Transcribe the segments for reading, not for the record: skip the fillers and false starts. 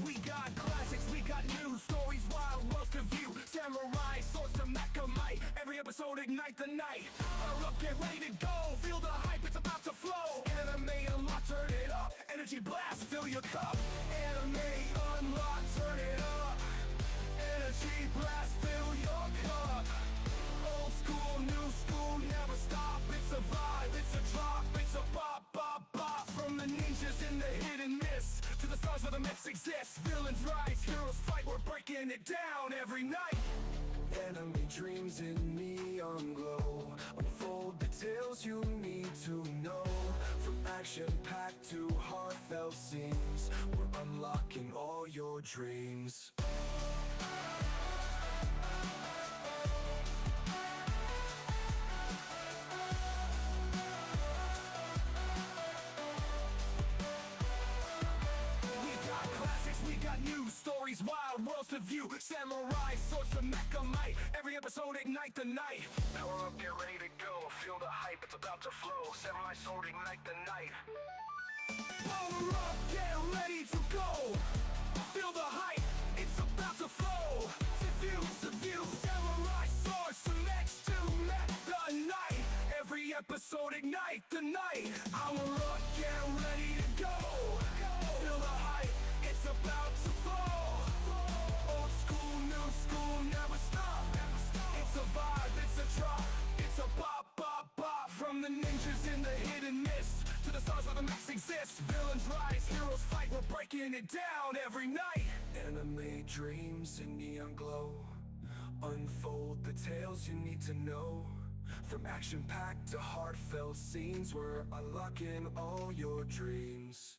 We got classics, we got new stories, wild worlds to view. Samurai, swords to Mecha-Might. Every episode ignite the night. Power up, get ready to go. Feel the hype, it's about to flow. Anime unlock, turn it up. Energy blast, fill your cup. Anime unlock, turn it up. Energy blast, fill your cup. Old school, new school, never stop. It's a vibe, it's a drop, it's a bop, bop, bop. From the ninjas in the hit and miss to the stars where the myths exist. Villains rise, heroes fight, we're breaking it down every night. Enemy dreams in neon glow. Unfold the tales you need to know. From action-packed to heartfelt scenes, we're unlocking all your dreams. We got new stories, wild worlds to view. Samurai, swords to Mecha-Might. Every episode ignite the night. Power up, get ready to go. Feel the hype, it's about to flow. Samurai sword, ignite the night. Power up, get ready to go. Feel the hype, it's about to flow. To view. Samurai swords to mech the night. Every episode ignite the night. Power up, get ready to go. Feel the hype, it's about to fall. Old school, new school, never stop. It's a vibe, it's a drop, it's a bop, bop, bop. From the ninjas in the hidden mist to the stars where the myths exist. Villains rise, heroes fight, we're breaking it down every night. Anime dreams in neon glow. Unfold the tales you need to know. From action-packed to heartfelt scenes, we're unlocking all your dreams.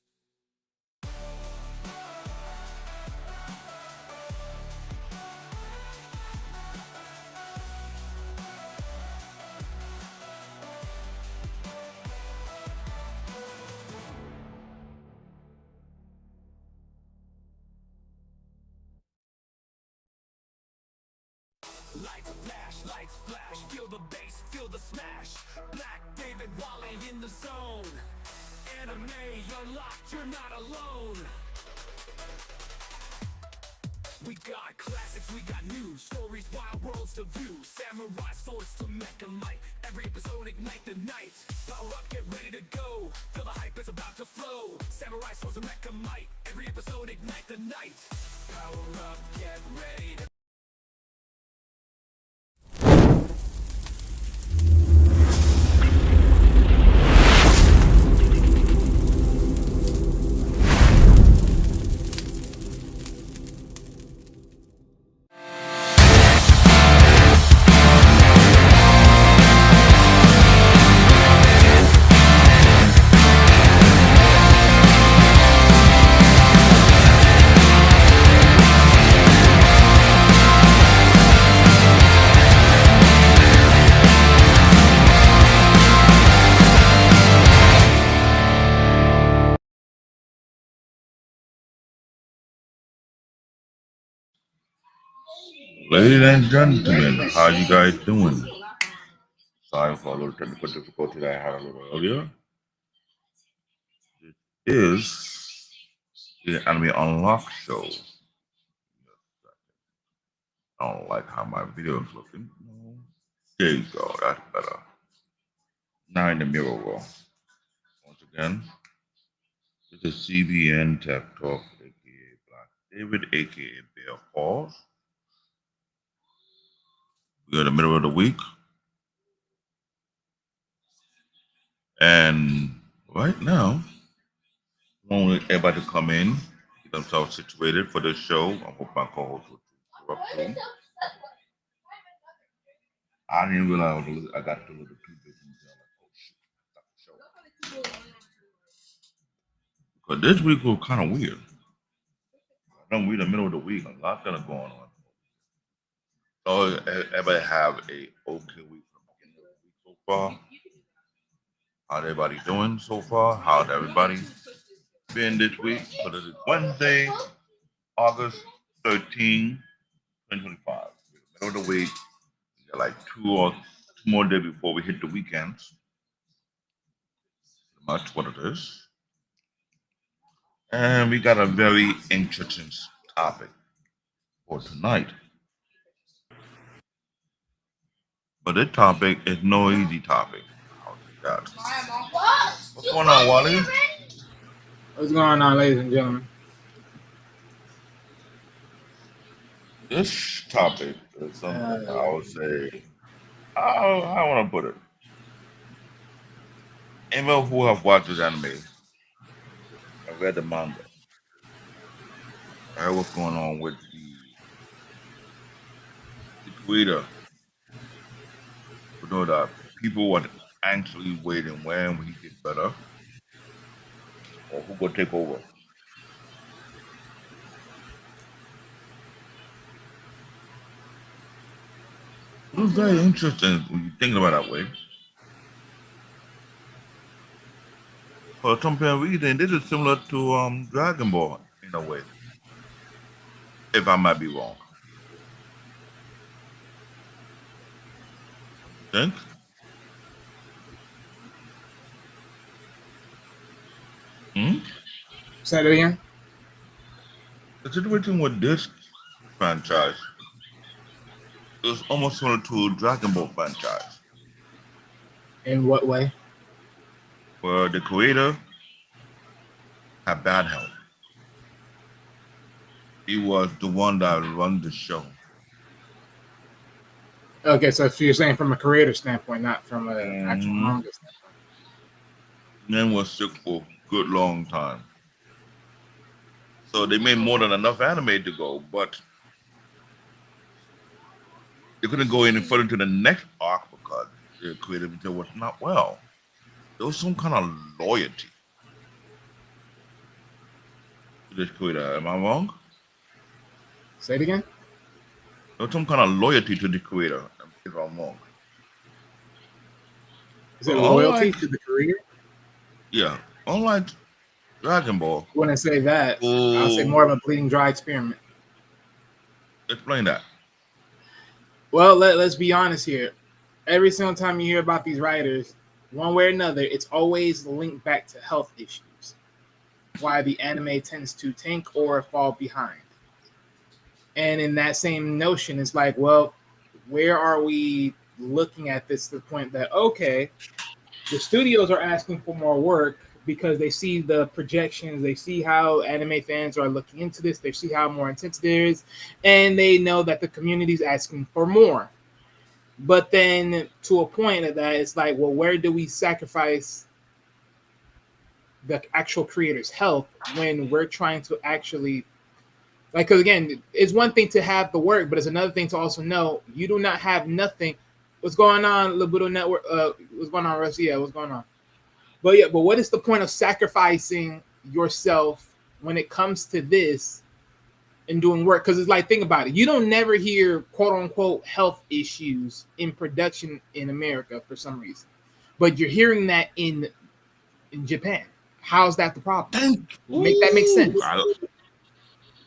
Lights flash, feel the bass, feel the smash. Black David Wally in the zone. Anime unlocked, you're not alone. We got classics, we got new stories, wild worlds to view. Samurai swords to Mecha-Might. Every episode ignite the night. Power up, get ready to go. Feel the hype, it's about to flow. Samurai swords to Mecha-Might. Every episode ignite the night. Power up, get ready to Ladies and gentlemen, how you guys doing? Sorry for a little technical difficulty that I had a little earlier. This is the Anime Unlock show. I don't like how my video is looking. No. There you go, that's better. Now in the mirror roll. Once again, this is CBN Tech Talk, aka Black David, aka Bear Paws. We're in the middle of the week. And right now, I want everybody to come in, get themselves situated for this show. I hope my co-host will show up too. I didn't realize I got the little too big detail. Like, oh shoot, because this week was kind of weird. I know we're in the middle of the week, a lot kind of going on. So everybody have a okay week from the beginning of the week so far. How's everybody doing so far? How's everybody been this week? So this is Wednesday, August 13, 2025. Middle of the week. We got like two more days before we hit the weekends. Pretty much what it is. And we got a very interesting topic for tonight. But this topic is no easy topic. I'll say that. What's going on, Wally? What's going on, ladies and gentlemen? This topic is something I would say, I want to put it. Anyone who have watched this anime, I read the manga, I heard what's going on with the creator. We know that people were actually waiting when he get better or who could take over. It was very interesting when you think about it that way. For some reason, this is similar to Dragon Ball in a way. If I might be wrong. Think? Say that again. The situation with this franchise is almost similar to Dragon Ball franchise, In what way? where the creator had bad health. He was the one that run the show. Okay, so if you're saying from a creator standpoint, not from an actual manga standpoint. Man was sick for a good long time. So they made more than enough anime to go, but they couldn't go any further to the next arc because the creativity was not well. There was some kind of loyalty to this creator. Am I wrong? Say it again. There was some kind of loyalty to the creator, if I'm wrong. Is it loyalty to the creator? Yeah. Unlike Dragon Ball. I wouldn't say that. I'll say more of a bleeding dry experiment. Explain that. Well, let's be honest here. Every single time you hear about these writers, one way or another, it's always linked back to health issues. Why the anime tends to tank or fall behind. And in that same notion, it's like, well, where are we looking at this to the point that, okay, the studios are asking for more work because they see the projections, they see how anime fans are looking into this, they see how more intense it is, and they know that the community is asking for more. But then to a point of that, it's like, well, where do we sacrifice the actual creator's health when we're trying to actually, like, because again, it's one thing to have the work, but it's another thing to also know you do not have nothing. What's going on, Libido Network? What's going on, Russ? Yeah, what's going on? But yeah, but what is the point of sacrificing yourself when it comes to this and doing work? Because it's like, think about it. You don't never hear quote unquote health issues in production in America for some reason, but you're hearing that in Japan. How's that the problem? Make that make sense.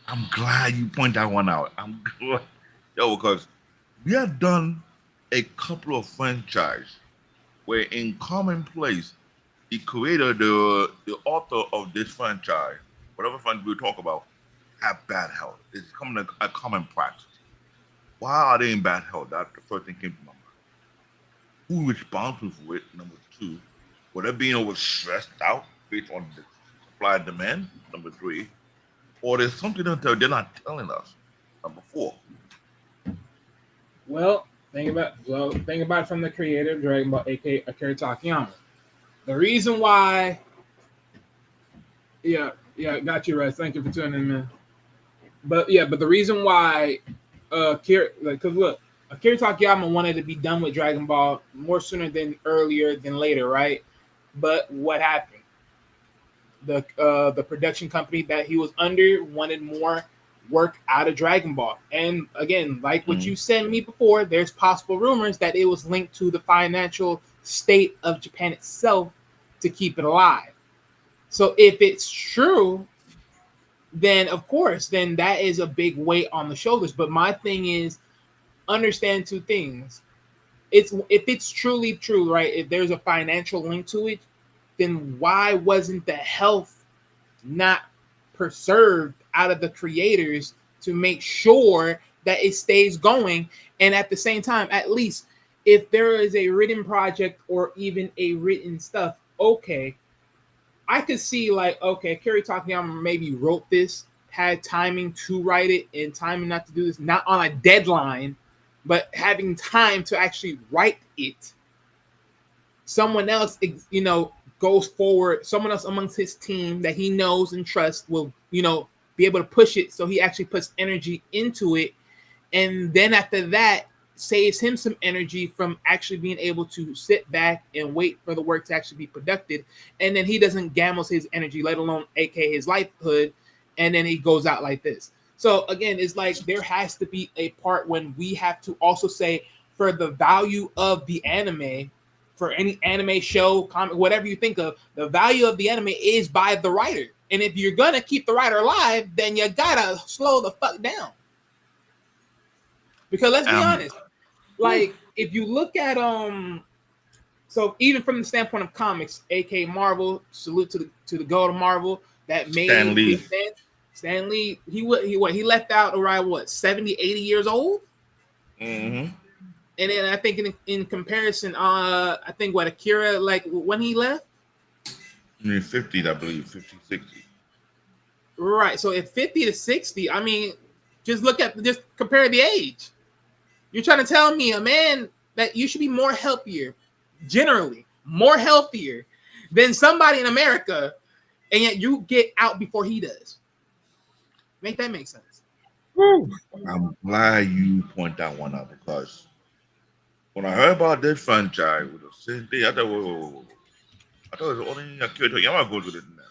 I'm glad you point that one out. I'm glad. Yo, because we have done a couple of franchises where in common place, the creator, the author of this franchise, whatever franchise we talk about, have bad health. It's becoming a common practice. Why are they in bad health? That's the first thing came to my mind. Who is responsible for it? Number two, were they being overstressed out based on the supply and demand? Number three, or there's something that they're not telling us. Number four. Well, think about it from the creator of Dragon Ball, aka Akira Toriyama. The reason why, got you, Russ. Thank you for tuning in, man. But the reason why, Akira Toriyama wanted to be done with Dragon Ball more sooner than earlier than later, right? But what happened? The production company that he was under wanted more work out of Dragon Ball. And again, like what you said to me before, there's possible rumors that it was linked to the financial state of Japan itself to keep it alive. So if it's true, then of course, then that is a big weight on the shoulders. But my thing is, understand two things. If it's truly true, right? If there's a financial link to it, then why wasn't the health not preserved out of the creators to make sure that it stays going. And at the same time, at least if there is a written project or even a written stuff, okay, I could see like, okay, Kerry Takayama maybe wrote this, had timing to write it and timing not to do this, not on a deadline, but having time to actually write it. Someone else, you know, goes forward, someone else amongst his team that he knows and trusts will, you know, be able to push it. So he actually puts energy into it. And then after that, saves him some energy from actually being able to sit back and wait for the work to actually be productive. And then he doesn't gamble his energy, let alone aka his livelihood. And then he goes out like this. So again, it's like there has to be a part when we have to also say, for the value of the anime, for any anime show, comic, whatever you think of, the value of the anime is by the writer. And if you're gonna keep the writer alive, then you gotta slow the fuck down. Because let's be honest, like if you look at so even from the standpoint of comics, aka Marvel, salute to the go to Marvel that made Stan Lee. Stan Lee, he left out around what 70, 80 years old. Mm-hmm. And then I think in comparison, I think what Akira, like when he left, I mean 50, I believe, 50, 60. Right. So if 50 to 60, I mean, just compare the age. You're trying to tell me a man that you should be more healthier, generally more healthier than somebody in America, and yet you get out before he does. Make that make sense? I'm glad you point that one out, because when I heard about this franchise with the same thing, I thought, whoa. I thought it was only Akira Toriyama goes with it. You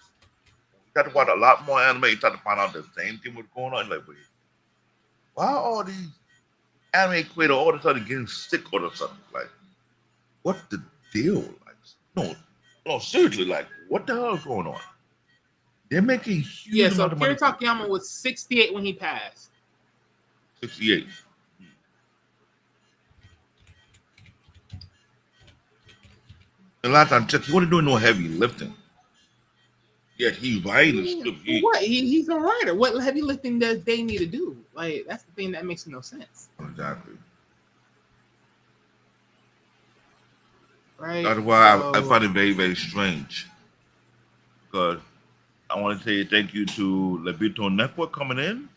got to watch a lot more anime. You start to find out the same thing was going on. Like, wait, why are all these anime creators all of a sudden getting sick all of a sudden? Like, what's the deal? Like, no, seriously, like, what the hell is going on? They're making huge Yeah, so amount of money. Akira Takayama was 68 when he passed. 68. The last time I checked, he wasn't doing no heavy lifting. Yet he writing. What? He's a writer. What heavy lifting does they need to do? Like, that's the thing that makes no sense. Exactly. Right. That's why I find it very, very strange. Because I want to say thank you to Lebito Network coming in.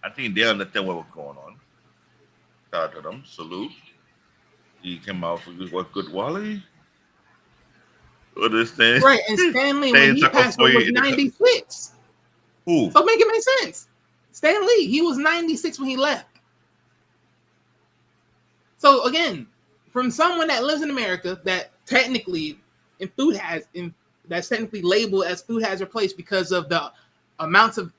I think they understand what was going on. Shout out to them. Salute. He came out for good work, good Wally. Understand? Right, and Stan Lee, when he passed away, was 96. Who? So make it make sense. Stan Lee, he was 96 when he left. So again, from someone that lives in America that technically that's technically labeled as food hazard place because of the amounts of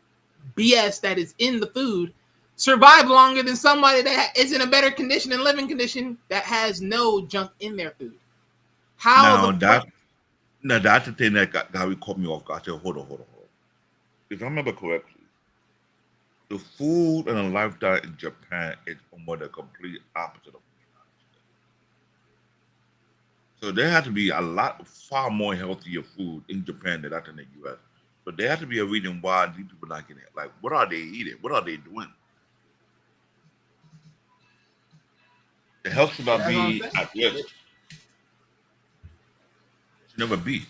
BS that is in the food, survived longer than somebody that is in a better condition and living condition that has no junk in their food. Now that's the thing that got caught me off guard. I said, hold on. If I remember correctly, the food and the lifestyle in Japan is almost the complete opposite of the United States. So there has to be far more healthier food in Japan than that in the US. But there has to be a reason why these people not getting it. Like, what are they eating? What are they doing? The health should not be at risk. Should never be.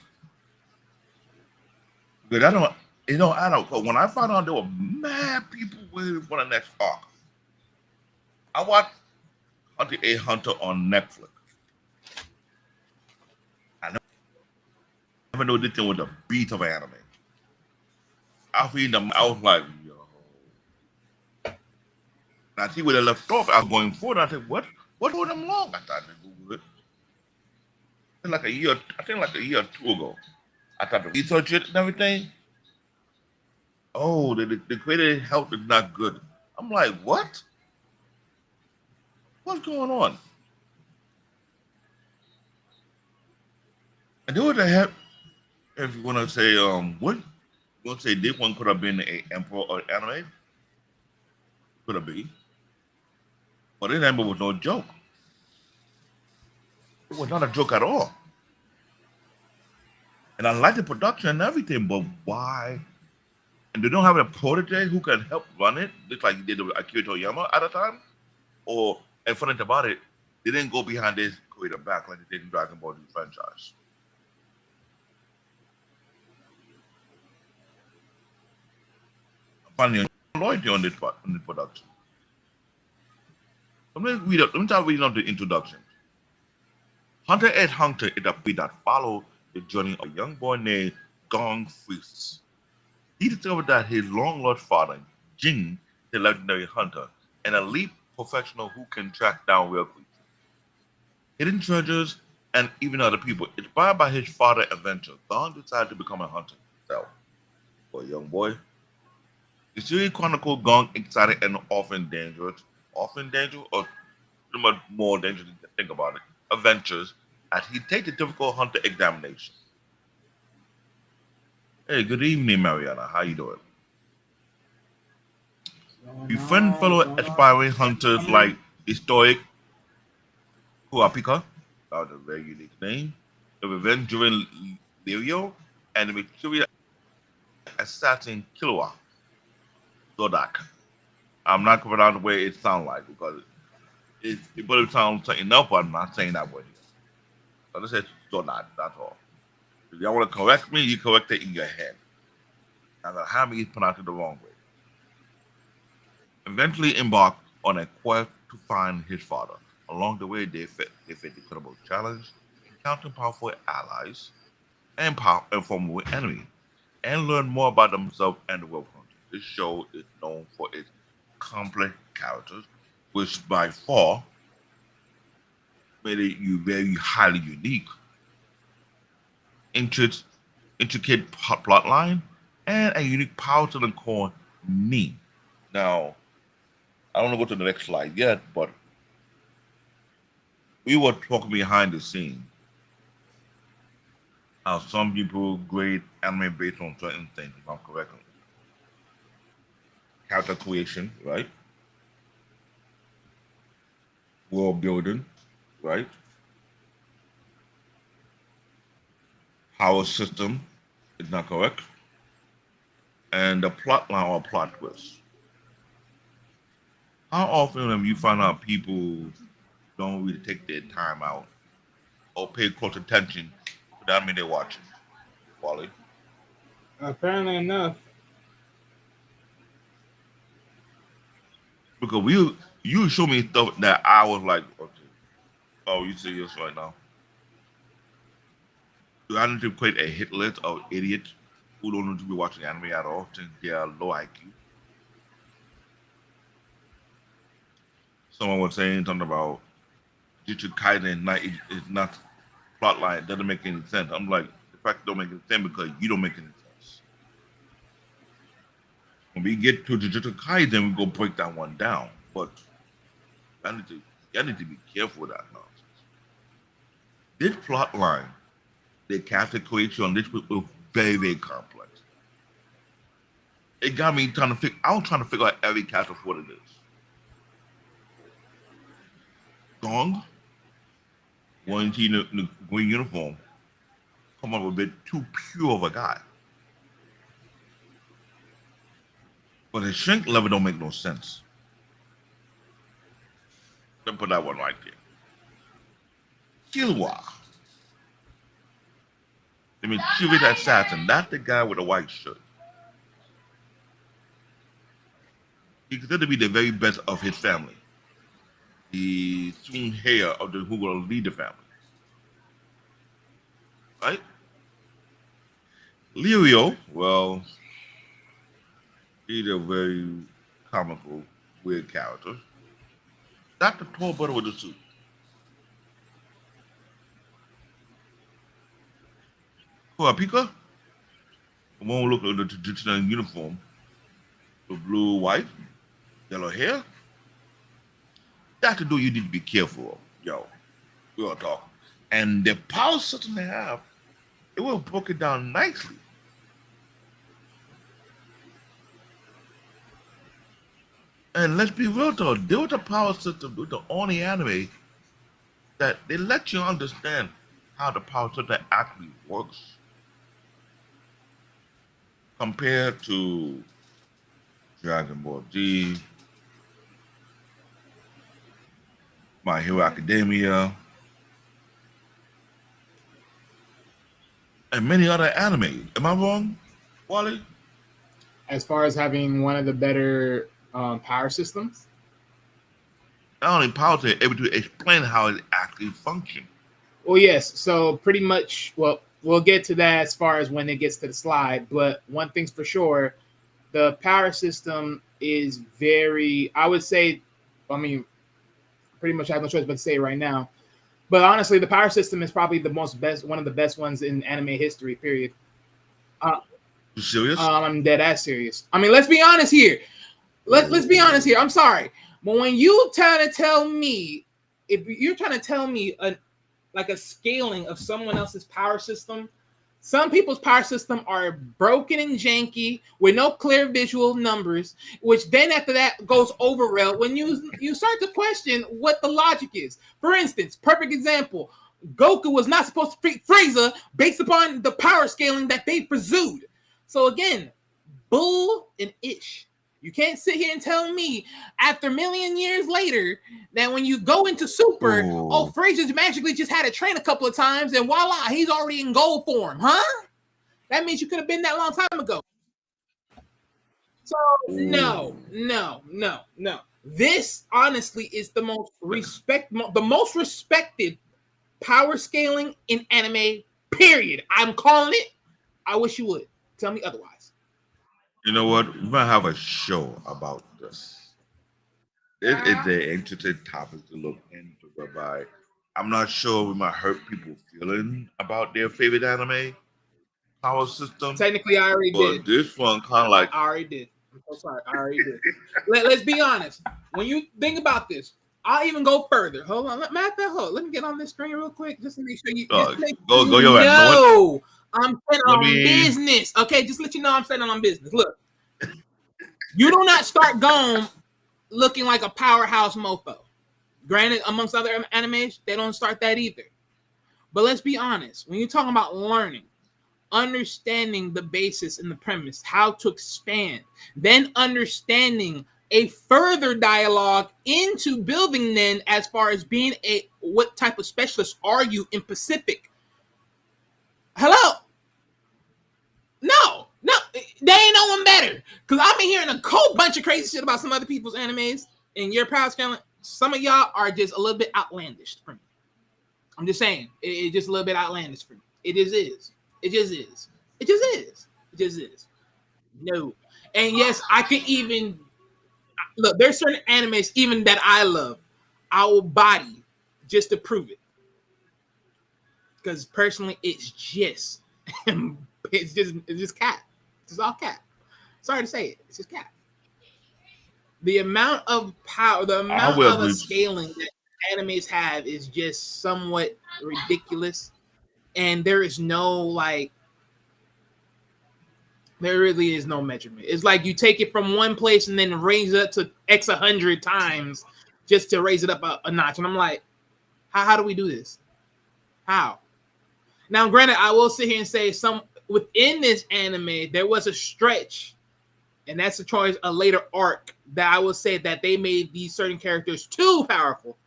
Because I don't. Cause when I found out there were mad people waiting for the next arc, I watched Hunter A Hunter on Netflix. I never know this thing was a beat of anime. I was like, yo. And I see where they left off. I was going forward. I said, what took them long? I started to Google it. Like a year or two ago. I tried to research it and everything. Oh, the creative health is not good. I'm like, what? What's going on? And there was a help. If you want to say, what? You want to say this one could have been an emperor or anime? Could have been. But this anime was no joke. It was not a joke at all. And I like the production and everything, but why and they don't have a protege who can help run it, just like he did with Akira Toriyama at the time, or and funny about it, they didn't go behind this creator back like they did in Dragon Ball Z franchise. Finally, loyalty on this production. Let me start reading up the introduction. Hunter x Hunter is a play that follows the journey of a young boy named Gong Freeze. He discovered that his long-lost father, Ging, is a legendary hunter, an elite professional who can track down rare creatures, hidden treasures, and even other people. Inspired by his father's adventure, Gong decided to become a hunter himself. For a young boy, the series chronicles Gong exciting and often dangerous, or pretty much more dangerous than you think about it, adventures as he takes the difficult hunter examination. Hey, good evening, Mariana. How you doing? Befriend fellow aspiring hunters like historic Kurapika, that was a very unique name, the revenge-driven Leorio, and the mysterious assassin Killua Zoldyck. I'm not going to pronounce the way it sounds like because it probably sounds something else, but I'm not saying that word. So this is Zoldyck, that's all. If y'all want to correct me, you correct it in your head. Now, have me pronounce it the wrong way. Eventually embarked on a quest to find his father. Along the way, they faced incredible challenge, encountering powerful allies and formidable enemies, and learn more about themselves and the world hunter. This show is known for its complex characters, which by far made it very highly unique, intricate, intricate plot line, and a unique power to the core me. Now, I don't want to go to the next slide yet, but we were talking behind the scene how some people grade anime based on certain things, if I'm correct. Character creation, right? World building, right? Power system is not correct. And the plot line or plot twist. How often have you found out people don't really take their time out or pay close attention to the anime they're watching? Wally? Apparently enough. Because you show me stuff that I was like, okay, oh, you see this right now. Do I need to create a hit list of idiots who don't need to be watching anime at all since they are low IQ? Someone was saying something about Jujutsu Kaisen is not plotline. It doesn't make any sense. I'm like, the fact it don't make any sense because you don't make any sense. When we get to Jujutsu Kaisen, we go break that one down. But I need to be careful with that nonsense. This plot line, the character creation on this was very, very complex. It got me trying to figure. I was trying to figure out every character for what it is. Gong, when he in the green uniform, come up a bit too pure of a guy. But his strength level don't make no sense. Let me put that one right there. Killua, the mischievous assassin, that's the guy with the white shirt. He considered to be the very best of his family. The soon heir of the who will lead the family. Right? Leorio, well, he's a very comical, weird character. That's the tall brother with the suit. Kurapika, the one who look like the traditional uniform, the blue, white, yellow hair. That's the dude you need to be careful of. Yo, we all talk. And the power system they have, it will break it down nicely. And let's be real though, they were the power system with the only anime that they let you understand how the power system actually works. compared to Dragon Ball Z, My Hero Academia, and many other anime. Am I wrong, Wally? As far as having one of the better power systems. Not only power, they're able to explain how it actually functions. Well, yes. So pretty much, well, we'll get to that as far as when it gets to the slide. But one thing's for sure, the power system is very, I would say, I mean, pretty much I have no choice but to say it right now. But honestly, the power system is probably one of the best ones in anime history, period. You serious? I'm dead ass serious. I mean, let's be honest here. Let's be honest here. I'm sorry. But when you trying to tell me, if you're trying to tell me a scaling of someone else's power system, some people's power system are broken and janky with no clear visual numbers, which then after that goes over rail when you start to question what the logic is. For instance, perfect example, Goku was not supposed to beat Frieza based upon the power scaling that they pursued. So again, bull and ish. You can't sit here and tell me after a million years later that when you go into Super, Frasier magically just had to train a couple of times and voila, he's already in gold form, huh? That means you could have been that long time ago. So no. This honestly is the most respected power scaling in anime. Period. I'm calling it. I wish you would tell me otherwise. You know what? We might have a show about this. It is an interesting topic to look into, whereby I'm not sure we might hurt people feeling about their favorite anime power system. Technically, I already did. This one kind of like I already did. I'm so sorry. I already did. Let's be honest. When you think about this, I'll even go further. Hold on. Let me get on this screen real quick just to make sure you go your ass. No, I'm standing on business. Okay, just let you know I'm standing on business. Look, you do not start Gon looking like a powerhouse mofo. Granted, amongst other animes, they don't start that either. But let's be honest. When you're talking about learning, understanding the basis and the premise, how to expand, then understanding a further dialogue into building then as far as being what type of specialist are you in Pacific? Hello? No, they ain't no one better. Because I've been hearing a whole bunch of crazy shit about some other people's animes, and your power scaling, some of y'all are just a little bit outlandish for me. I'm just saying, it's just a little bit outlandish for me. It just is. It just is. It just is. It just is. No. And yes, I can even look, there's certain animes even that I love. I will body just to prove it. Because personally, it's just cat. It's just all cat. Sorry to say it. It's just cat. The amount of power, the amount of scaling that animes have is just somewhat ridiculous. And there is no there really is no measurement. It's like you take it from one place and then raise it up to X 100 times just to raise it up a notch. And I'm like, how do we do this? How? Now, granted, I will sit here and say within this anime, there was a stretch, and that's a later arc that I will say that they made these certain characters too powerful.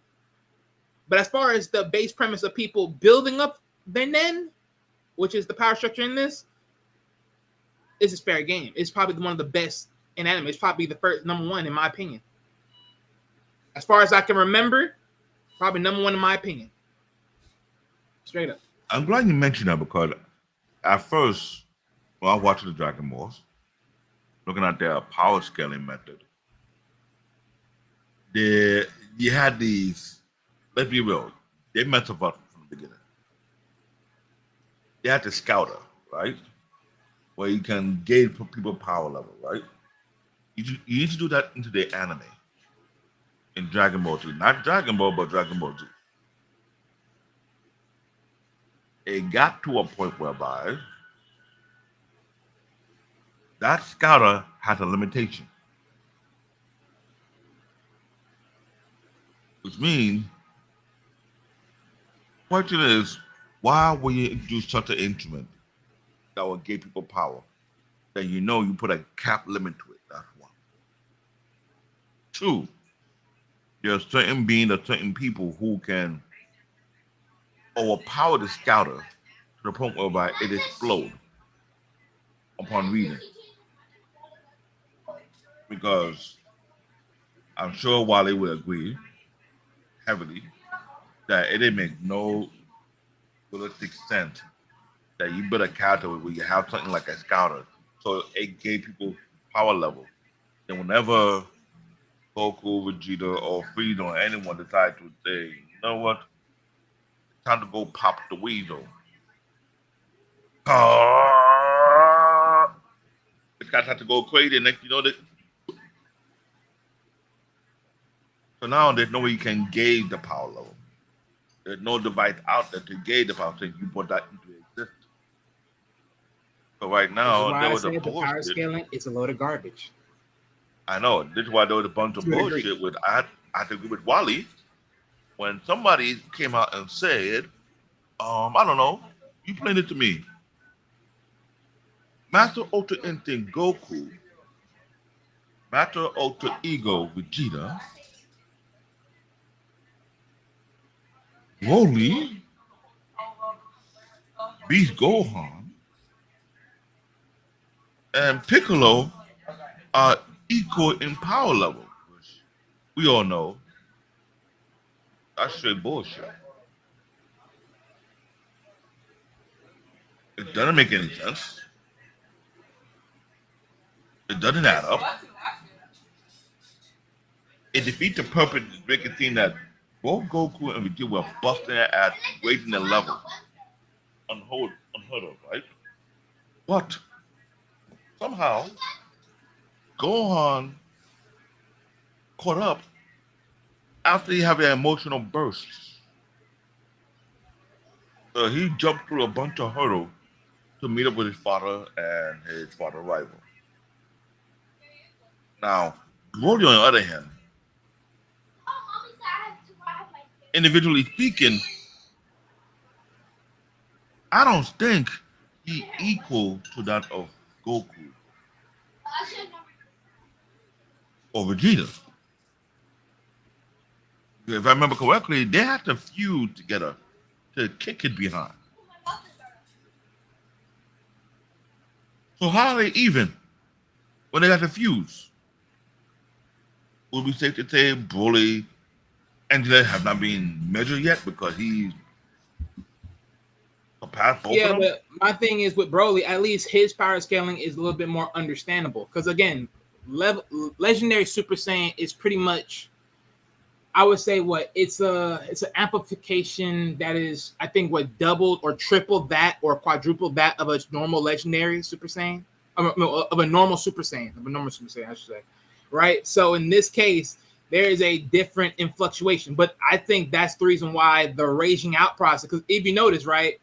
But as far as the base premise of people building up their nen, which is the power structure in this is fair game. It's probably one of the best in anime. It's probably the first number one in my opinion. As far as I can remember, probably number one in my opinion. Straight up. I'm glad you mentioned that because at first, when I was watching the Dragon Balls, looking at their power scaling method, you had these, let's be real, they messed up from the beginning. They had the scouter, right? Where you can gauge people's power level, right? You need to do that into the anime in Dragon Ball Z. Not Dragon Ball, but Dragon Ball Z. It got to a point whereby that scouter has a limitation. Which means, the question is, why will you introduce such an instrument that will give people power? then you know you put a cap limit to it. That's one. Two, there's certain beings or certain people who can overpower the scouter to the point whereby it explodes upon reading. Because I'm sure Wally would agree heavily that it didn't make no realistic sense that you build a character where you have something like a scouter. So it gave people power level. And whenever Goku, Vegeta, or Frieza or anyone decide to say, you know what, it's time to go pop the weasel. This guy had to go crazy, and next you know that. So now there's no way you can gauge the power level. There's no device out there to gauge the power, so you put that into existence. So right now, there was a the power bullshit. scaling, it's a load of garbage. I know. This is why there was a bunch of bullshit with I have to agree with Wally when somebody came out and said, I don't know, you explain it to me. Master Ultra Instinct Goku, Master Ultra Ego Vegeta, Broly, Beast Gohan, and Piccolo are equal in power level. Which we all know that's straight bullshit. It doesn't make any sense. It doesn't add up. It defeats the purpose of making it seem that both Goku and Vegeta were busting their ass, raising their level. Unheard of, right? But somehow, Gohan caught up after he had an emotional burst. So he jumped through a bunch of hurdles to meet up with his father and his father rival. Now, Broly, on the other hand, individually speaking, I don't think he equal to that of Goku or Vegeta. If I remember correctly, they had to feud together to kick it behind. So how are they even when they got to fuse? Would we safe to say Broly and Vegeta have not been measured yet because he's surpassed both of them? But my thing is with Broly, at least his power scaling is a little bit more understandable. Because again, Legendary Super Saiyan is pretty much, I would say, it's an amplification that is, I think, doubled or tripled that or quadrupled that of a normal Legendary Super Saiyan, of a normal Super Saiyan, I should say, right? So in this case, there is a different influctuation, but I think that's the reason why the raging out process. Because if you notice, right,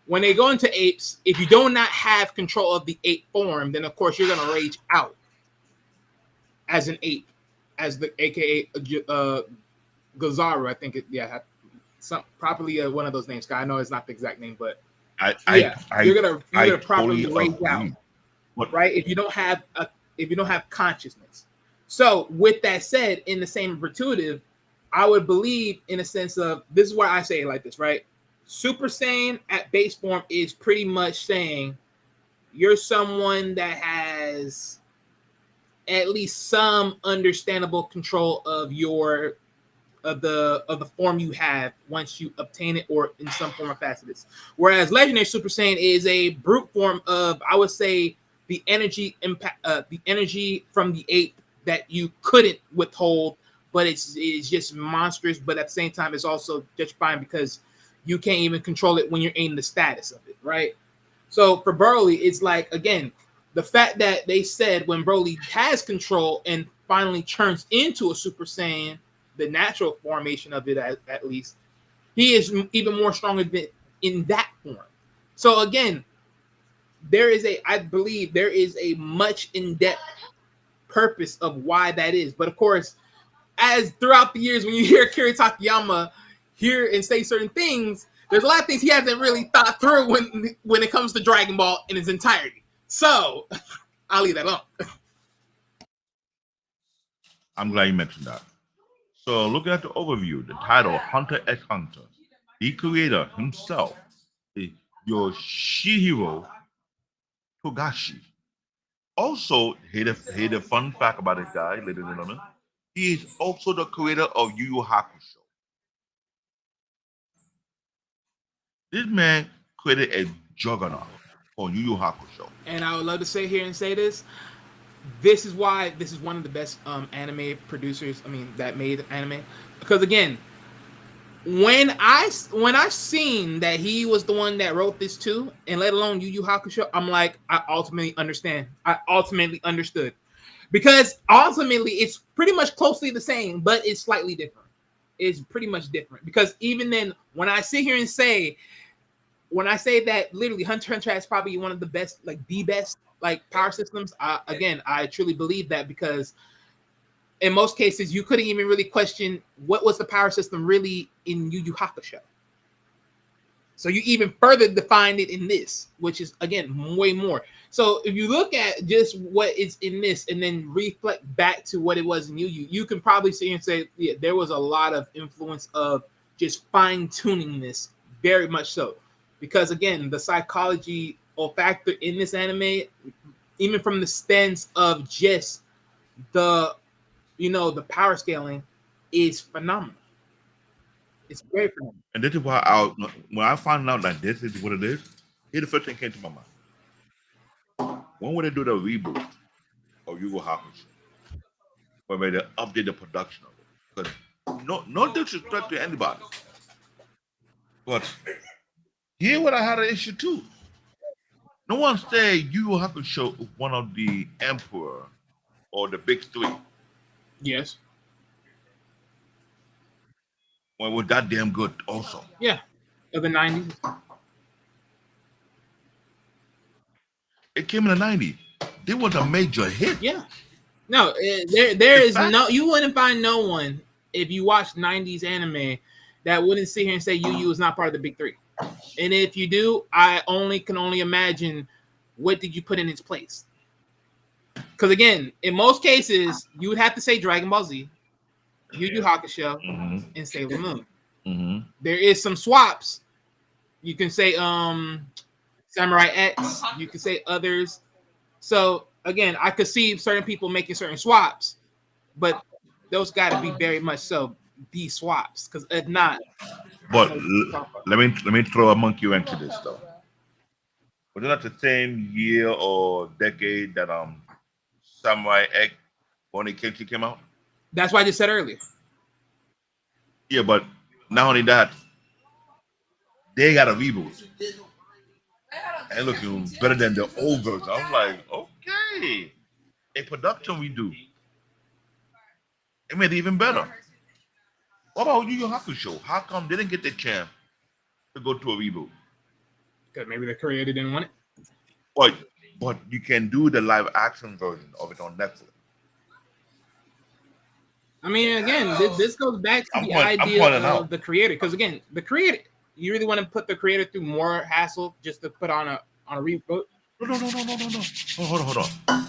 when they go into apes, if you do not have control of the ape form, then of course you're gonna rage out as an ape, as the AKA Gazaru, I think properly one of those names. I know it's not the exact name, but you're gonna properly rage out, right? If you don't have consciousness. So with that said, in the same intuitive, I would believe in a sense of, this is why I say it like this, right? Super Saiyan at base form is pretty much saying you're someone that has at least some understandable control of the form you have once you obtain it, or in some form or facets. Whereas Legendary Super Saiyan is a brute form of, I would say, the energy impact, the energy from the ape that you couldn't withhold, but it's just monstrous. But at the same time, it's also just fine because you can't even control it when you're in the status of it, right? So for Broly, it's like, again, the fact that they said when Broly has control and finally turns into a Super Saiyan, the natural formation of it at least, he is even more stronger than in that form. So again, I believe there is a much in-depth purpose of why that is. But of course, as throughout the years, when you hear Akira Takayama hear and say certain things, there's a lot of things he hasn't really thought through when it comes to Dragon Ball in its entirety. So I'll leave that alone. I'm glad you mentioned that. So looking at the overview, the title Hunter x Hunter, the creator himself is Yoshihiro Togashi. Also, here's a fun fact about this guy, ladies and gentlemen. He is also the creator of Yu Yu Hakusho. This man created a juggernaut for Yu Yu Hakusho. And I would love to sit here and say this. This is why this is one of the best anime producers. I mean, that made anime. Because again, when I seen that he was the one that wrote this too, and let alone Yu Yu Hakusho, I'm like, I ultimately understand. I ultimately understood. Because ultimately it's pretty much closely the same, but it's slightly different. It's pretty much different. Because even then, when I sit here and say, when I say that literally Hunter x Hunter is probably one of the best, like the best, like power systems, I truly believe that, because in most cases you couldn't even really question what was the power system really in Yu Yu Hakusho. So you even further defined it in this, which is again way more. So if you look at just what is in this and then reflect back to what it was in Yu Yu, you can probably see and say, yeah, there was a lot of influence of just fine tuning this, very much so. Because again, the psychology or factor in this anime, even from the stance of just the, the power scaling, is phenomenal. It's very phenomenal. And this is why when I found out that this is what it is, here's the first thing came to my mind. When would they do the reboot of Yu Yu Hakusho? When they update the production of it? Because no disrespect to anybody, but here what I had an issue too. No one say Yu Yu Hakusho is one of the emperor or the big three. Yes. Well, it was that damn good also. Yeah. Of the 90s. It came in the 90s. It was a major hit. Yeah. No, there is no, you wouldn't find no one if you watch 90s anime that wouldn't sit here and say Yu Yu is not part of the big three. And if you do, I can only imagine what did you put in its place. Because again, in most cases, you would have to say Dragon Ball Z, Yu Yu Hakusho, and Sailor Moon. Mm-hmm. There is some swaps. You can say Samurai X. You can say others. So again, I could see certain people making certain swaps, but those got to be very much so the swaps. Because if not, but let me throw a monkey wrench to this though. Was it not the same year or decade that Samurai X Bonnie Kenshi came out? That's what I just said earlier. Yeah, but not only that, they got a reboot. And looking better than the old version. I'm like, okay. A production redo. It made it even better. What about Yu Yu Hakusho? How come they didn't get the chance to go to a reboot? Because maybe the creator didn't want it. But you can do the live action version of it on Netflix. I mean, again, this goes back to the idea of the creator. Because again, the creator, you really want to put the creator through more hassle just to put on a reboot? No. Hold on.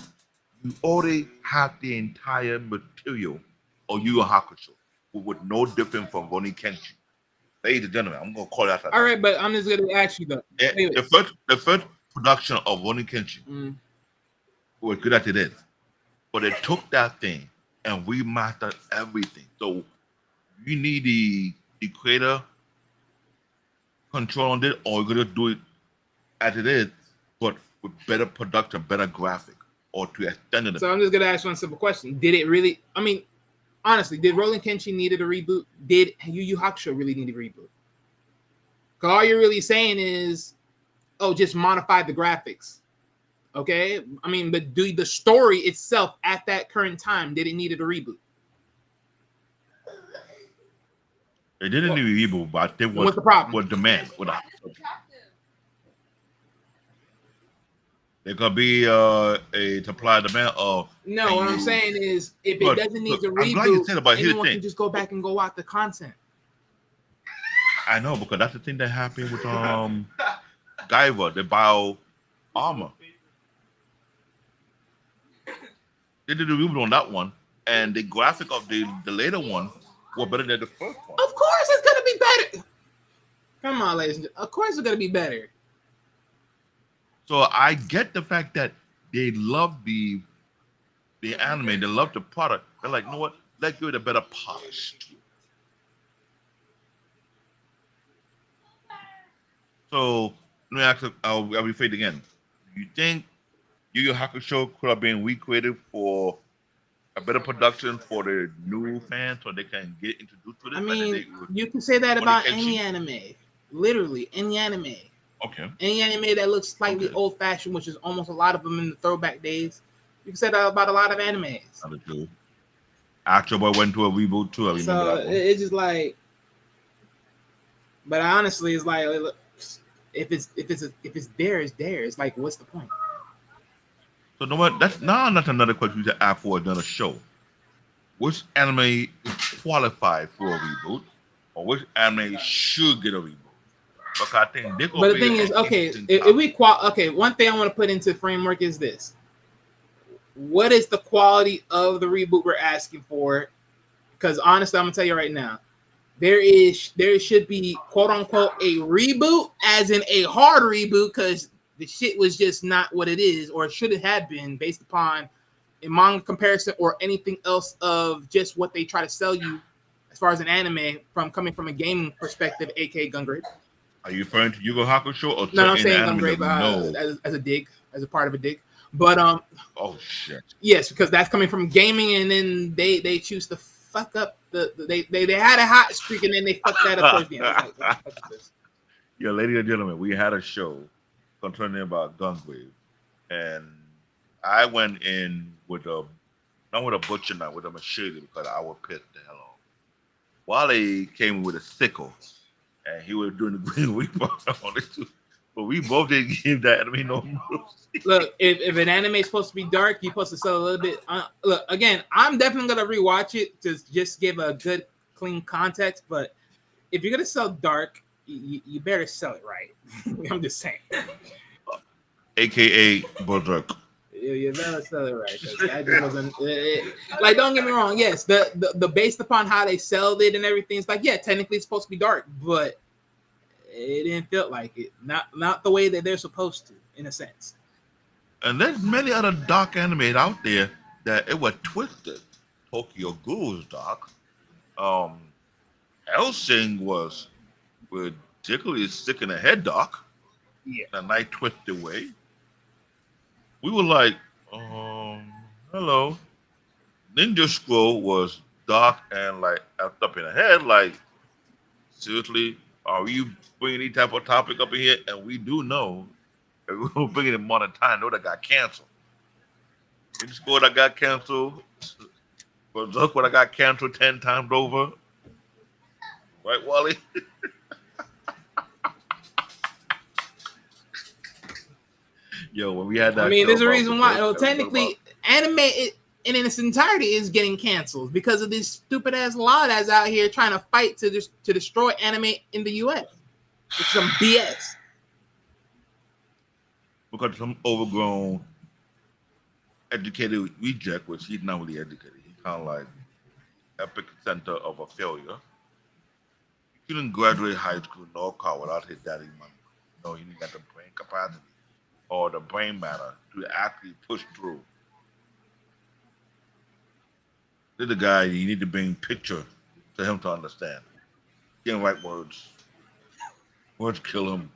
You already have the entire material of Yu Yu Hakusho, with no different from Ronnie Kenshi. Ladies and gentlemen, I'm gonna call that. All right, but I'm just gonna ask you though. The first production of Ronnie Kenshi was good as it is, but they took that thing and remastered everything. So you need the creator control on it, or you're gonna do it as it is, but with better production, better graphic, or to extend it. So I'm just gonna ask one simple question: did it really? I mean, honestly, did Roland Kenshin needed a reboot? Did Yu Yu Hakusho really need a reboot? Because all you're really saying is, oh, just modify the graphics. Okay, I mean, but do the story itself at that current time, did it needed a reboot? It didn't need a reboot, but I think what's the problem? What demand? There could be a supply demand of. No, what I'm saying is, if it doesn't need to reboot, I'm glad you said about anyone can just go back and go watch the content. I know, because that's the thing that happened with Gaiva, the bio armor. They did a reboot on that one, and the graphic of the later one were better than the first one. Of course, it's gonna be better. Come on, ladies and gentlemen. Of course, it's gonna be better. So I get the fact that they love the anime, they love the product. They're like, you know what? Let's give it a better polish. So let me ask you, I'll rephrase it again. You think Yu Yu Hakusho could have been recreated for a better production for the new fans so they can get introduced to it? I mean, you can say that about any anime. Literally, any anime. Okay. Any anime that looks slightly old-fashioned, which is almost a lot of them in the throwback days. You can say that about a lot of animes. Actual Boy went to a reboot too. I remember so that one. It's just like, but honestly, it's like if it's there, it's there. It's like, what's the point? So, you know what? That's another question to ask for another show. Which anime qualified for a reboot, or which anime should get a reboot? Because I think they. But the thing is, okay, one thing I want to put into framework is this: what is the quality of the reboot we're asking for? Because honestly, I'm gonna tell you right now, there should be quote unquote a reboot, as in a hard reboot, because the shit was just not what it is, or should it have been, based upon a manga comparison or anything else of just what they try to sell you as far as an anime from coming from a gaming perspective, aka Gun Grade. Are you referring to Yu Yu Hakusho or no? I'm saying Gun Grade as a dig, as a part of a dig. But oh shit. Yes, because that's coming from gaming, and then they choose to fuck up they had a hot streak, and then they fucked that up towards the end. Yeah, ladies and gentlemen, we had a show concerning about Gungrave, and I went in with not with a butcher knife, with a machete, because I was pissed the hell off. Wale came with a sickle, and he was doing the Green Reaper on it too. But we both didn't give that anime no mercy. Look, if an anime is supposed to be dark, you're supposed to sell a little bit. Look, again, I'm definitely gonna rewatch it to just give a good, clean context. But if you're gonna sell dark, you better sell it right. I'm just saying. AKA Berserk. You better sell it right. That just wasn't like. Don't get me wrong. Yes, the based upon how they sold it and everything, it's like, yeah, technically it's supposed to be dark, but it didn't feel like it. Not the way that they're supposed to, in a sense. And there's many other dark animes out there that it was twisted. Tokyo Ghoul was dark. Hellsing was ridiculously sick in the head dark. Yeah. A nice twisted way. We were like, hello. Ninja Scroll was dark and like up in the head. Like, seriously, are you bringing any type of topic up in here? And we do know that we're going to bring it in modern time. Know that got canceled. Ninja Scroll that got canceled. But look what I got canceled 10 times over. Right, Wally? Yo, when we had that, I mean, there's a reason why. Well, technically, anime in its entirety is getting canceled because of this stupid ass law that's out here trying to fight to destroy anime in the U.S. It's some BS. Because some overgrown, educated reject, which he's not really educated. He's kind of like epic center of a failure. He didn't graduate high school nor college without his daddy money. No, he didn't got the brain capacity or the brain matter to actually push through. This is the guy you need to bring picture to him to understand. He can't write words. Words kill him.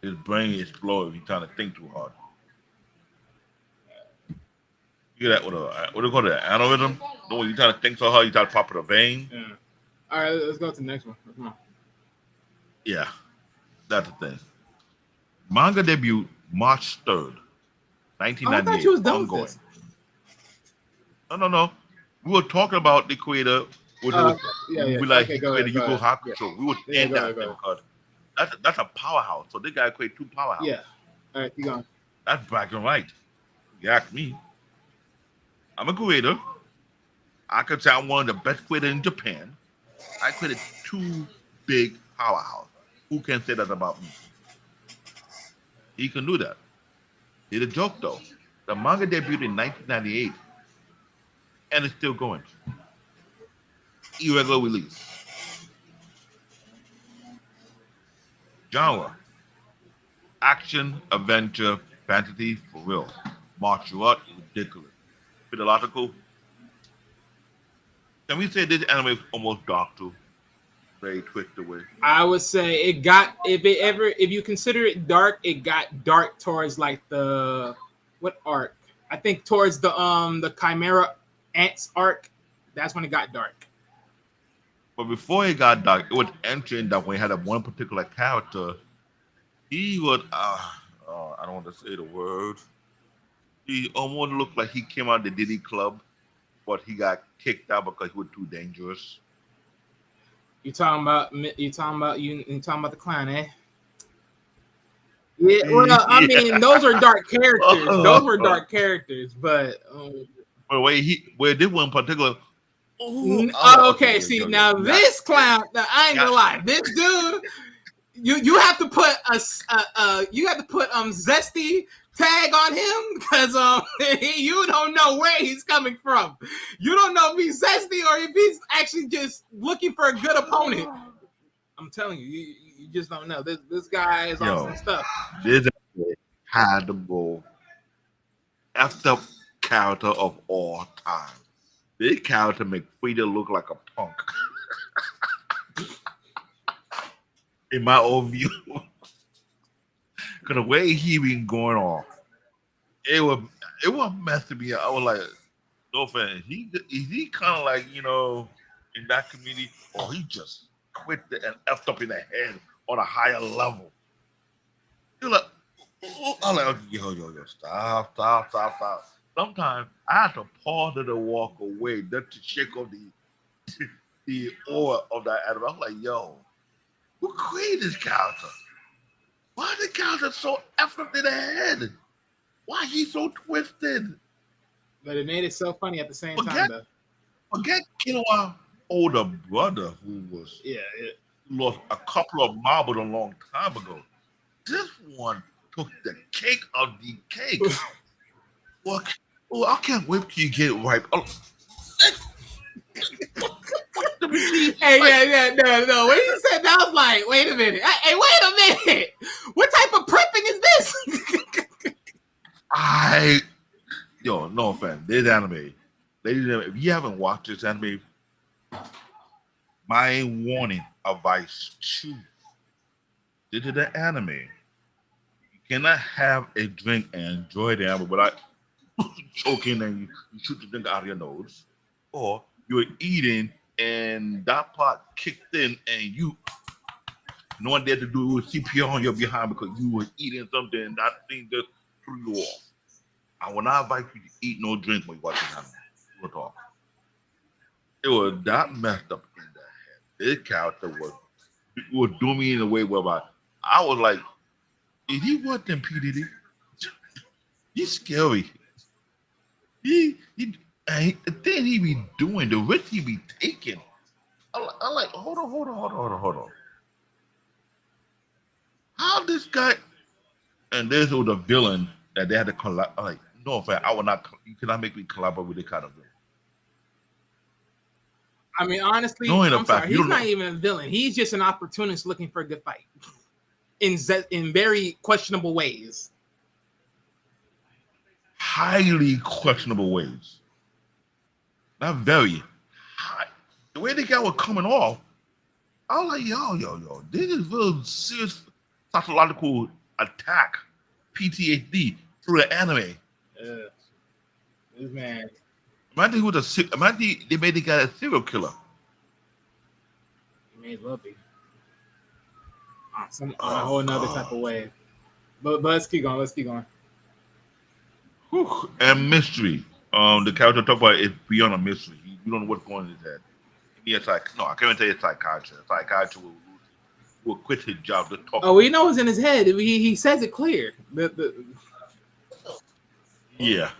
His brain explodes. He's trying to think too hard. You get that with what do you call it? An aneurysm? No, when you trying to think so hard, you try to pop in a vein. Yeah. All right, let's go to the next one. Come on. Yeah, that's the thing. Manga debut March 3rd, 1998. I thought you was done ongoing. with this. No. We were talking about the creator. We like okay, he created Yu Yu Hakusho. Yeah. We would end that because that's a powerhouse. So this guy created two powerhouses. Yeah. All right, keep going. That's black and white. You ask me. I'm a creator. I could say I'm one of the best creators in Japan. I created two big powerhouses. Who can say that about me? He can do that. Here's a joke though. The manga debuted in 1998. and it's still going. Irregular release. Genre: action, adventure, fantasy for real. Martial art, ridiculous. Philological. Can we say this anime is almost dark too? Very twisted way. I would say it got if you consider it dark, it got dark towards like the what arc? I think towards the Chimera Ants arc. That's when it got dark. But before it got dark, it was entering that when he had a one particular character, he would I don't want to say the word. He almost looked like he came out of the Diddy Club, but he got kicked out because he was too dangerous. You talking about the clown, eh? Yeah, well, I mean, those are dark characters. Those were dark characters, but where this one particular. Okay, see now this clown. I ain't gonna lie, this dude. You have to put zesty tag on him because you don't know where he's coming from. You don't know if he's zesty or if he's actually just looking for a good opponent. I'm telling you, you just don't know. This guy is on some stuff. This had to go effed up character of all time. This character make Frida look like a punk. In my own view. Because the way he been going on, it was messing me up. I was like, no fan. Is he kind of like, in that community, or he just quit and effed up in the head on a higher level? You're like, I'm like, yo, stop. Sometimes I have to pause it and walk away just to shake off the aura of that anime. I'm like, yo, who created this character? Why is the character so effed up in the head? Why he so twisted? But it made it so funny at the same time, though. Forget Killua older brother who was lost a couple of marbles a long time ago. This one took the cake of the cake. Well, I can't wait till you get right. Oh. Hey, no. When you said that, I was like, wait a minute. Hey, wait a minute. What type of prepping is this? No offense. This anime, ladies and gentlemen, if you haven't watched this anime, my warning, advice to this is the anime. You cannot have a drink and enjoy the anime without choking and you shoot the drink out of your nose, or you're eating and that part kicked in and you no one dared to do CPR on your behind because you were eating something and that thing just threw you off. I will not advise you to eat no drink when you watch this anime. We'll talk. It was that messed up in the head. This character was doing me in a way whereby I was like, is he what then P. Diddy? He's scary. The thing he be doing, the risk he be taking. I'm like, hold on. How this guy, and this was the villain that they had to collab. I'm like, no, in fact, I will not. You cannot make me collaborate with this kind of villain. I mean, honestly, I'm sorry, he's not even a villain. He's just an opportunist looking for a good fight in very questionable ways. Highly questionable ways. Not very high. The way the guy was coming off, I was like, yo, this is real serious psychological attack, PTSD through the anime. This man. Imagine they made the guy a serial killer. He made Luffy. A whole another type of way. But let's keep going. Whew. And mystery. The character talk about it beyond a mystery. You don't know what's going on in his head. I can't even tell you a psychiatrist. A psychiatrist will quit his job to talk. Oh, we know what's in his head. He says it clear. Yeah.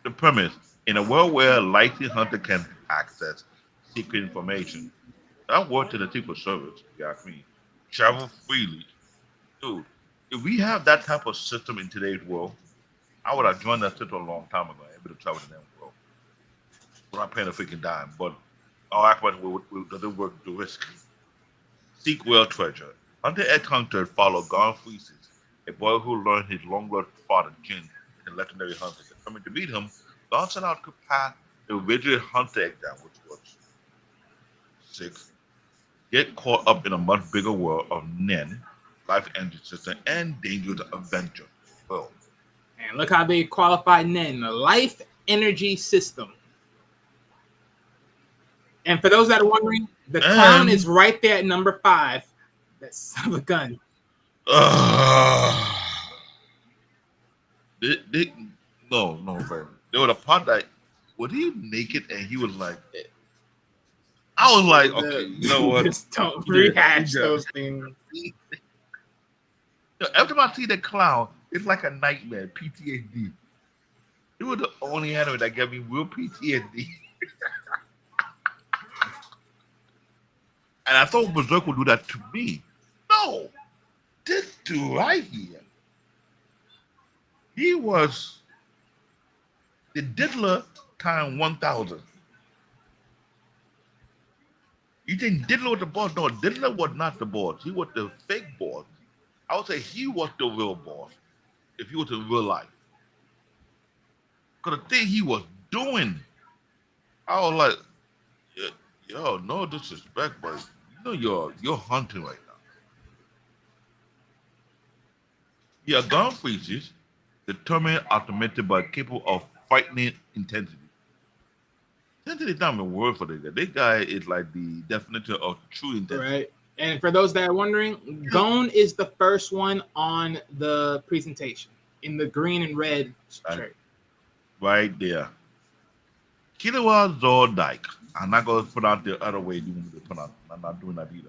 The premise: in a world where a licensed hunter can access secret information, that works in the Secret Service. You ask me. Travel freely, dude. If we have that type of system in today's world, I would have joined that system a long time ago. Able to travel in that world. We're not paying a freaking dime, but our Aquaman doesn't work the risk. Seek real treasure. Hunter X Hunter follow Gon Freezes, a boy who learned his long-lost father, Ging, is a legendary hunter. Determined to meet him, Gon set out to pass the rigid hunter exam, which was sick. Get caught up in a much bigger world of Nen, life energy system, and dangerous adventure. Well, And look how they qualified Nen, the life energy system. And for those that are wondering, the clown is right there at number 5. That son of a gun. No, bro. There was a part that was he naked and he was like, I was like, okay, you know what? Just don't rehash those things. Every time I see the clown, it's like a nightmare, PTSD. It was the only anime that gave me real PTSD. And I thought Berserk would do that to me. No, this dude right here, he was the diddler time 1,000. You think Diddler was the boss? No, Diddler was not the boss. He was the fake boss. I would say he was the real boss if he was in real life. Because the thing he was doing, I was like, yo, no disrespect, but you know you're hunting right now. Yeah, gun freezes, determined, automated, but capable of frightening intensity. Intensity is not a word for this guy. This guy is like the definition of true intensity. Right. And for those that are wondering, Gon is the first one on the presentation in the green and red shirt. Right there. Killua Zoldyck. I'm not going to put out the other way you want me to put out. I'm not doing that either.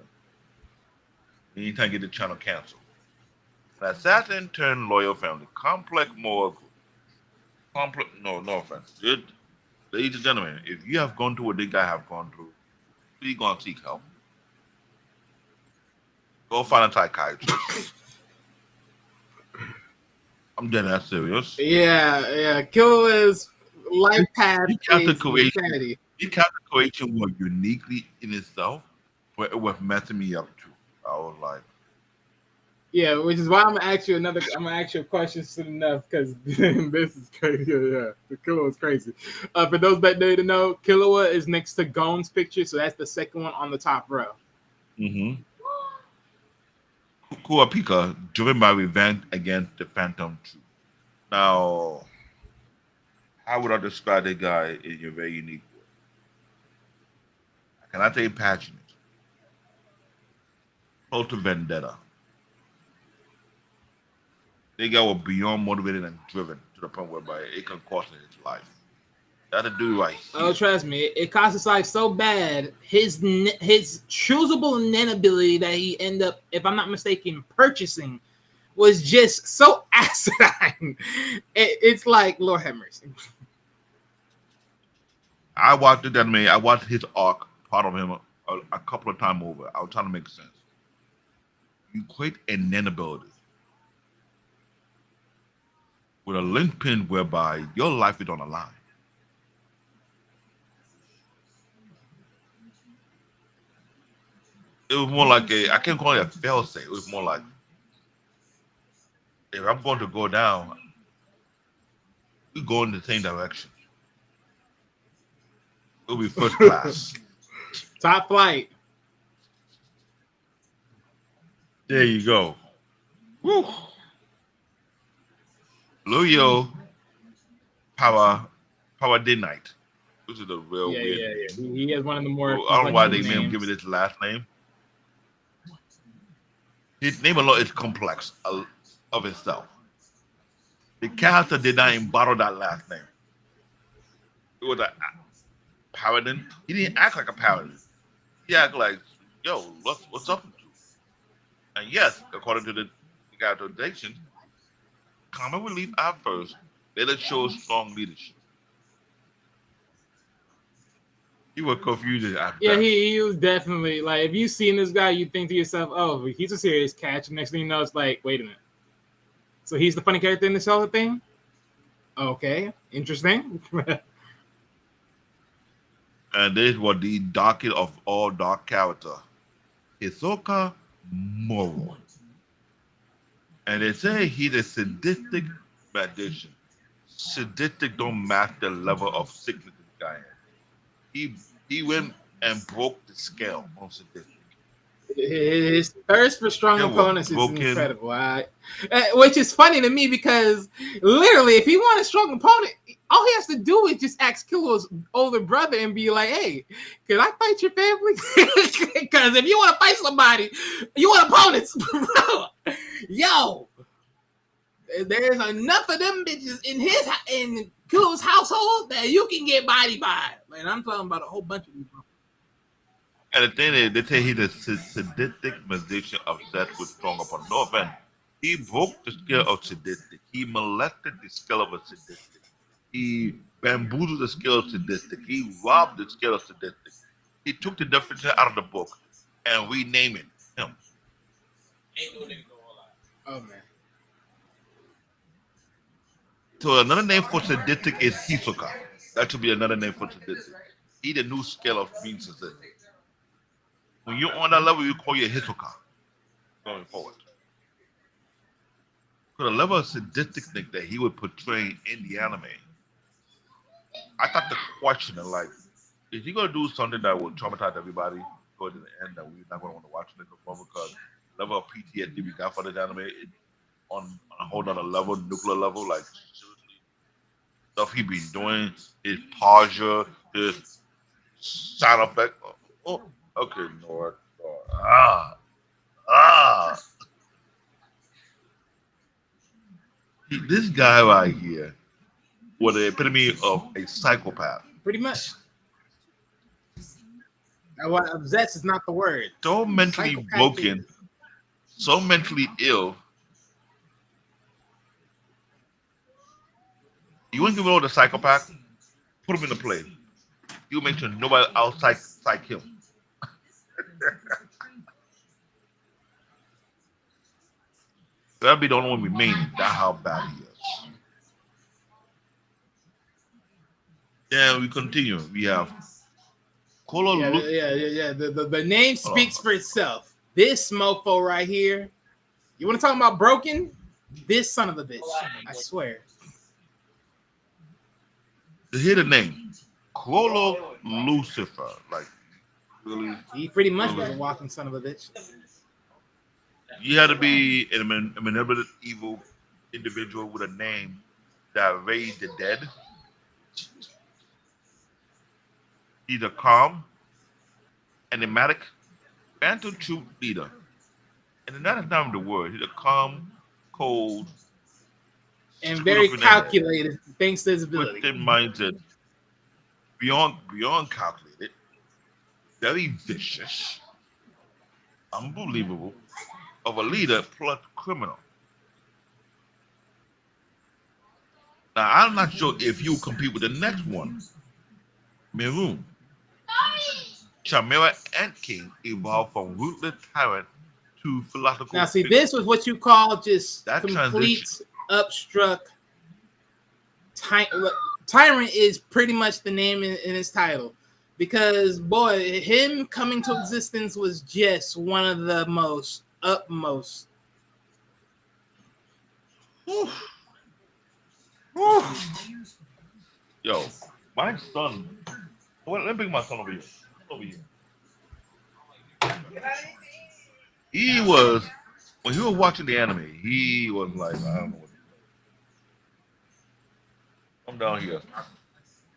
Anytime you get the channel canceled. An assassin turned loyal family. Complex moral. No offense. Good. Ladies and gentlemen, if you have gone through what this guy have gone through, please go and seek help. Go find a psychiatrist. I'm dead ass serious. Yeah. Killua's life path His character creation was uniquely in itself, but it was messing me up too. I was like, yeah, which is why I'm gonna ask you a question soon enough, because this is crazy. Yeah, the Killua is crazy. For those that need to know, Killua is next to Gon's picture, so that's the second one on the top row. mm-hmm. Kurapika, driven by revenge against the Phantom Troupe. Now, how would I describe the guy in a very unique way? Can I say passionate? Close to vendetta. They guy was beyond motivated and driven to the point whereby it can cost him his life. That's a dude right here. Oh, trust me, it cost his life so bad. His choosable Nen ability that he ended up, if I'm not mistaken, purchasing was just so asinine. It's like, Lord have mercy. I watched it that man. I watched his arc, part of him, a couple of times over. I was trying to make sense. You create a Nen ability with a linchpin whereby your life is on the line. It was more like I can't call it a fail-safe. It was more like, if I'm going to go down, we go in the same direction. It'll be first class. Top flight. There you go. Woo. Leorio Paradinight. This is a real weird name. He has one of the more. I don't know why they made him give it his last name. His name alone is complex of itself. The character did not embody that last name. It was a paladin. He didn't act like a paladin. He acted like, yo, what's up with you? And yes, according to the adaptations, comic relief at first, later shows strong leadership. He was confused after that. He was definitely like, if you seen this guy, you think to yourself, oh, he's a serious catch. And next thing you know, it's like, wait a minute. So he's the funny character in this whole thing? Okay, interesting. And this was the darkest of all dark character, Hisoka Moro. And they say he's a sadistic magician. Sadistic don't match the level of sickness this guy has. He went and broke the scale on sadistic. His thirst for strong It was opponents is broken. incredible. Which is funny to me because literally, if he wants a strong opponent, all he has to do is just ask Killua's older brother and be like, "Hey, can I fight your family?" Because if you want to fight somebody, you want opponents, bro. Yo, there's enough of them bitches in Killua's household that you can get body by. Man, I'm talking about a whole bunch of people. And the thing is, they say he's a sadistic magician obsessed with strong opponents. No offense. He broke the scale of sadistic. He molested the scale of a sadistic. He bamboozled the scale of sadistic. He robbed the scale of sadistic. He took the definition out of the book and renamed it him. Oh man. So another name for sadistic is Hisoka. That should be another name for sadistic. He the new scale of being sadistic. When you're on that level, you call you Hisoka going forward. So the level of sadisticness that he would portray in the anime, I thought the question of like, is he gonna do something that will traumatize everybody go to the end that we're not gonna want to watch it no more because the level of PTSD we got for this anime is on a whole other level, nuclear level, like seriously. Stuff he been doing, his posture, his sound effect. Oh, okay, Lord. This guy right here was the epitome of a psychopath. Pretty much. Now, what obsessed is not the word. So mentally Psychopath broken, so mentally ill. You want to give it all the psychopath? Put him in the play. You make sure nobody outside psych him. That'll be the only one remaining. That's how bad he is. Yeah, we continue. We have Kolo Yeah. The name speaks for itself. This mofo right here. You want to talk about broken? This son of a bitch. I swear. Hear the name. Kolo Lucifer. Like, really? He pretty much was a walking son of a bitch. You had to be a benevolent, evil individual with a name that raised the dead. He's a calm, enigmatic, Phantom Troupe leader. And that is not the word. He's a calm, cold, and very calculated thanks to his ability. Within mindset, beyond calculated, very vicious, unbelievable, of a leader plus criminal. Now, I'm not sure if you compete with the next one. Maroon. Chimera and King evolved from ruthless tyrant to philosophical. Now, see, this was what you call just that complete upstruck. Tyrant is pretty much the name in his title. Because, boy, him coming to existence was just one of the most utmost. Yo, my son. Well, let me bring my son over here. Over here. He was, when he was watching the anime, he was like, I don't know what. Come down here.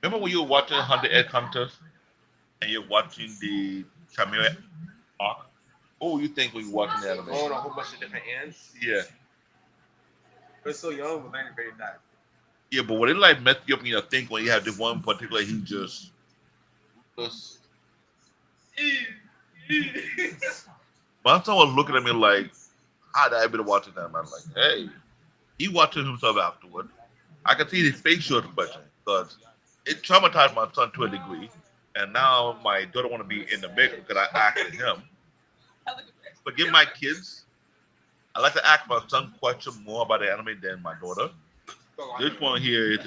Remember when you were watching Hunter X Hunter and you're watching the Chimera arc? What were you think when you were watching the anime? Oh, a whole bunch of different ends. Yeah. We're so young, we're learning very fast. Yeah, but what it like messed you up in your think when you have this one particular, he just. My son was looking at me like, how did I been watching that? I'm like, hey, he watching himself afterward. I can see his facial expression because it traumatized my son to a degree. And now my daughter want to be in the mix because I asked him. Forgive my kids. I like to ask my son question more about the anime than my daughter. This one here is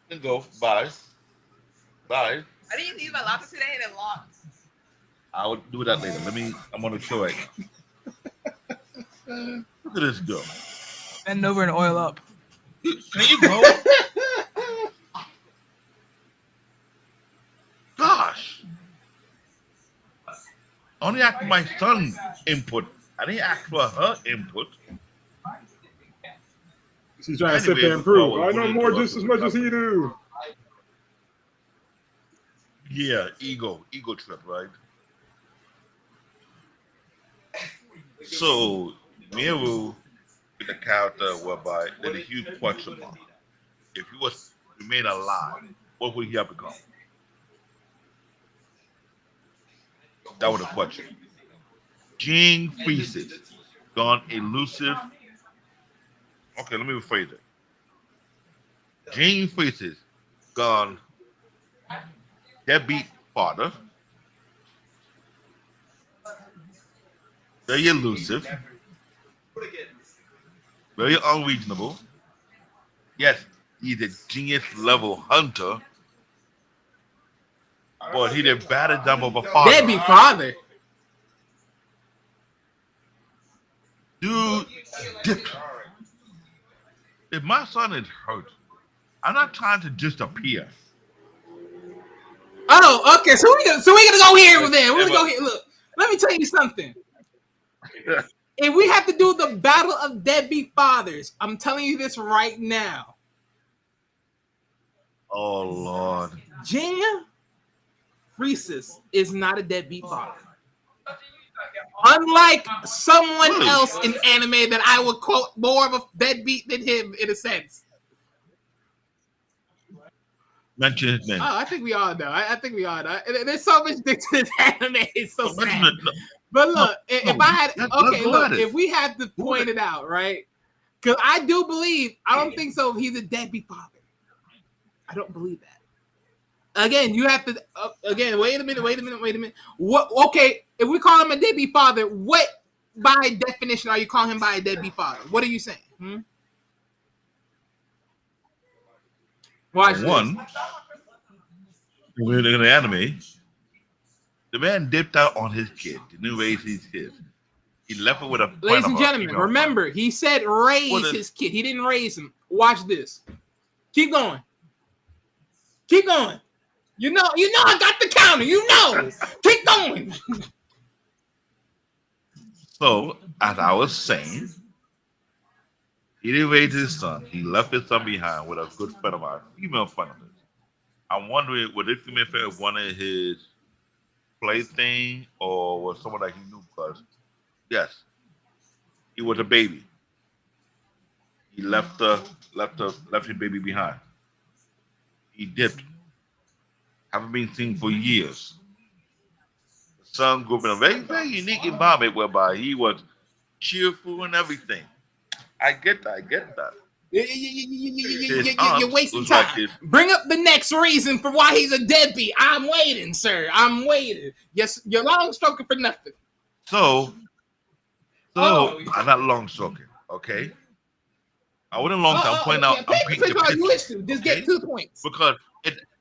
can go bye. Bye. I didn't use my laptop today and it locked. I will do that later. I'm on the show right now. Look at this girl. Bend over and oil up. There you go. Gosh. I only asked for my son's input. I didn't ask for her input. She's trying to sit Anyway, there and prove. before I we know move more into just the as much as he topic. do. Yeah, ego trip, right? So, Miru with the character whereby there's a huge question mark. If he was remain alive, what would he have become? That was the question. Ging freezes, gone elusive. Okay, let me rephrase it. Ging freezes, gone deadbeat father, very elusive, very unreasonable. Yes, he's a genius level hunter, but he did bad example of a father. Deadbeat father. Dude, if my son is hurt, I'm not trying to just appear. Oh, okay. So we're gonna go here with that. We're gonna go here. Look, let me tell you something. If we have to do the battle of deadbeat fathers, I'm telling you this right now. Oh Lord. Ging Freesis is not a deadbeat father. Unlike someone Really? else in anime that I would quote more of a deadbeat than him in a sense. Mention his name. Oh, I think we all know. I think we all know. There's so much dick to this anime. It's so Mention sad. it. But look, if I had let's okay, go look, at it. if we had to point it out, right? Because I do believe, I don't think so. He's a deadbeat father. I don't believe that. Again, you have to. Again, wait a minute. What? Okay, if we call him a deadbeat father, what by definition are you calling him by a deadbeat father? What are you saying? Watch One, when in the anime, the man dipped out on his kid. Didn't raise his kid. He left it with a. Ladies and gentlemen, remember, he said raise his kid. He didn't raise him. Watch this. Keep going. Keep going. You know, I got the counter. You know. Keep going. So, as I was saying, he didn't raise his son. He left his son behind with a good friend of ours, female friend of his. I'm wondering, was this female friend one of his plaything or was someone that he knew? Because, yes, he was a baby. He left his baby behind. He dipped. Haven't been seen for years. The son grew up in a very, very unique environment whereby he was cheerful and everything. I get that. You're wasting time. Bring up the next reason for why he's a deadbeat. I'm waiting, sir. I'm waiting. Yes, you're long stroking for nothing. So I'm not long stroking, okay? I wasn't long time pointing out. I'm painting the You picture, listen. Just get to the points. because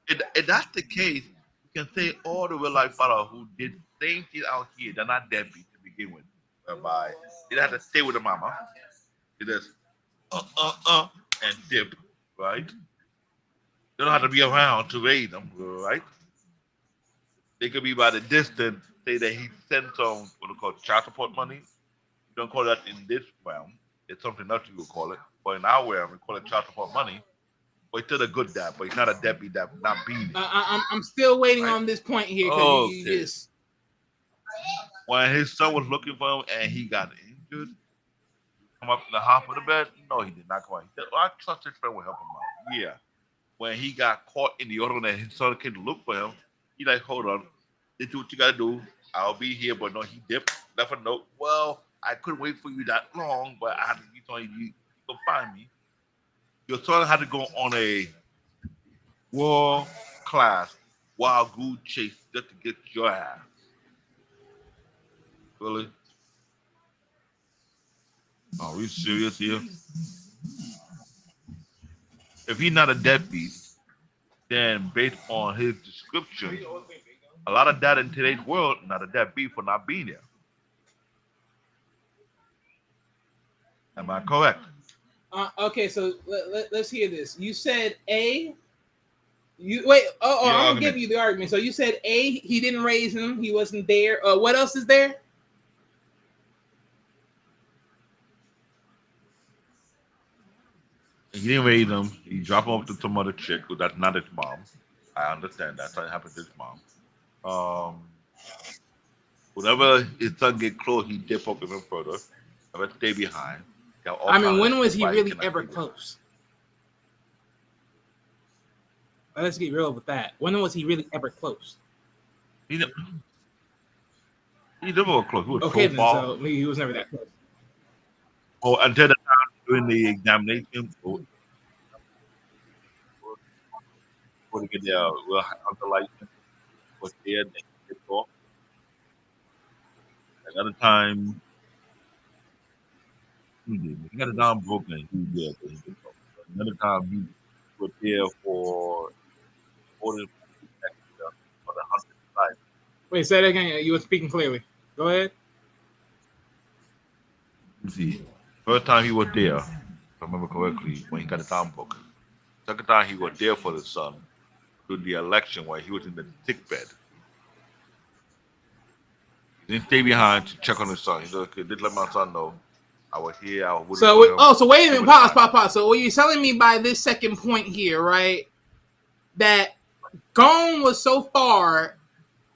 if that's the case, you can say all the real life father who did same thing out here, they're not deadbeat to begin with. Whereby they have to stay with the mama. They just and dip, right? They don't have to be around to raise them, right? They could be by the distance, say that he sent some what they call child support money. You don't call that in this realm. It's something else you would call it. But in our realm, we call it child support money. But he's still a good dad, but he's not a deadbeat dad, not being. I'm still waiting on this point here. You just... When his son was looking for him and he got injured, come up in the half of the bed. No, he did not come out. He said, I trust his friend will help him out. Yeah. When he got caught in the auto and his son came to look for him, he like, hold on. This is what you got to do. I'll be here. But no, he dipped, left a note. Well, I couldn't wait for you that long, but I had to be telling you to find me. Your son had to go on a world-class wild goose chase just to get your ass. Really? Are we serious here? If he's not a deadbeat, then based on his description, a lot of that in today's world, not a dead beat for not being there. Am I correct? Okay, so let's hear this. You said A. You wait. Oh, I'm gonna give you the argument. So you said A. He didn't raise him. He wasn't there. What else is there? He didn't raise him. He dropped him off to some other chick, who that's not his mom. I understand that. Something happened to his mom. Whenever his son get close, he dip up even further. Never stay behind. I mean, when was he really ever close? Let's get real with that. When was he really ever close? He never was close. He was Okay, so far. so maybe he was never that close. Oh, until the time during the examination, before they get their hunter license, was there, then he gets off. Another time, he got his arm broken. He was there. He gets off. Another time, he was there for order for the hunter license. Wait, say that again. You were speaking clearly. Go ahead. You see, first time he was there, if I remember correctly, when he got his arm broken. Second time he was there for the son through the election where he was in the sick bed. He didn't stay behind to check on his son. He said, okay, did let my son know I was here. So wait a minute, pause. So what you're telling me by this second point here, right? That Gon was so far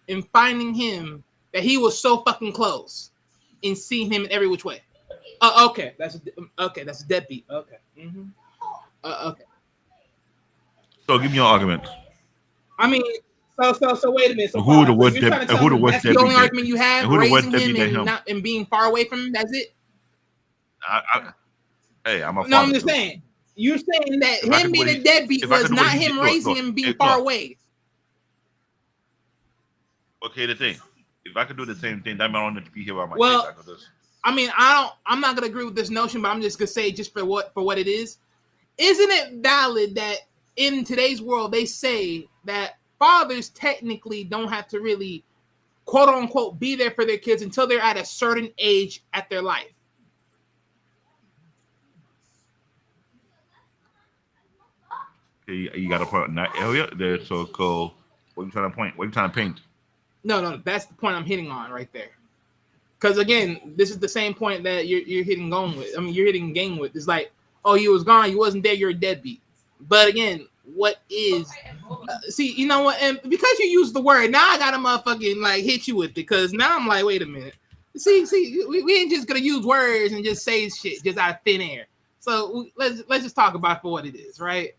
in finding him that he was so fucking close in seeing him in every which way. Okay, that's a deadbeat. Okay. Mm-hmm. Okay. So give me your argument. I mean, so wait a minute. So who the worst you're trying to tell me that's the only argument you have, raising him and being far away from him. That's it. Hey, I'm a father. No, I'm just saying. You're saying that him being a deadbeat was not him raising him being far away. Okay, the thing. If I could do the same thing, that might not be here by my kids. I mean, I'm not gonna agree with this notion, but I'm just gonna say just for what it is. Isn't it valid that in today's world they say that fathers technically don't have to really quote unquote be there for their kids until they're at a certain age at their life? Okay, you got a point in that area there. So cool. What are you trying to point? What are you trying to paint? No, that's the point I'm hitting on right there. Because again, this is the same point that you're hitting Gon with. I mean, you're hitting Ging with. It's like, oh, you was gone, you wasn't there, you're a deadbeat. But again, what is? See, you know what? And because you used the word, now I gotta motherfucking like hit you with it. Because now I'm like, wait a minute. See, we ain't just gonna use words and just say shit just out of thin air. So let's just talk about it for what it is, right?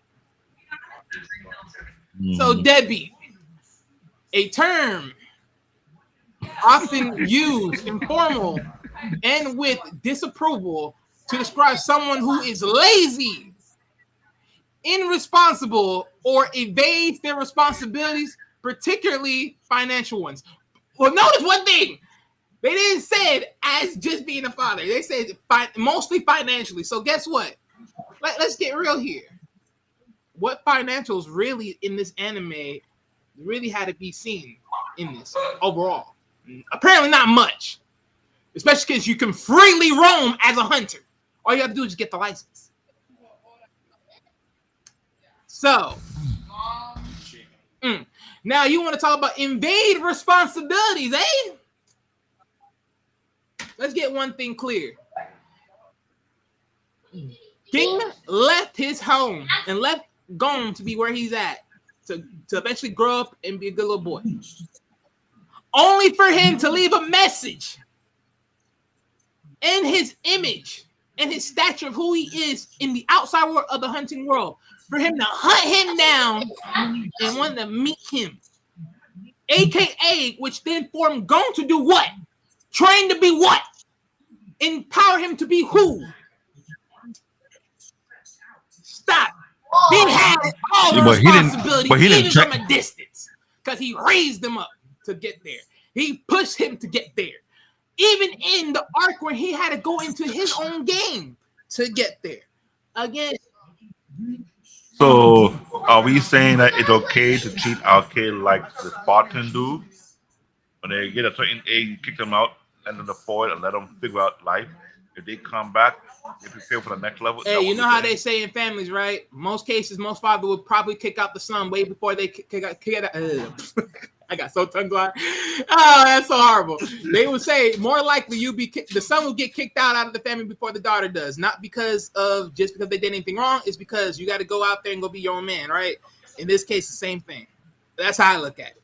So deadbeat, a term often used informal and with disapproval to describe someone who is lazy, irresponsible, or evades their responsibilities, particularly financial ones. Well, notice one thing. They didn't say it as just being a father. They said mostly financially. So guess what? Let's get real here. What financials really in this anime really had to be seen in this overall? Apparently not much. Especially because you can freely roam as a hunter. All you have to do is just get the license. So, now you want to talk about invade responsibilities, eh? Let's get one thing clear. Ging left his home and left Gon to be where he's at to eventually grow up and be a good little boy. Only for him to leave a message in his image and his stature of who he is in the outside world of the hunting world, for him to hunt him down and want to meet him. AKA, which then formed Gon to do what? Train to be what? Empower him to be who? Stop. He had all the responsibility, even from a distance, because he raised him up to get there. He pushed him to get there. Even in the arc where he had to go into his own game to get there. Again. So, are we saying that it's okay to treat our kid like the Spartan do? When they get a certain age, you kick them out under the void and let them figure out life. If they come back, they prepare for the next level. Hey, you know how they say in families, right? Most cases, most father would probably kick out the son way before they kick out. I got so tongue-tied. Oh, that's so horrible. They would say more likely the son will get kicked out of the family before the daughter does. Not because they did anything wrong. It's because you got to go out there and go be your own man, right? In this case, the same thing. That's how I look at it.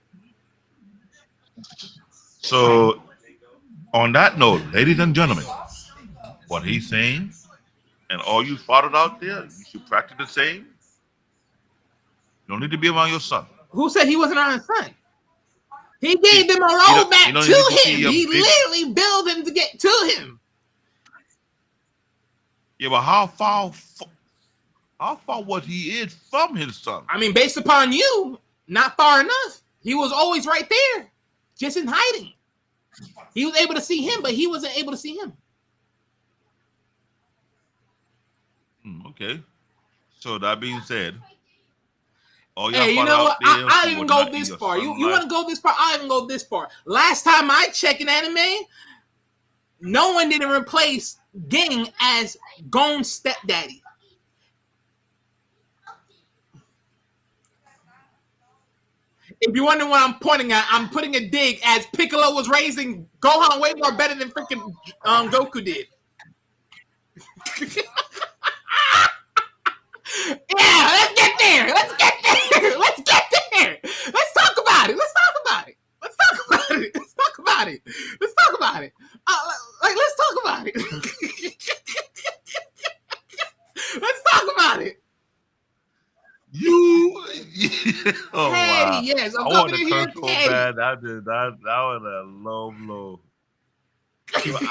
So, on that note, ladies and gentlemen, what he's saying, and all you fathers out there, you should practice the same. You don't need to be around your son. Who said he wasn't around his son? He gave them a roadmap to him. He literally built him to get to him. Yeah, but how far was he is from his son? I mean, based upon you, not far enough. He was always right there, just in hiding. He was able to see him, but he wasn't able to see him. Okay. So that being said, hey, you know what? I didn't go this far. You want to go this far? I didn't go this far. Last time I checked in anime, no one didn't replace Ging as Gon's stepdaddy. If you wonder what I'm pointing at, I'm putting a dig as Piccolo was raising Gohan way more better than freaking Goku did. Yeah, let's get there. Let's get there. Let's get there. Let's talk about it. Let's talk about it. Let's talk about it. Let's talk about it. Let's talk about it. Let's talk about it. Let's talk about it. Oh, hey, wow. yes, I'm I want coming to in here. curse so bad. That was a low blow.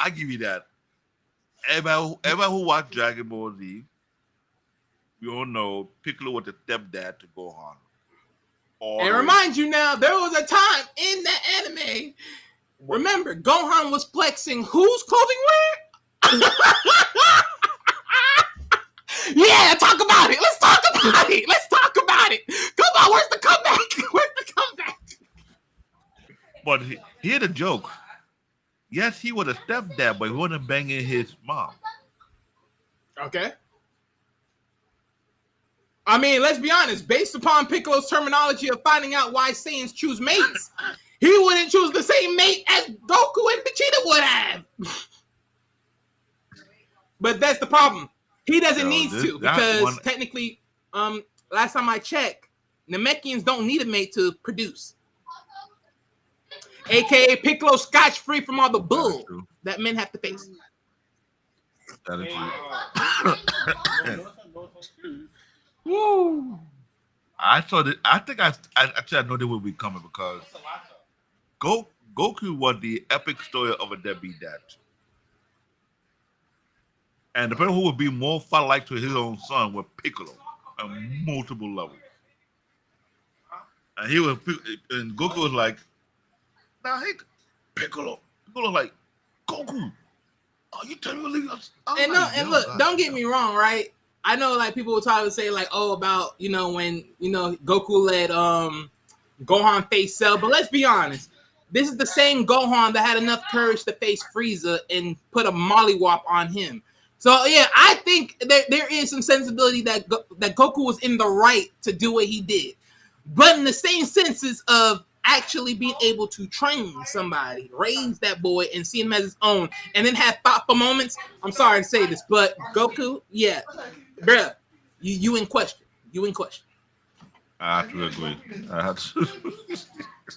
I give you that. Everybody who watched Dragon Ball Z, we all know Piccolo was the stepdad to Gohan. And remind you now, there was a time in that anime. Remember, Gohan was flexing whose clothing wear? Yeah, talk about it. Let's talk about it. Let's talk about it. Come on, where's the comeback? Where's the comeback? But here's the joke. Yes, he was a stepdad, but he wasn't banging his mom. Okay. I mean, let's be honest. Based upon Piccolo's terminology of finding out why Saiyans choose mates, he wouldn't choose the same mate as Goku and Vegeta would have. But that's the problem. He doesn't need to because technically, last time I checked, Namekians don't need a mate to produce. AKA Piccolo scotch-free from all the bull that men have to face. That is true. Woo! I thought it. I think I know they will be coming because Goku was the epic story of a deadbeat dad, and the person who would be more father-like to his own son was Piccolo on multiple levels. And Goku was like, "Now, hey, Piccolo like Goku. Oh, you tell me to leave us." And look, don't get me wrong, right? I know, like, people will try to say, like, oh, about, when, Goku let Gohan face Cell. But let's be honest. This is the same Gohan that had enough courage to face Frieza and put a mollywop on him. So, yeah, I think there is some sensibility that Goku was in the right to do what he did. But in the same senses of actually being able to train somebody, raise that boy, and see him as his own, and then have thoughtful moments. I'm sorry to say this, but Goku, yeah, bruh, you in question. You in question. I have to agree.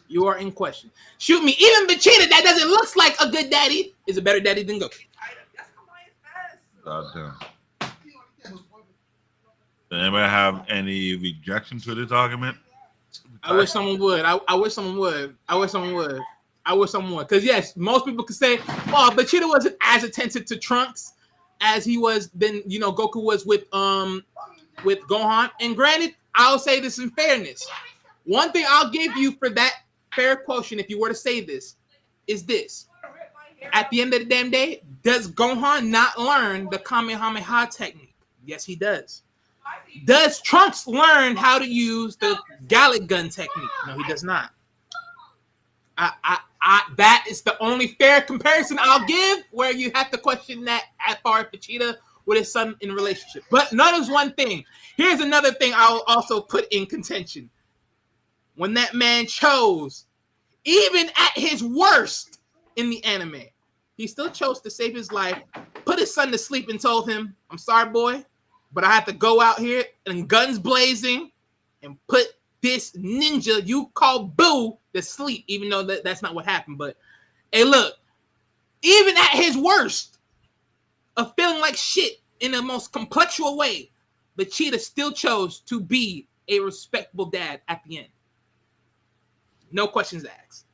You are in question. Shoot me. Even Vegeta, that doesn't look like a good daddy, is a better daddy than Goku. God damn. Does anybody have any rejection to this argument? I wish someone would. I wish someone would. I wish someone would. Because, yes, most people could say, well, Vegeta wasn't as attentive to Trunks as he was then, Goku was with Gohan. And granted, I'll say this in fairness. One thing I'll give you for that fair quotient, if you were to say this, is this. At the end of the damn day, does Gohan not learn the Kamehameha technique? Yes, he does. Does Trunks learn how to use the Gallic gun technique? No, he does not. That is the only fair comparison I'll give, where you have to question that as far as Vegeta with his son in a relationship. But notice one thing. Here's another thing I'll also put in contention. When that man chose, even at his worst in the anime, he still chose to save his life, put his son to sleep, and told him, "I'm sorry, boy, but I have to go out here and guns blazing and put this ninja you call Boo to sleep," even though that's not what happened. But hey, look, even at his worst of feeling like shit in the most complexual way, Vegeta still chose to be a respectable dad at the end. No questions asked.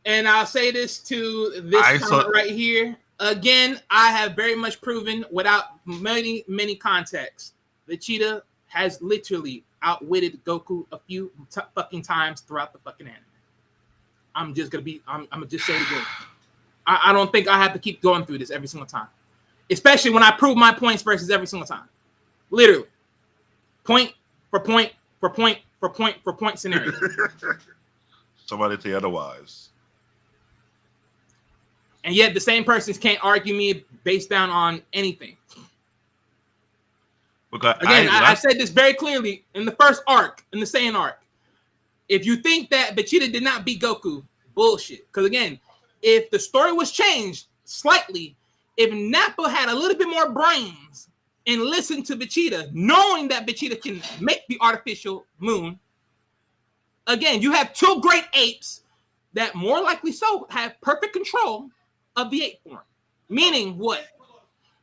And I'll say this to this comment right here. Again, I have very much proven without many contexts, Vegeta has literally outwitted Goku a few fucking times throughout the fucking anime. I'm gonna just say it again. I don't think I have to keep going through this every single time. Especially when I prove my points versus every single time. Literally. Point for point for point for point for point scenario. Somebody say otherwise. And yet the same persons can't argue me based down on anything. Because again, I said this very clearly in the first arc, in the Saiyan arc. If you think that Vegeta did not beat Goku, bullshit. Because again, if the story was changed slightly, if Nappa had a little bit more brains and listened to Vegeta, knowing that Vegeta can make the artificial moon, again, you have two great apes that more likely so have perfect control of the ape form. Meaning what?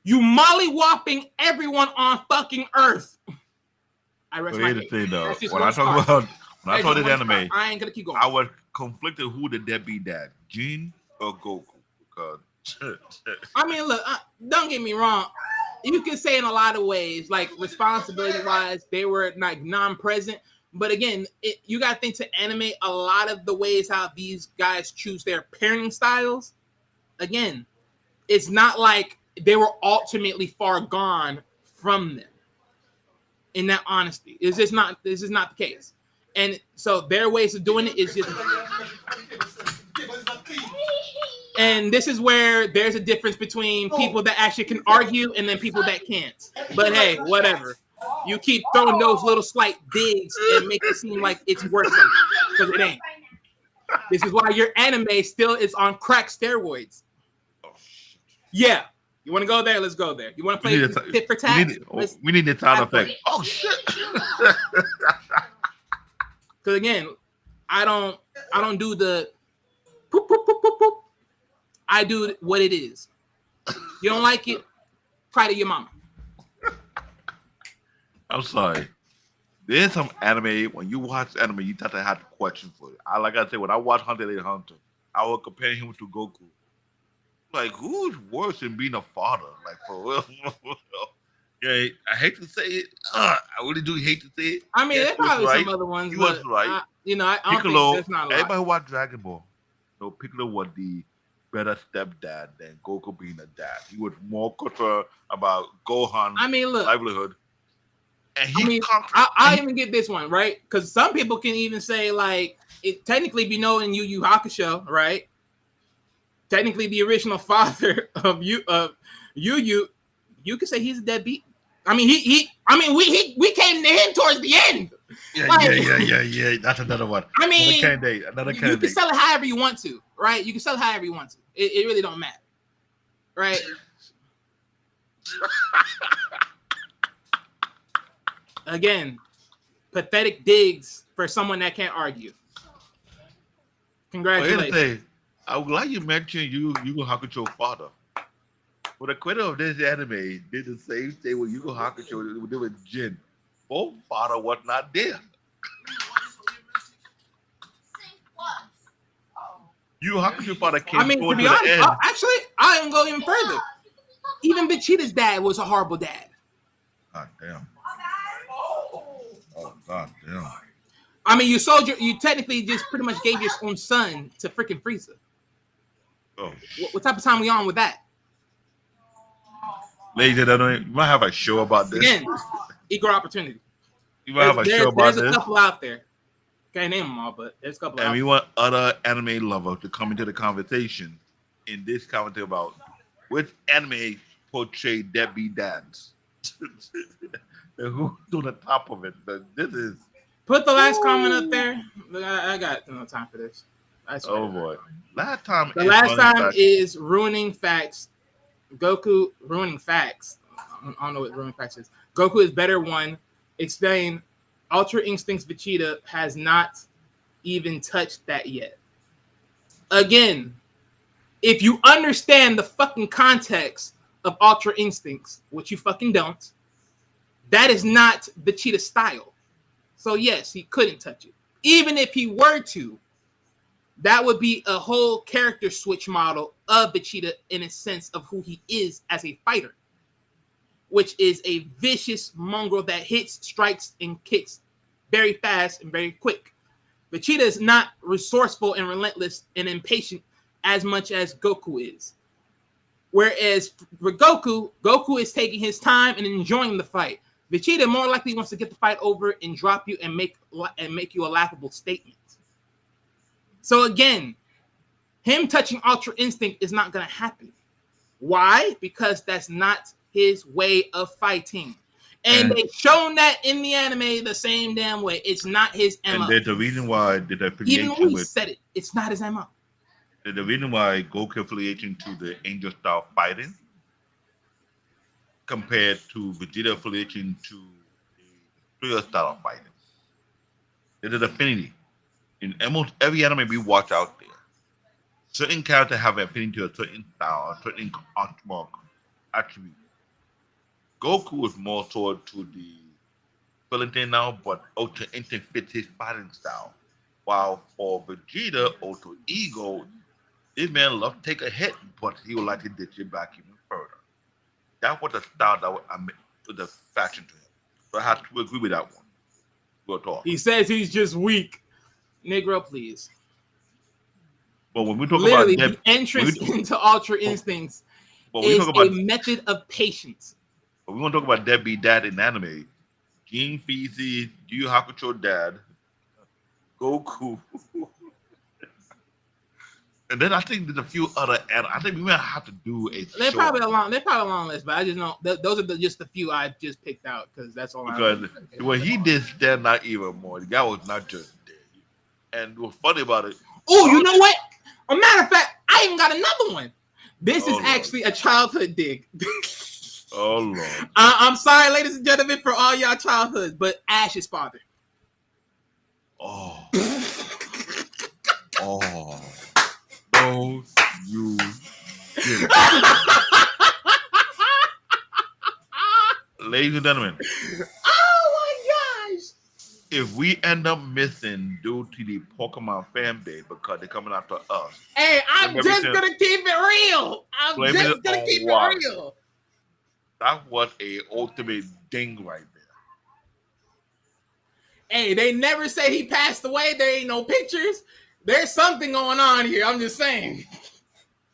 You molly-whopping everyone on fucking Earth. I rest my case. Though, when I saw this anime, I ain't gonna keep going. I was conflicted who did that be dad, Ging or Goku? Because I mean, look, don't get me wrong. You can say in a lot of ways, like responsibility-wise, they were like non-present. But again, you got to think to animate a lot of the ways how these guys choose their parenting styles. Again, it's not like they were ultimately far gone from them. In that honesty, this is not the case. And so their ways of doing it is just. And this is where there's a difference between people that actually can argue and then people that can't. But hey, whatever. You keep throwing those little slight digs and make it seem like it's worth something, because it ain't. This is why your anime still is on crack steroids. Yeah. You want to go there? Let's go there. You want to play tit for tat? We need the sound effect. Oh shit! Because again, I don't do the poop, poop, poop, poop, poop. I do what it is. You don't like it? Cry to your mama. I'm sorry. There's some anime, when you watch anime, you have to have a question for it. Like I said, when I watch Hunter x Hunter, I will compare him to Goku. Like, who's worse than being a father? Like, for real. Yeah, I hate to say it. I really do hate to say it. I mean, there's probably some other ones. He was right. I don't Piccolo, think there's not a lot. everybody who watched Dragon Ball, Piccolo was the better stepdad than Goku being a dad. He was more concerned about Gohan's livelihood. And I'll even get this one, right? Because some people can even say, like, it technically be known in Yu Yu Hakusho, right? Technically, the original father of Yu Yu, you could say he's a deadbeat. I mean, we came to him towards the end. Yeah. That's another one. I mean, another you can sell it however you want to, right? You can sell it however you want to. It really don't matter, right? Again, pathetic digs for someone that can't argue. Congratulations. I'm glad you mentioned Yu Yu Hakusho's father. Well, the creator of this anime did the same thing with Yu Yu Hakusho did with Jin. Both father was not there. Yu Yu Hakusho's father came to be honest, actually, I even go even further. Even Vegeta's dad was a horrible dad. God damn. Oh, God damn. I mean, you technically just pretty much gave your own son to freaking Frieza. Oh. What type of time we on with that? Ladies and gentlemen, you might have a show about this. Again, equal opportunity. You might have a show about There's a this. couple out there. Can't name them all, but there's a couple. And out we there. want other anime lovers to come into the conversation in this commentary about which anime portray deadbeat dads. And who's on the top of it? But this is Put the last comment up there. I got no time for this. I swear. oh boy. Last time The last time is ruining facts. Goku ruining facts. I don't know what ruining facts is. Goku is better one. Explain. Ultra Instincts Vegeta has not even touched that yet. Again, if you understand the fucking context of Ultra Instincts, which you fucking don't, that is not Vegeta's style. So yes, he couldn't touch it. Even if he were to, that would be a whole character switch model of Vegeta in a sense of who he is as a fighter, which is a vicious mongrel that hits, strikes, and kicks very fast and very quick. Vegeta is not resourceful and relentless and impatient as much as Goku is. Whereas for Goku, Goku is taking his time and enjoying the fight. Vegeta more likely wants to get the fight over and drop you and make you a laughable statement. So again, him touching Ultra Instinct is not going to happen. Why? Because that's not his way of fighting. And they've shown that in the anime the same damn way. It's not his MO. And there's the reason why the Even affiliation when he with said it, it's not his MO. the reason why Goku affiliation to the angel style fighting compared to Vegeta affiliation to the Destroyer style of fighting. There's an affinity. In almost every anime we watch out there, certain characters have an affinity to a certain style, a certain attribute. Goku is more toward to the villain now, but Ultra Instinct fits his fighting style. While for Vegeta, Ultra Ego, this man loves to take a hit, but he would like to ditch it back even further. That was the style that I meant to the faction to him. So I have to agree with that one. We'll talk. He says he's just weak. Negro, please. But when we talk Literally, about the entrance into Ultra Instincts is a method of patience. But we're going to talk about deadbeat dad in anime. Ging, Feezy, Yu Hakusho dad, Goku. And then I think there's a few other. I think we might have to do a. They're probably a long list, but I just know those are just the few I just picked out because that's all. Because when he did stand out even more, the guy was not just dead. And what's funny about it? Oh, you know what? A matter of fact, I even got another one. This is Lord. actually a childhood dig. Oh Lord! I'm sorry, ladies and gentlemen, for all y'all childhoods, but Ash's father. Oh. Oh. No, you didn't. Ladies and gentlemen, Oh my gosh! if we end up missing due to the Pokemon fan base because they're coming after us, Hey, I'm Blame just everything- gonna keep it real. I'm blame just it gonna on keep what? it real. that was a ultimate ding right there. Hey, they never say he passed away. There ain't no pictures. There's something going on here. I'm just saying.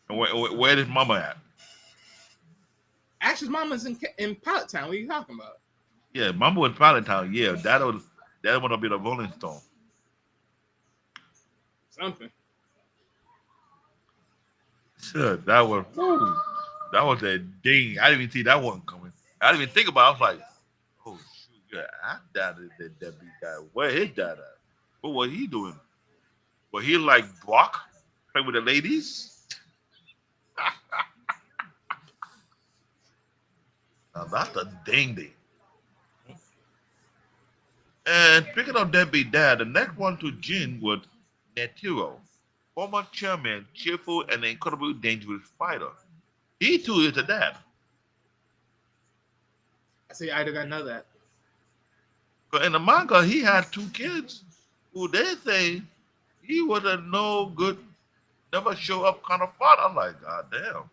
And where is Mama at? Ash's mama's in Pilot Town. What are you talking about? Yeah, Mama was Valentine. Yeah, that would have been a Rolling Stone. Something. Sure, that was a ding. I didn't even see that one coming. I didn't even think about it. I was like, oh shoot, yeah, I doubted that deadbeat guy. Where his dad at? What was he doing? Was he like Brock, play with the ladies? Now that's a ding. And speaking of deadbeat dad, the next one to Jin was Netero, former chairman, cheerful and incredibly dangerous fighter. He too is a dad. I see. I did not know that. But in the manga, he had 2 kids who they say he was a no good, never show up kind of father. I'm like, God damn.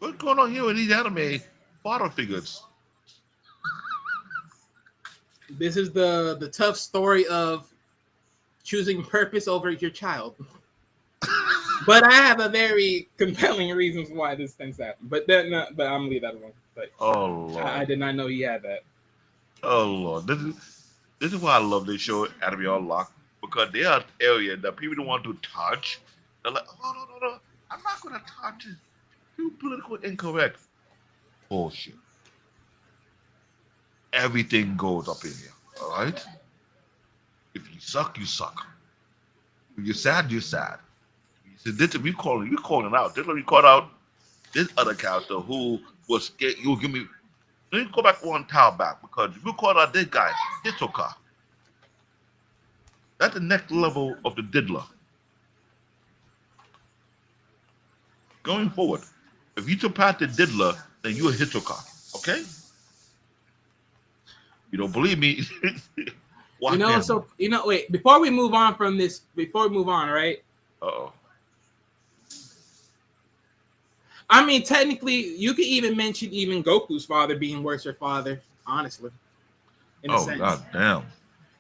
What's going on here with these anime father figures? This is the tough story of choosing purpose over your child. But I have a very compelling reasons why this thing's happened. But then, but I'm gonna leave that alone. But Oh Lord. I did not know he had that. Oh Lord. This is why I love this show, Anime Unlocked, because there are areas that people don't want to touch. They're like, oh no. I'm not gonna touch it. Too political incorrect. Bullshit. Everything goes up in here. Alright? If you suck, you suck. If you're sad, you're sad. So this we calling out. This is what we called out this other character who was scared. You give me. Let me go back one tile back because we called out this guy, Hisoka. That's the next level of the diddler. Going forward, if you surpass the diddler, then you're a Hisoka. Okay? You don't believe me? Watch him. So wait. Before we move on from this, right? Uh-oh. I mean, technically, you could even mention even Goku's father being worse her father, honestly. In a sense. God damn.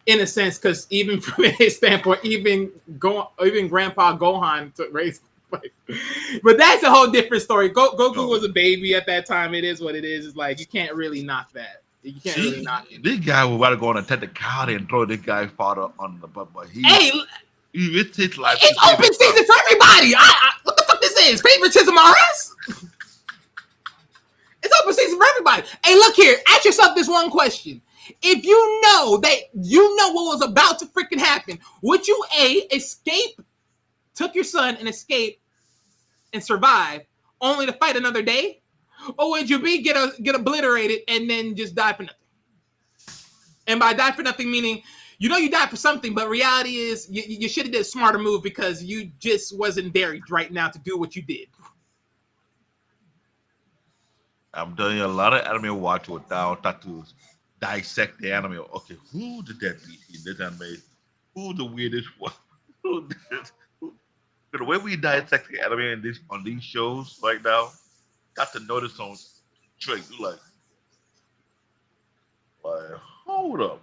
In a sense, because even from his standpoint, even Grandpa Gohan took race. But that's a whole different story. Goku was a baby at that time. It is what it is. It's like you can't really knock that. You can't really knock it. This guy was about to go on a technicality and throw this guy's father on the butt, but it's his life. It's open season for everybody. What the fuck this is? Favoritism on us? It's open season for everybody. Hey, look here. Ask yourself this one question. If you know what was about to freaking happen, would you escape, took your son and escape and survive only to fight another day? Or would you get obliterated and then just die for nothing? And by die for nothing, meaning you died for something, but reality is you should have did a smarter move because you just wasn't there right now to do what you did. I'm telling you, a lot of anime watch without to dissect the anime. Okay, who the deadbeat in this anime? Who the weirdest one? The way we dissect the anime on these shows right now, got to notice on traits. You like, hold up.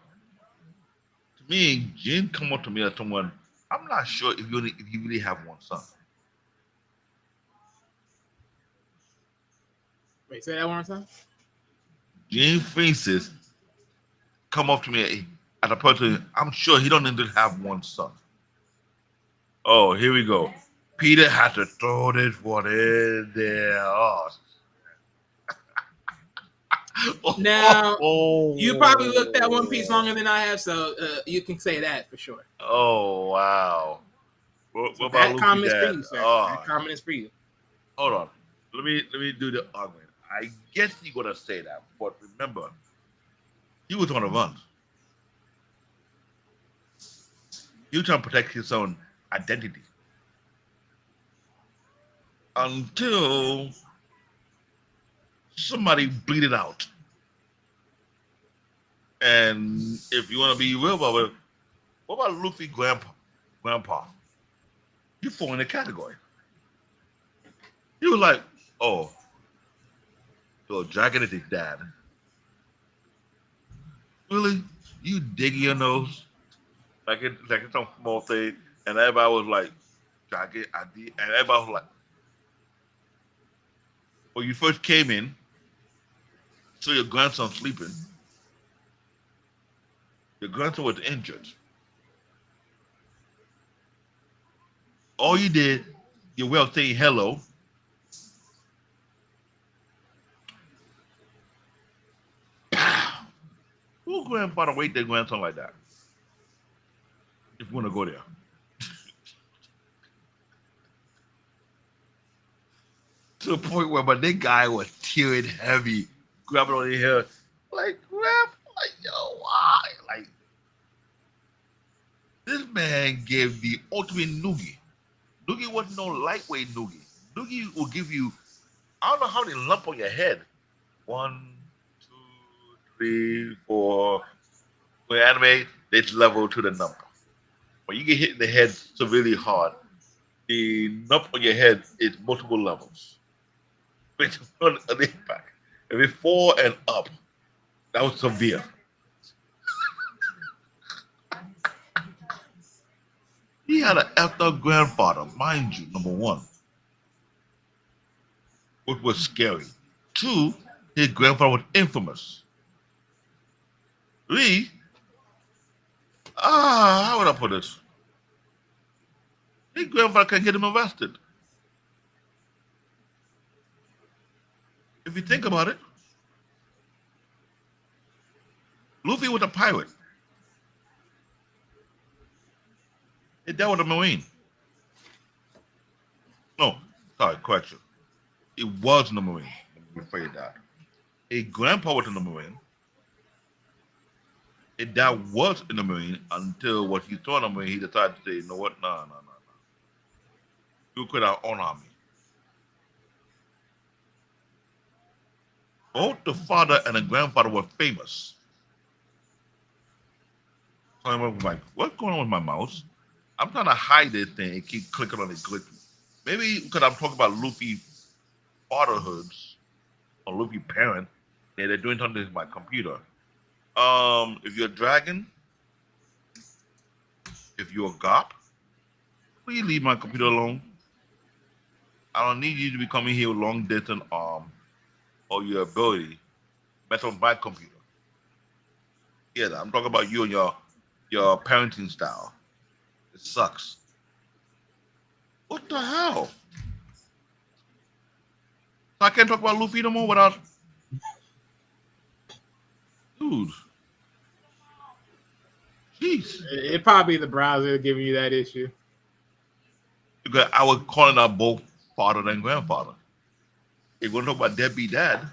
To me, Jin come up to me as someone. I'm not sure if you really have one son. Wait, say that one more time. Jin Faces come up to me as a person. I'm sure he don't even have one son. Oh, here we go. Peter had to throw this one in there. Oh. Now, you probably looked at One Piece longer than I have, so you can say that for sure. Oh, wow. What about that comment is Dad? for you, sir. That comment is for you. Hold on. Let me do the argument. I guess you're going to say that, but remember, he was on a run. He was trying to protect his own identity. Until somebody bleed it out. And if you want to be real about it, what about Luffy grandpa? You fall in the category. He was like, oh, so Dragon is his dad. Really? You dig your nose? Like it's some small thing. And everybody was like, Dragon, I did. And everybody was like, when you first came in, so your grandson sleeping. Your grandson was injured. All you did, you well saying hello. Pow! Who grandfather wait their grandson like that? If you want to go there. To the point where but that guy was tearing heavy, grabbing on his hair, like yo, why? Like this man gave the ultimate noogie. Noogie wasn't no lightweight noogie. Noogie will give you, I don't know how many lump on your head. 1, 2, 3, 4. When anime, it's level to the number. When you get hit in the head severely hard, the lump on your head is multiple levels. It's an impact. If it's 4 and up, that was severe. He had an effed up grandfather, mind you, number one, which was scary. Two, his grandfather was infamous. Three, how would I put this? His grandfather can get him arrested. If you think about it, Luffy was a pirate. His dad was a Marine. No, sorry, correction. It wasn't a Marine. Let me rephrase that. His grandpa was in the Marine. His dad was in the Marine until what he saw in the Marine, he decided to say, you know what? No. We'll create our own army. Both the father and the grandfather were famous. So I'm like, what's going on with my mouse? I'm trying to hide this thing and keep clicking on it glitching. Maybe because I'm talking about Luffy fatherhoods or Luffy parent, they're doing something with my computer. If you're a dragon, if you're a GOP, please leave my computer alone. I don't need you to be coming here with long distance arm or your ability mess with my computer. Yeah, I'm talking about you and your parenting style. It sucks. What the hell? I can't talk about Luffy no more without. Dude. Jeez. It probably the browser giving you that issue. Because I was calling out both father and grandfather. If you want to talk about deadbeat dad,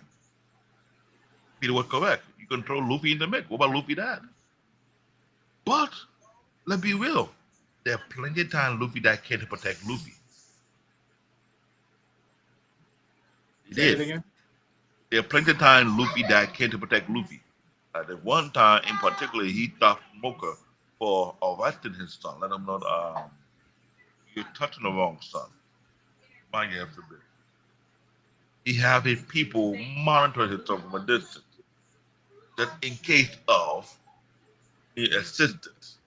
Peter was correct. You can throw Luffy in the mix. What about Luffy dad? But let's be real. There are plenty of times Luffy dad came to protect Luffy. He Say it did. again? There are plenty of times Luffy dad came to protect Luffy. At the one time in particular, he stopped Smoker for arresting his son. Let him know you're touching the wrong son. Mind you, have to be. He have his people monitor his son from a distance. Just in case of the assistance.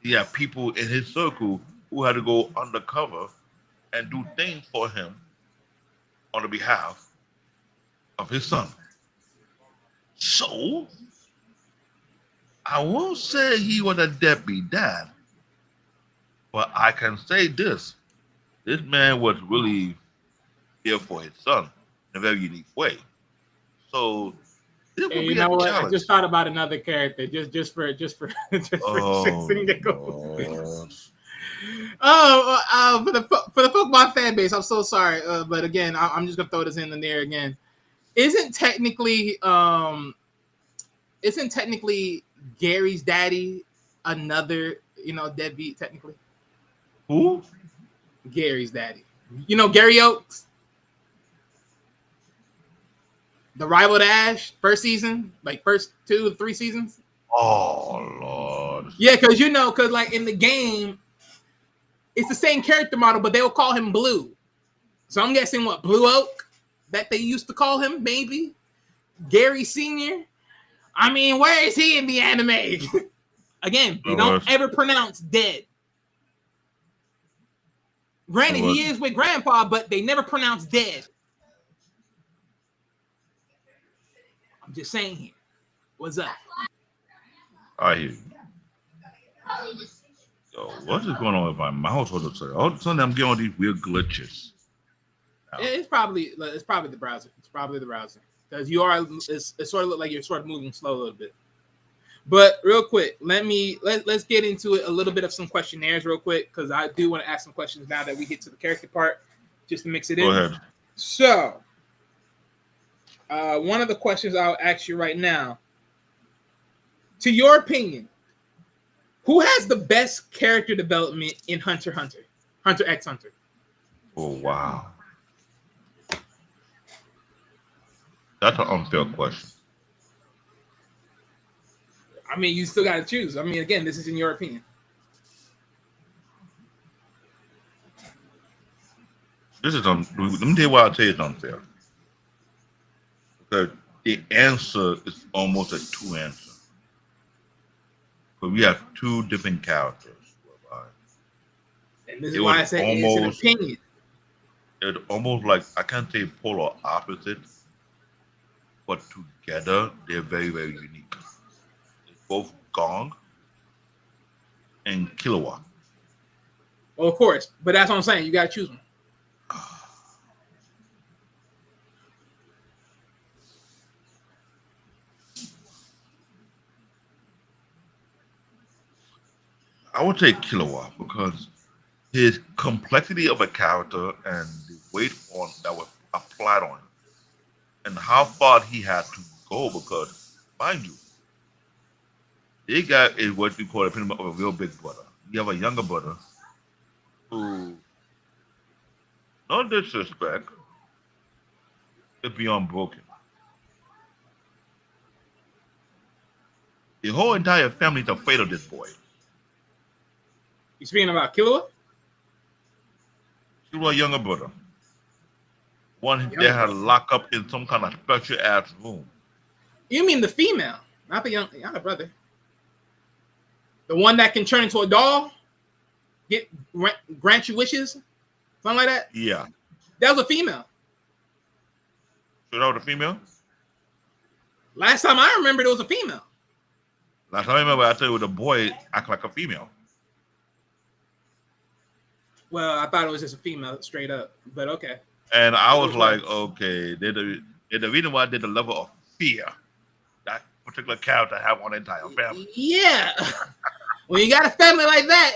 He have people in his circle who had to go undercover and do things for him on the behalf of his son. So, I won't say he was a deadbeat dad, but I can say this. This man was really there for his son in a very unique way. So, this Hey, would you be a know what? I challenge. just thought about another character, just for shits and giggles. For the Pokemon fan base, I'm so sorry, but again, I'm just gonna throw this in there again. Isn't technically Gary's daddy another deadbeat technically? Who? Gary's daddy. You know Gary Oaks, the rival to Ash, first season, like first 2 or 3 seasons. Oh Lord. Yeah, because like in the game, it's the same character model, but they will call him Blue. So I'm guessing what Blue Oak that they used to call him, maybe Gary Senior. I mean, where is he in the anime? Again, they don't ever pronounce dead. Granted, he is with Grandpa, but they never pronounce dead. I'm just saying here. What's up? I hear you. So what is going on with my mouse? All of a sudden, I'm getting all these weird glitches. It's probably the browser. It's probably the browser because it sort of look like you're sort of moving slow a little bit. But real quick, let's get into it a little bit of some questionnaires real quick because I do want to ask some questions now that we get to the character part, just to mix it in. Go ahead. So, one of the questions I'll ask you right now, to your opinion, who has the best character development in Hunter x Hunter? Oh wow, that's an unfair question. I mean, you still got to choose. I mean, again, this is in your opinion. Let me tell you why I say it's unfair. Because the answer is almost a two answer. But we have two different characters. And this is It why I was said it's an opinion. It almost like, I can't say polar opposites, but together they're very, very unique. It's both Gong and Killua. Well, of course, but that's what I'm saying. You gotta choose one. I would say Killua because his complexity of a character and the weight on that was applied on him, and how far he had to go. Because, mind you, they got is what we call a pretty much of a real big brother. You have a younger brother who, no disrespect, is beyond broken. The whole entire family is afraid of this boy. You speaking about Killua? He was a younger brother. One Younger they had brother. locked up in some kind of special ass room. You mean the female, not the younger brother? The one that can turn into a doll, grant you wishes, something like that. Yeah. That was a female. So that was a female? Last time I remembered, it was a female. Last time I remember, I thought it was a boy act like a female. Well, I thought it was just a female, straight up. But okay. And I was like, okay, the reason why did the level of fear that particular character have on the entire family. Yeah. When you got a family like that,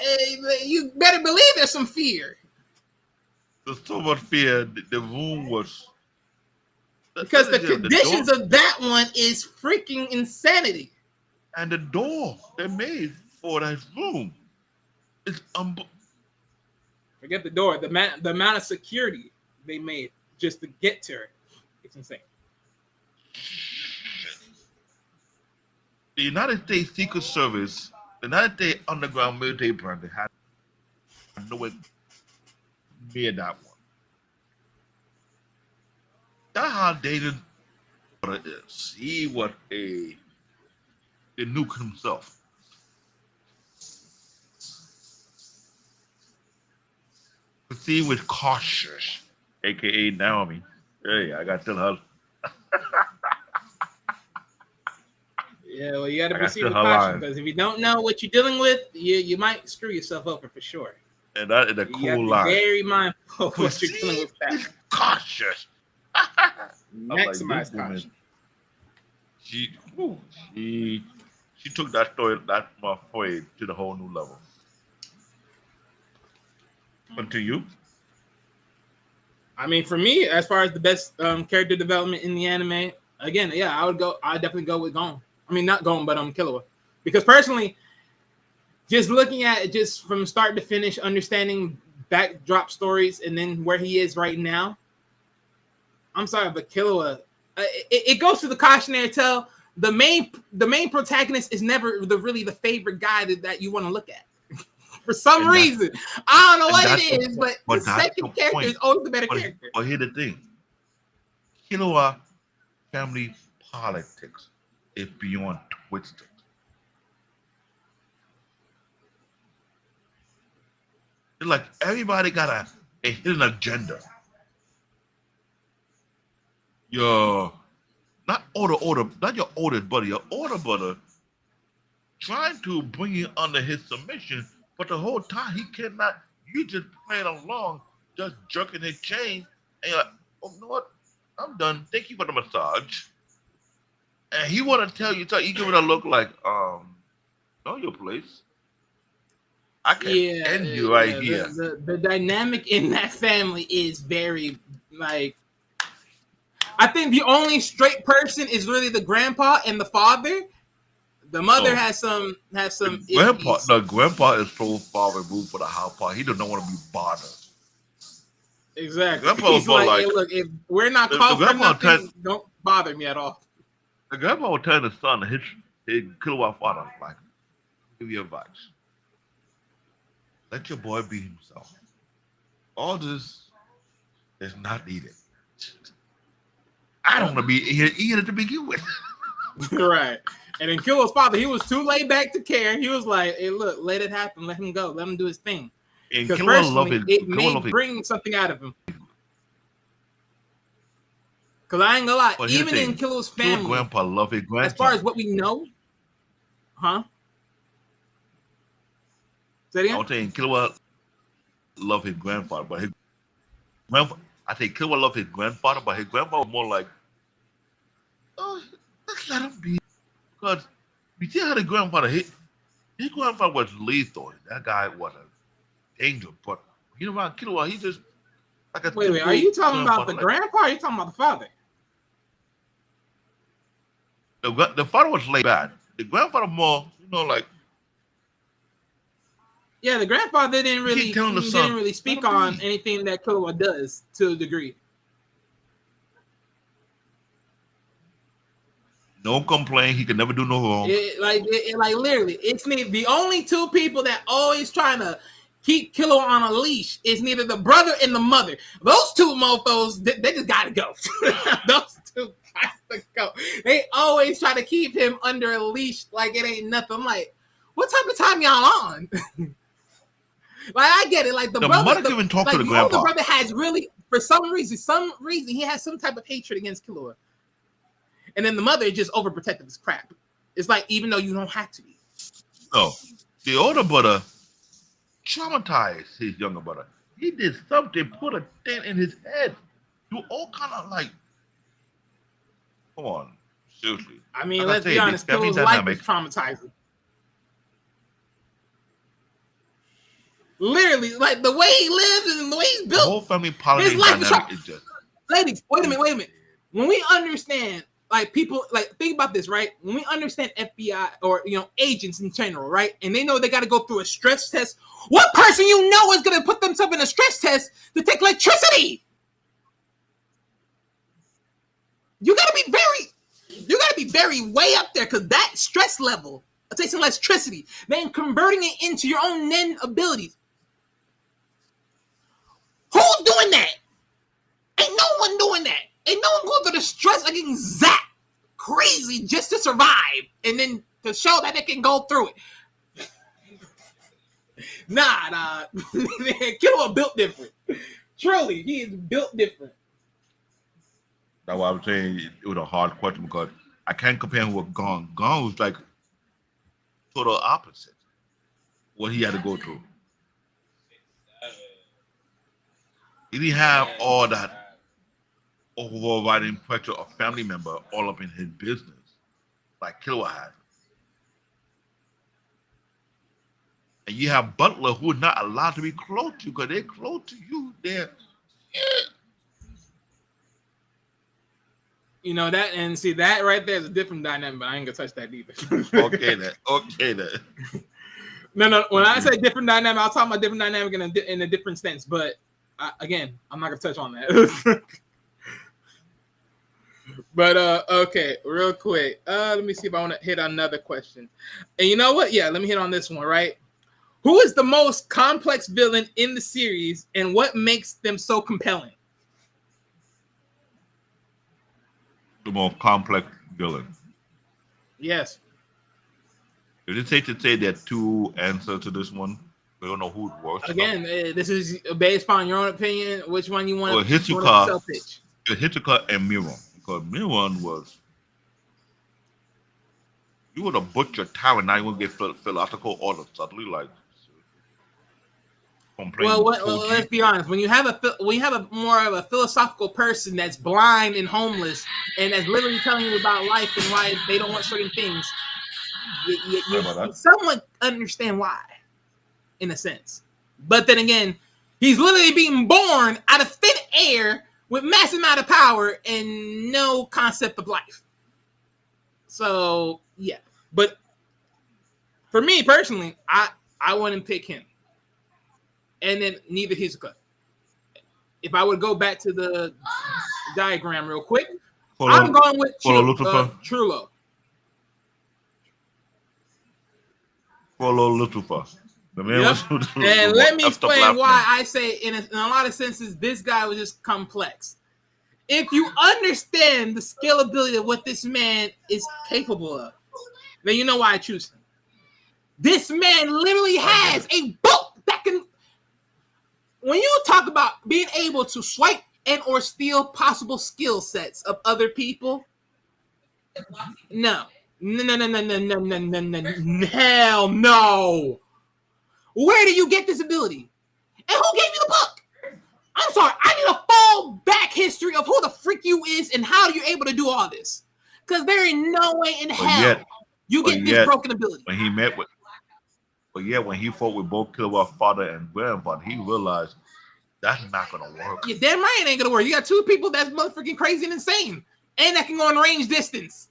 you better believe there's some fear. There's so much fear. The room was Because the conditions of that one is freaking insanity. and the door they made for that room is Forget the door. The amount of security they made just to get to her. It's insane. The United States Secret Service, the United States Underground Military Brand had nowhere near that one. That's how dangerous it is. He was a nuke himself. Proceed with cautious, aka Naomi. Hey, I got to tell her. Yeah, well, you got to I proceed got with her caution line. because if you don't know what you're dealing with, you might screw yourself over for sure. And that is a You have to cool be line. very mindful of what you're dealing with. Proceed That. with cautious. like, Maximize this woman, caution. She took that story, that story to the whole new level. But to you, I mean, for me, as far as the best character development in the anime, again, yeah, I'd definitely go with Gon. I mean, not Gon, but Killua. Because personally, just looking at it just from start to finish, understanding backdrop stories and then where he is right now, I'm sorry, but Killua, it goes to the cautionary tale. The main protagonist is never really the favorite guy that you want to look at. For some reason. I don't know what it is, but the second character is always the better character. But here's the thing. Killua family politics is beyond twisted. It's like everybody got a hidden agenda. Your not your oldest brother, your older brother trying to bring you under his submission, but the whole time he cannot. You just playing along, just jerking his chain, and you're like, oh, you know what? I'm done. Thank you for the massage. And he want to tell you, he give it a look like, know your place. I can end you right here. The dynamic in that family is very like. I think the only straight person is really the grandpa and the father. The mother has some. The grandpa is so far removed for the house part. He does not want to be bothered. Exactly. Grandpa He's was like, hey, look, if we're not called for nothing, don't bother me at all. The grandpa will tell his son, his Killua father, like, give you advice. Let your boy be himself. All this is not needed. I don't want to be here to begin with. Right. And then Killua's father, he was too laid back to care. He was like, hey, look, let it happen. Let him go. Let him do his thing. And Because Killua love personally, his it may bring something out of him. Because I ain't gonna lie, But here's even the in thing. Killua's Killua family, grandpa love his grandson. as far as what we know, huh? Say it I again? was saying Killua love his grandfather, but his grandfather. I think Killua love his grandfather, but his grandfather was more like, oh, let's let him be. Because you see how the grandfather hit. His grandfather was lethal. That guy was a danger, but you know what, Killua, he just like a Wait, are you talking about the like, grandpa or are you talking about the father? the father was laid back. The grandfather more, like Yeah, the grandfather didn't he keep telling the son, didn't really speak "Let him on be." anything that Killua does to a degree. No complaint. He can never do no wrong. Like literally, it's the only two people that always trying to keep Killua on a leash is neither the brother and the mother. Those two mofos, they just gotta go. Those two got to go. They always try to keep him under a leash like it ain't nothing. I'm like, what type of time y'all on? Like, I get it. Like the brother, mother can even talk to the older grandpa. brother has really, for some reason, he has some type of hatred against Killua. And then the mother is just overprotective as crap. It's like, even though you don't have to be. No, the older brother traumatized his younger brother. He did something, put a dent in his head. You all kind of like, come on, seriously. I mean, Like I let's be say, honest, the family Killua's life dynamic- is traumatizing. Literally, like the way he lives and the way he's The built. whole family politics His life is dynamic is just. Ladies, wait a minute. When we understand, like people, like think about this, right? When we understand FBI or agents in general, right? And they know they got to go through a stress test. What person is going to put themselves in a stress test to take electricity? You got to be very way up there because that stress level of taking electricity, then converting it into your own nen abilities. Who's doing that? Ain't no one doing that. Ain't no one going through the stress of getting zapped crazy just to survive and then to show that they can go through it. Nah. Killua built different. Truly, he is built different. That's why I'm saying it was a hard question because I can't compare him with Gon. Gon was like total opposite. What he had to go through. He didn't have all that overriding pressure of family member all up in his business like Killua had. And you have Butler who is not allowed to be close to you because they're close to you. They're that, and see that right there is a different dynamic, but I ain't gonna touch that either. okay then. No. When I say different dynamic, I'll talk about different dynamic in a different sense. But again, I'm not gonna touch on that. But okay, real quick. Let me see if I want to hit another question. And you know what? Yeah, let me hit on this one. Right? Who is the most complex villain in the series, and what makes them so compelling? The most complex villain. Yes. Is it safe to say there are two answers to this one? We don't know who's worse. Again, this is based on your own opinion. Which one you want Well, to Hitsuka, pitch? Hitsuka and Miron. Because Miron was, you would have butchered Tower, now you want to get philosophical all of suddenly, like. Well, let's be honest. When you have a more of a philosophical person that's blind and homeless, and that's literally telling you about life and why they don't want certain things, you somewhat understand why, in a sense. But then again, he's literally being born out of thin air with massive amount of power and no concept of life. So yeah, but for me personally, I wouldn't pick him. And then neither Hizuka. If I would go back to the diagram real quick, I'm going with Trulo. Follow Lucifer. The man Yep. was And let me explain why I say in a lot of senses, this guy was just complex. If you understand the scalability of what this man is capable of, then you know why I choose him. This man literally has a book that can when you talk about being able to swipe and or steal possible skill sets of other people, no, hell no. Where do you get this ability? And who gave you the book? I'm sorry, I need a full back history of who the freak you is and how you're able to do all this. Because there ain't no way in hell you get this broken ability. When he met with, when he fought with both Killua's father and grandfather, he realized that's not gonna work. Yeah, damn right it ain't gonna work. You got two people that's motherfucking crazy and insane, and that can go in range distance.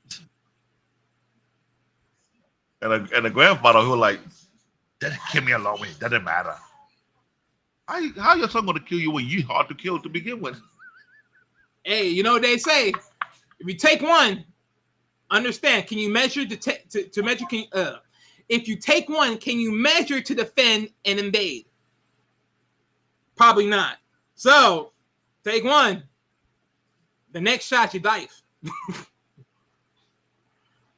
And the grandfather who like, just kill me alone with it, doesn't matter. How your son gonna kill you when you hard to kill to begin with? Hey, you know what they say? If you take one, understand? Can you measure to measure? If you take one, can you measure to defend and invade? Probably not. So take one. The next shot, your life.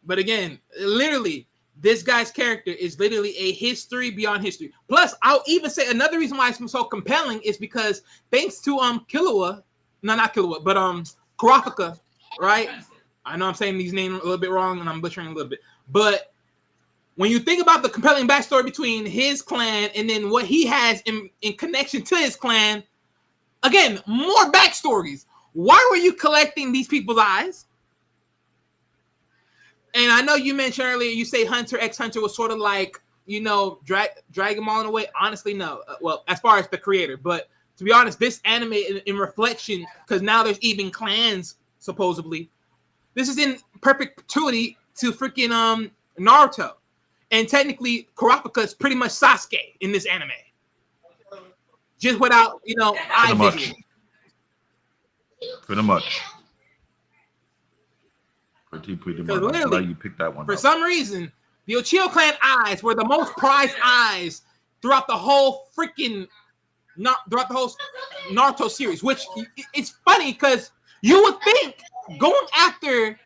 But again, literally, this guy's character is literally a history beyond history. Plus, I'll even say another reason why it's so compelling is because thanks to Killua, no, not Killua, but Kurapika, right? I know I'm saying these names a little bit wrong and I'm butchering a little bit, but when you think about the compelling backstory between his clan and then what he has in connection to his clan, again, more backstories. Why were you collecting these people's eyes? And I know you mentioned earlier, you say Hunter x Hunter was sort of like, you know, drag them all in a way. Honestly, no. Well, as far as the creator, but to be honest, this anime in reflection, because now there's even clans supposedly. This is in perpetuity to freaking Naruto, and technically Kurapika is pretty much Sasuke in this anime, just without eye vision. Pretty much. Pretty much. Literally, you picked that one for up. some reason, the Uchiha clan eyes were the most prized eyes throughout the whole Naruto series. Which it's funny because you would think going after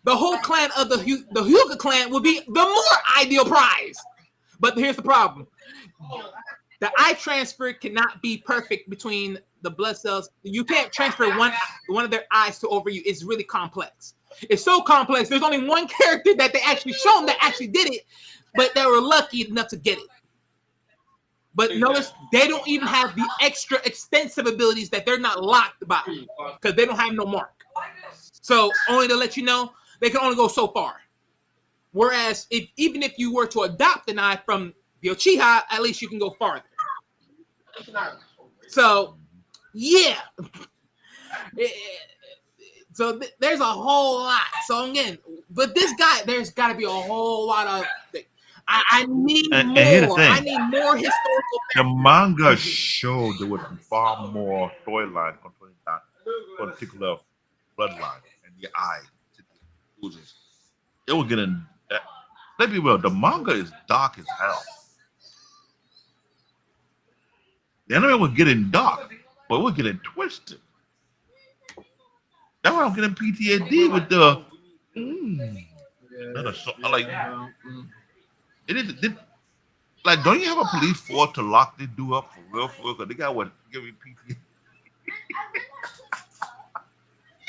the whole clan of the Hyuga clan would be the more ideal prize. But here's the problem: the eye transfer cannot be perfect between the blood cells. You can't transfer one of their eyes to over you. It's really complex. It's so complex. There's only one character that they actually shown that actually did it, but they were lucky enough to get it. But notice they don't even have the extra extensive abilities that they're not locked by because they don't have no mark. So only to let you know, they can only go so far. Whereas even if you were to adopt an eye from the Uchiha, at least you can go farther. So yeah. So there's a whole lot. So again, but this guy, there's got to be a whole lot of things. I need more. I need more historical. The manga showed there was far more storyline concerning that particular bloodline and the eye. It was getting. Let's be real. The manga is dark as hell. The anime was getting dark, but it was getting twisted. That's why I'm getting PTSD with the. It is. Like, don't you have a police force to lock this dude up for real? Because the guy was giving PTSD.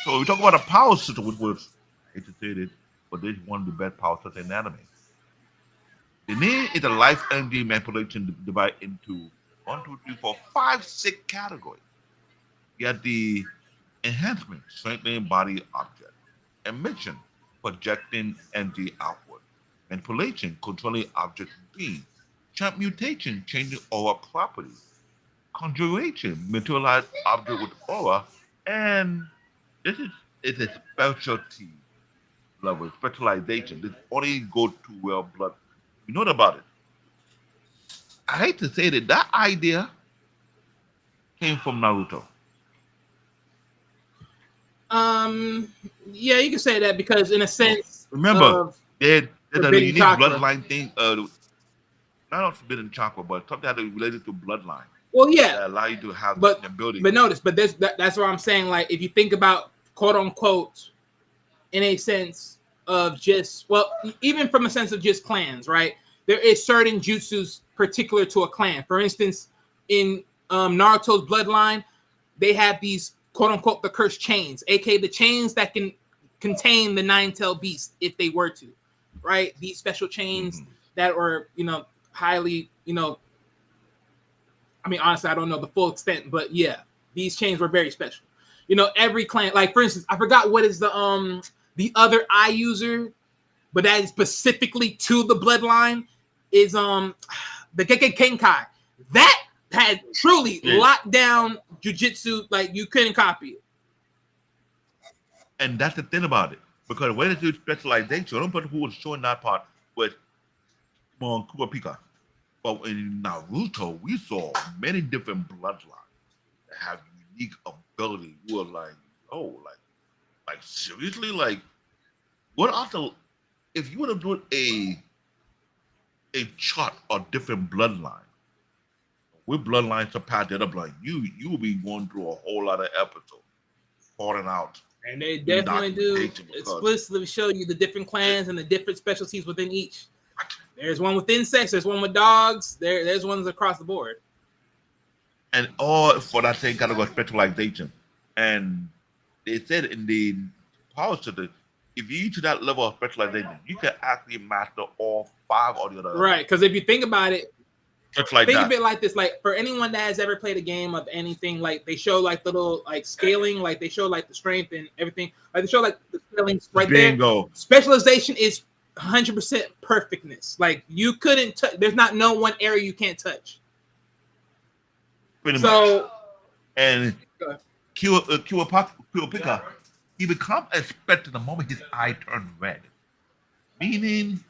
So we talk about a power system, which was educated, but this is one of the best power systems in anime. The name is a life energy manipulation divided into 1, 2, 3, 4, 5, 6 categories. You have the enhancement, strengthening body object. Emission, projecting energy outward. Manipulation, controlling object being. Transmutation, changing aura properties. Conjuration, materialize object with aura. And this is a specialty level, specialization. This only go to where blood. You know about it. I hate to say that idea came from Naruto. Yeah, you can say that because in a sense, remember, there's a unique chakra. bloodline thing. Not forbidden chakra, but something that is related to bloodline. Well, yeah, that allow you to have the ability. But notice, that's what I'm saying. Like, if you think about quote unquote, in a sense of just even from a sense of just clans, right? There is certain jutsus particular to a clan. For instance, in Naruto's bloodline, they have these quote unquote the cursed chains, aka the chains that can contain the nine-tailed beast if they were to, right? These special chains that are, highly, I mean, honestly, I don't know the full extent, but yeah, these chains were very special. Every clan, like for instance, I forgot what is the other eye user, but that is specifically to the bloodline is the Gekkei Kenkai. That had truly locked down jujitsu, like you couldn't copy it. And that's the thing about it, because when they do specialization, I don't know who was showing that part with Kurapika. But in Naruto, we saw many different bloodlines that have unique ability. We were like, oh, like seriously, like what after if you would have done a chart of different bloodlines, with bloodlines surpass the other bloodline, you will be going through a whole lot of episodes, calling out. And they definitely do explicitly show you the different clans and the different specialties within each. There's one with insects, there's one with dogs, there's ones across the board. And all for that same kind of specialization. And they said in the power system, if you to that level of specialization, you can actually master all 5 or the other. Right, because if you think about it, just like think that. of it like this, like for anyone that has ever played a game of anything, like they show like little like scaling, like they show like the strength and everything, like they show like the scaling right Bingo. there. Specialization is 100% perfectness. Like you couldn't touch. There's not no one area you can't touch. Pretty much. And Kurapika, he becomes expected the moment his eye turned red, meaning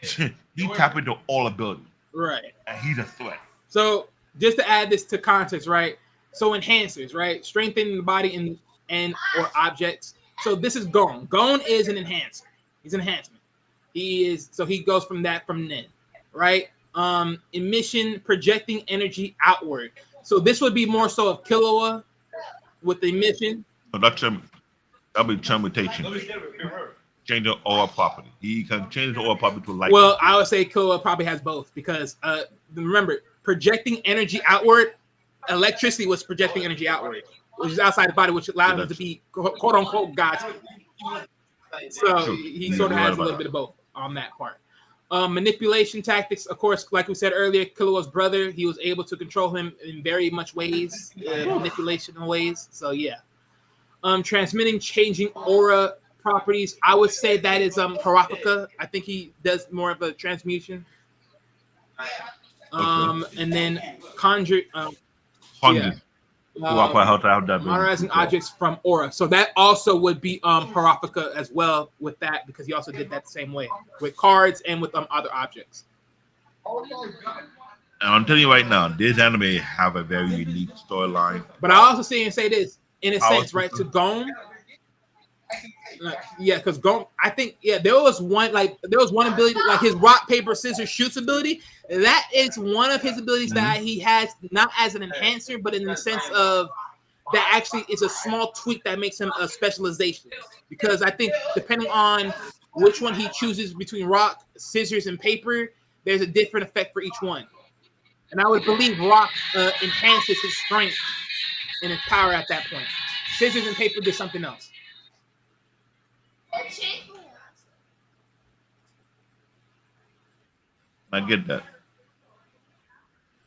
he tapped into all ability. Right. And he's a threat. So just to add this to context, right? So enhancers, right? Strengthening the body and or objects. So this is Gon. Gon is an enhancer. He's an enhancement. He goes from then, right? Emission, projecting energy outward. So this would be more so of Killua with the emission. So that'll be transmutation. Change the aura property. He can change the aura property to light. Well, I would say Killua probably has both because remember, projecting energy outward, electricity was projecting energy outward, which is outside the body, which allowed him to be quote unquote God. So he sort of has a little bit of both on that part. Manipulation tactics, of course, like we said earlier, Killua's brother, he was able to control him in very much ways, manipulation ways. So yeah. Transmitting, changing aura properties. I would say that is Kurapika. I think he does more of a transmutation. And then conjure. Modernizing objects from aura. So that also would be Kurapika as well with that, because he also did that the same way with cards and with other objects. And I'm telling you right now, this anime have a very unique storyline. But I also say this in a sense, right? To Gon. Because Gon, I think, there was one ability, like his rock, paper, scissors, shoots ability. That is one of his abilities that he has, not as an enhancer, but in the sense of that actually is a small tweak that makes him a specialization. Because I think depending on which one he chooses between rock, scissors, and paper, there's a different effect for each one. And I would believe rock enhances his strength and his power at that point. Scissors and paper did something else. I get that.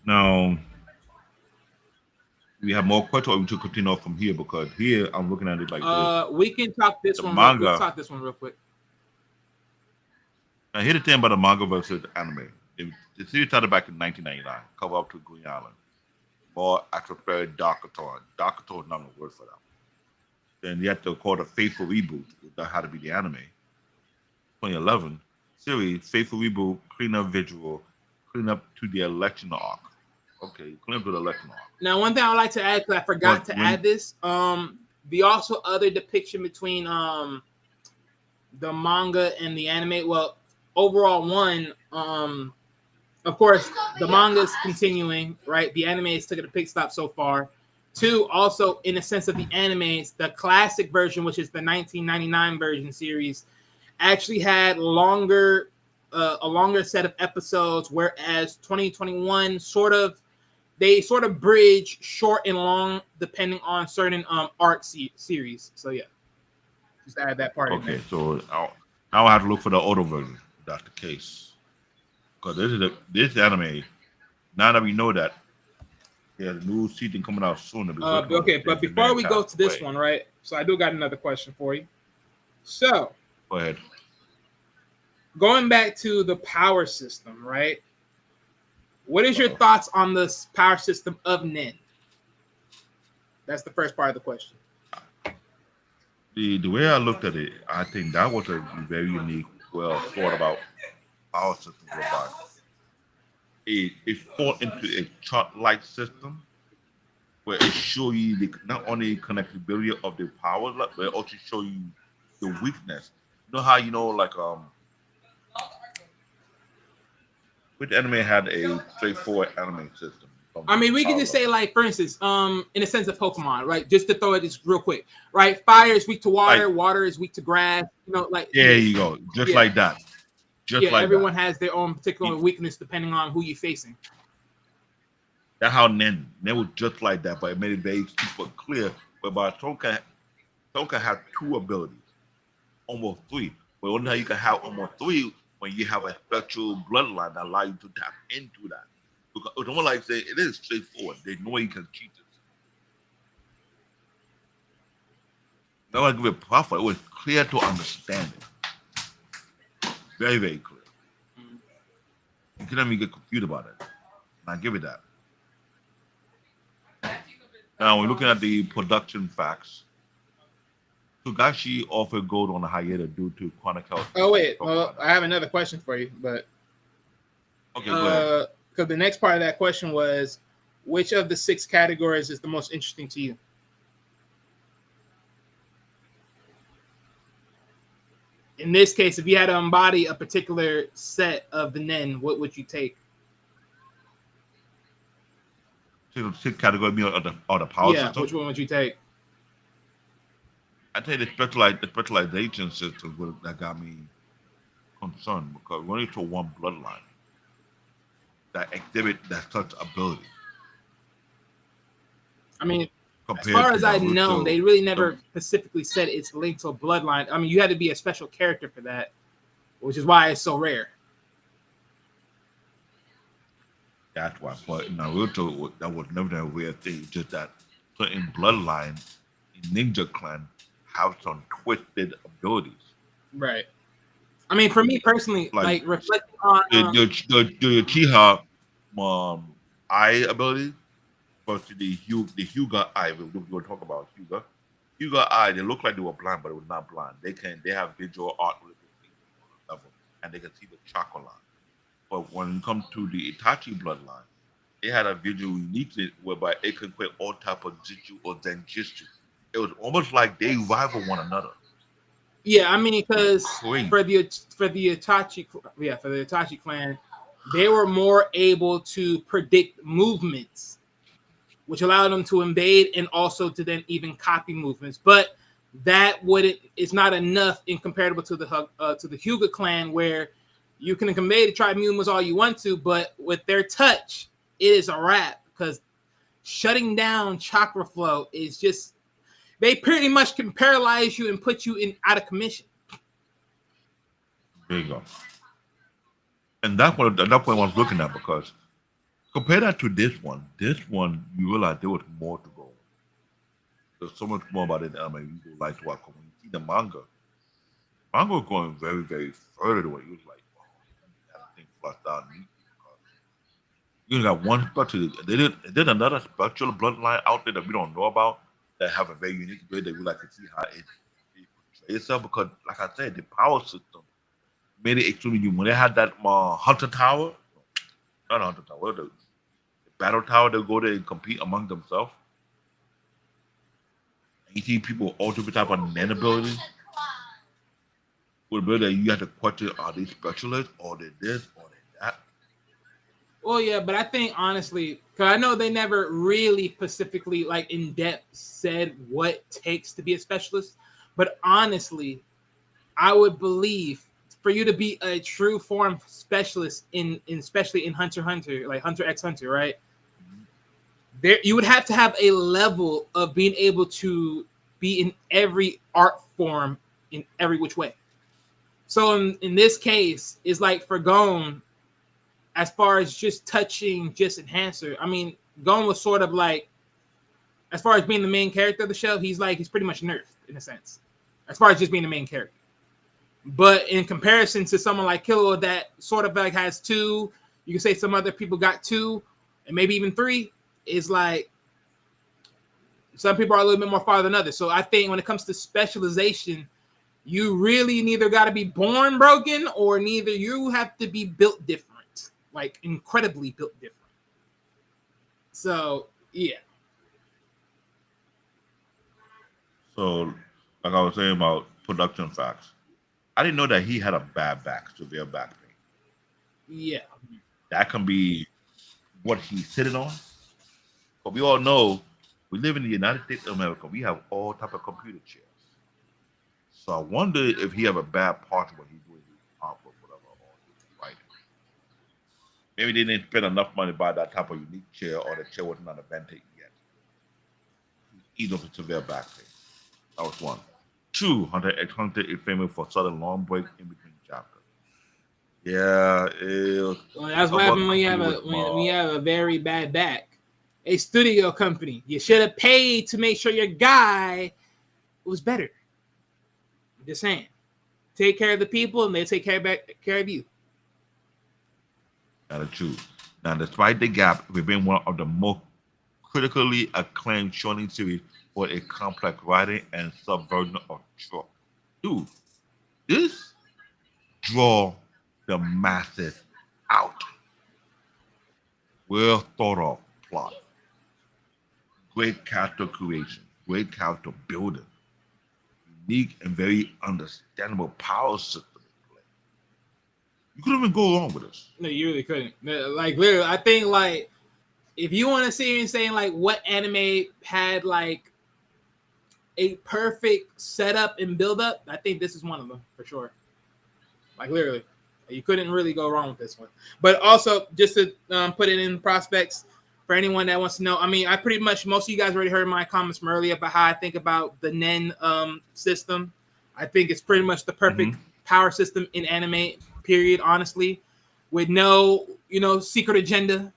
Now, we have more questions, or we should continue off from here, because here I'm looking at it like this. We can talk this one. Manga. Let's talk this one real quick. Now, here's the thing about the manga versus anime. The series started back in 1999, cover up to Green Island. More atmospheric, darker tone. Darker tone is not a word for that. Then you have to call the Faithful Reboot, that had to be the anime. 2011 series, Faithful Reboot, clean up visual, clean up to the election arc. Okay, clean up to the election arc. Now, one thing I would like to add, because I forgot to add this, the also other depiction between the manga and the anime. Well, overall, one, of course, the manga is continuing, right? The anime is taking a pit stop so far. Two, also in the sense of the animes, the classic version, which is the 1999 version series, actually had a longer set of episodes, whereas 2021 sort of they sort of bridge short and long depending on certain arc series. So yeah, just add that part in Okay, there. so I'll have to look for the auto version. If that's the case, because this anime. Now that we know that, yeah, the new season coming out soon. Okay, but before we go to this one, right? So I do got another question for you. So go ahead. going back to the power system, right? What is your thoughts on the power system of Nen? That's the first part of the question. The way I looked at it, I think that was a very unique, well thought about power system. Whereby it fall into a chart-like system where it show you not only connectability of the power, but it also show you the weakness. You know how which anime had a straightforward anime system. I mean, we can just say, like, for instance, in a sense of Pokemon, right? Just to throw it just real quick, right? Fire is weak to water, water is weak to grass. You know, like there you go, just like that. Just like everyone that. has their own particular weakness depending on who you're facing. That's how Nen was just like that, but it made it very super clear. Whereby Toka had 2 abilities, almost 3. But only how you can have almost 3 when you have a special bloodline that allows you to tap into that. Because it's almost like say it is straightforward. They know you can cheat this. Not like give it profit. It was clear to understand it. Very, very clear. You couldn't even get confused about it. And I give it that. Now we're looking at the production facts. Togashi offered gold on a hiatus due to chronic health. Oh wait, well, I have another question for you, but okay, go ahead. Because the next part of that question was, which of the 6 categories is the most interesting to you? In this case, if you had to embody a particular set of the Nen, what would you take? 6 category of the power system. Which one would you take? I tell you the specialization system that got me concerned because we only saw one bloodline that exhibit that such ability. I mean, as far as I know, they really never specifically said it's linked to a bloodline. I mean, you had to be a special character for that, which is why it's so rare. That's why. But in Naruto, that was never a weird thing. Just that certain bloodline in Ninja Clan have some twisted abilities. Right. I mean, for me personally, like reflecting on the Uchiha eye ability versus the Hyuga eye. We'll talk about Hyuga. Hyuga eye, they look like they were blind, but they were not blind. They have visual art level, and they can see the chakra line. But when it comes to the Itachi bloodline, they had a visual uniqueness whereby it could create all type of jitsu or zenjutsu. It was almost like they rival one another. Yeah, I mean, because for the Itachi clan, they were more able to predict movements, which allowed them to invade and also to then even copy movements. But that is not enough in comparable to the Hyuga clan, where you can convey the tribe movements all you want to, but with their touch, it is a wrap because shutting down chakra flow is just. They pretty much can paralyze you and put you out of commission. There you go. And that's what at that point I was looking at because compare that to this one you realize there was more to go. There's so much more about it. I mean, you like to watch when you see the manga was going very, very further away. It was like, wow, that thing flushed out. You got one special. There's another special bloodline out there that we don't know about. That have a very unique way that we like to see how it portrays itself because, like I said, the power system made it extremely unique. When they had that Hunter Tower, not Hunter Tower, the Battle Tower, they go there and compete among themselves. And you see people with all different type of Nen abilities. With ability that you have to question: are they specialists, or they this, or they that? Well, yeah, but I think honestly, because I know they never really specifically, like in depth, said what it takes to be a specialist. But honestly, I would believe for you to be a true form specialist especially in Hunter x Hunter, right? there you would have to have a level of being able to be in every art form in every which way. So in this case, it's like for Gon, as far as just touching just enhancer, I mean, Gon was sort of like, as far as being the main character of the show, he's pretty much nerfed in a sense, as far as just being the main character. But in comparison to someone like Killua that sort of like has two, you can say some other people got two, and maybe even three, is like some people are a little bit more farther than others. So I think when it comes to specialization, you really neither got to be born broken or neither you have to be built different, like incredibly built different. So yeah. So, like I was saying about production facts, I didn't know that he had a bad back, severe back pain. Yeah. That can be what he's sitting on. But we all know we live in the United States of America. We have all type of computer chairs. So I wonder if he have a bad posture when he's doing his artwork, whatever, or his writing. Maybe they didn't spend enough money to buy that type of unique chair, or the chair wasn't invented yet. He's of severe back pain. That was one. Two, Hunter x Hunter is famous for sudden long break in between chapters. Yeah, well, that's what happens when you have a very bad back. A studio company, you should have paid to make sure your guy was better. I'm just saying, take care of the people, and they take care of you. That's true. Now, despite the gap, we've been one of the most critically acclaimed shonen series for a complex writing and subversion of trope. Dude, this draw the masses out. Well thought of plot. Great character creation. Great character building. Unique and very understandable power system in play. You couldn't even go wrong with this. No, you really couldn't. Like literally, I think like if you want to see me saying like what anime had like a perfect setup and build up, I think this is one of them for sure. Like literally, you couldn't really go wrong with this one. But also, just to put it in prospects for anyone that wants to know, I mean, I pretty much, most of you guys already heard my comments from earlier about how I think about the Nen system. I think it's pretty much the perfect power system in anime, period, honestly, with no, secret agenda,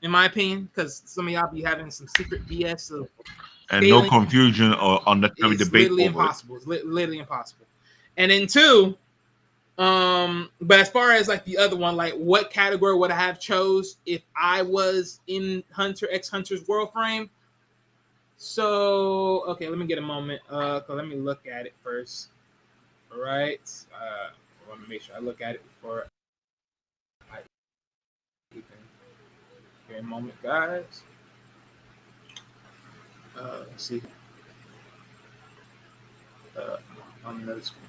in my opinion, because some of y'all be having some secret BS of and failing. No confusion or unnecessary debate literally over impossible. It's literally impossible. And then two, but as far as like the other one, like what category would I have chose if I was in Hunter x Hunter's world frame? So okay, let me get a moment. Let me look at it first. All right. I want to make sure I look at it before I give a moment, guys. Let's see. On another screen.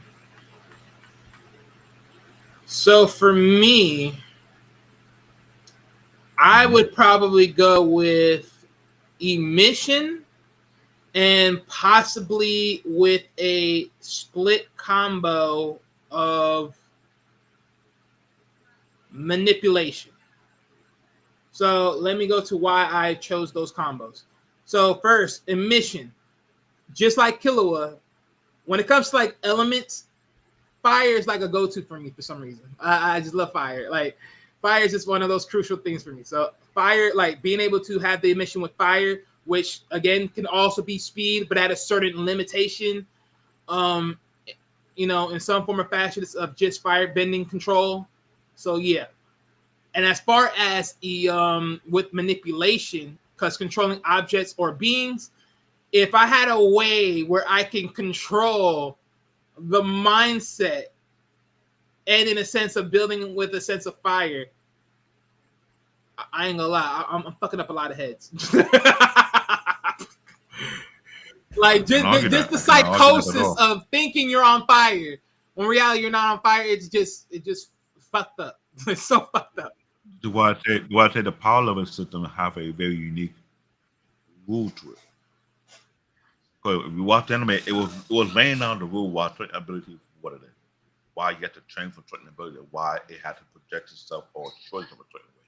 So for me, I would probably go with emission and possibly with a split combo of manipulation. So let me go to why I chose those combos. So first, emission. Just like Killua, when it comes to like elements, fire is like a go-to for me for some reason. I just love fire. Like fire is just one of those crucial things for me. So fire, like being able to have the emission with fire, which again can also be speed, but at a certain limitation, in some form or fashion of just fire bending control. So yeah. And as far as with manipulation, because controlling objects or beings, if I had a way where I can control the mindset and in a sense of building with a sense of fire, I ain't gonna lie, I'm fucking up a lot of heads. Like just the psychosis of thinking you're on fire when reality you're not on fire. It just fucked up. It's so fucked up. Do I say the power level system have a very unique rule to it? Because if you watch the anime, it was laying down the rule why certain ability is what it is. Why you have to train for certain ability, why it had to project itself or choice of a certain way.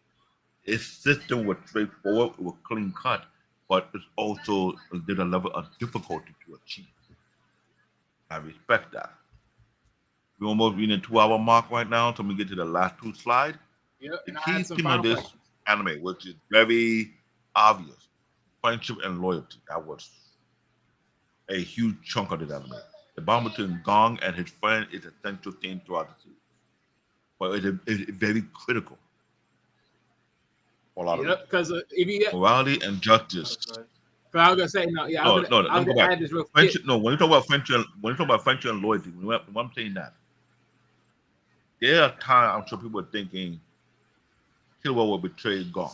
Its system was straightforward, it was clean cut, but it's also did a level of difficulty to achieve. I respect that. We're almost reaching the 2 hour mark right now, so we get to the last two slides. Yep. The And I key had some theme of final this questions. anime, which is very obvious, friendship and loyalty. That was a huge chunk of the anime. The bond between Gong and his friend is a central theme throughout the series, but it's very critical for a lot of Yep. reasons. Because if you get, Morality and justice. I was gonna say no. Yeah, No, I was let me go gonna back. add this real quick. Friendship. No, when you talk about friendship and loyalty, when I'm saying that, there are times I'm sure people are thinking Killua will betray Gong.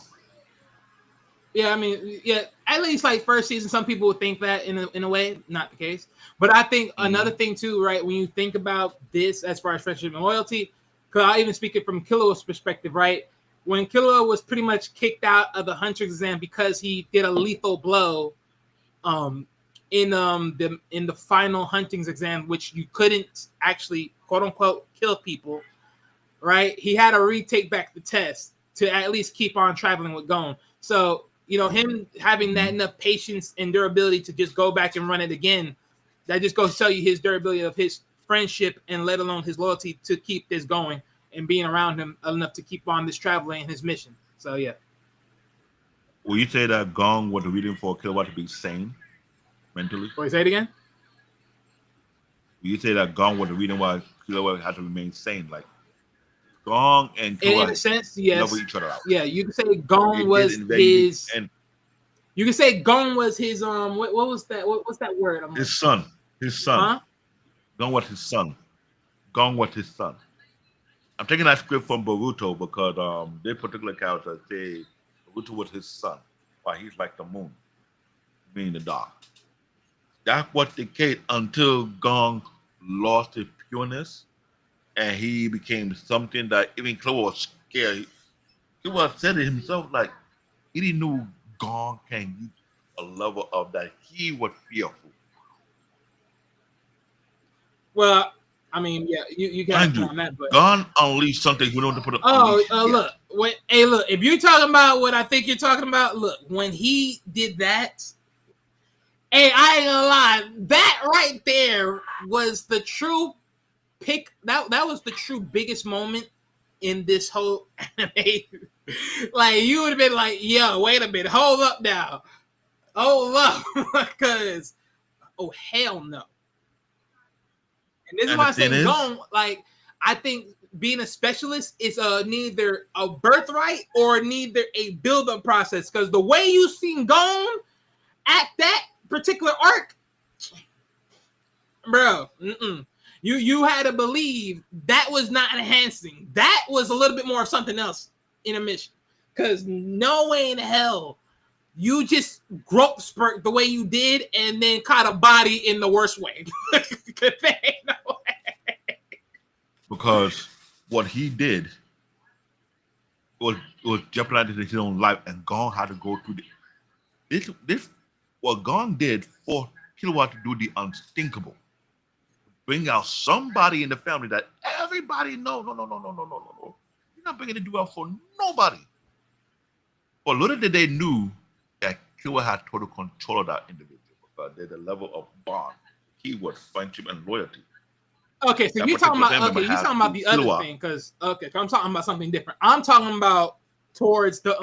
Yeah, I mean, yeah, at least like first season, some people would think that in a way, not the case. But I think another thing too, right? When you think about this as far as friendship and loyalty, because I even speak it from Killua's perspective, right? When Killua was pretty much kicked out of the Hunter's exam because he did a lethal blow, in the final Hunting's exam, which you couldn't actually quote unquote kill people, right? He had to retake back the test to at least keep on traveling with Gon. So, him having that enough patience and durability to just go back and run it again, that just goes to show you his durability of his friendship and let alone his loyalty to keep this going and being around him enough to keep on this traveling and his mission. So, yeah. Will you say that Gong was the reason for Killua to be sane mentally? Wait, say it again? Will you say that Gong was the reason why Killua had to remain sane? Like, Gong and Killua In a sense, yes. love each other out. Yeah, you can say Gon It was did invade his... and You can say Gon was his what was that? What's that word? his son. Huh? Gong was his son. Gong was his son. I'm taking that script from Boruto because this particular character say Boruto was his son, while he's like the moon, being the dark. That was the case until Gong lost his pureness and he became something that even Killua was scared. Killua said it himself, like he didn't know Gong can reach a level of that he was fearful. Well, I mean, yeah, you got on that, but Gong unleashed something we don't want to put up. Look, look, if you're talking about what I think you're talking about, look, when he did that, hey, I ain't gonna lie, that right there was the true pick. That was the true biggest moment in this whole anime. Like you would have been like, yo, wait a minute, hold up now. Hold up, because hell no. And this is why I say Gon, like, I think being a specialist is neither a birthright or neither a build-up process. Because the way you seen Gon at that particular arc, bro, you had to believe that was not enhancing. That was a little bit more of something else in a mission. Because no way in hell you just growth spurt the way you did and then caught a body in the worst way. No way. Because what he did was jeopardizing his own life, and Gong had to go through this. What Gong did for Killua to do the unthinkable, bring out somebody in the family that everybody knows. No. You're not bringing the dude out for nobody. But little did they knew that Killua had total control of that individual because there's a level of bond, keyword friendship and loyalty. Okay, so you're talking about the other thing, because I'm talking about something different. I'm talking about towards the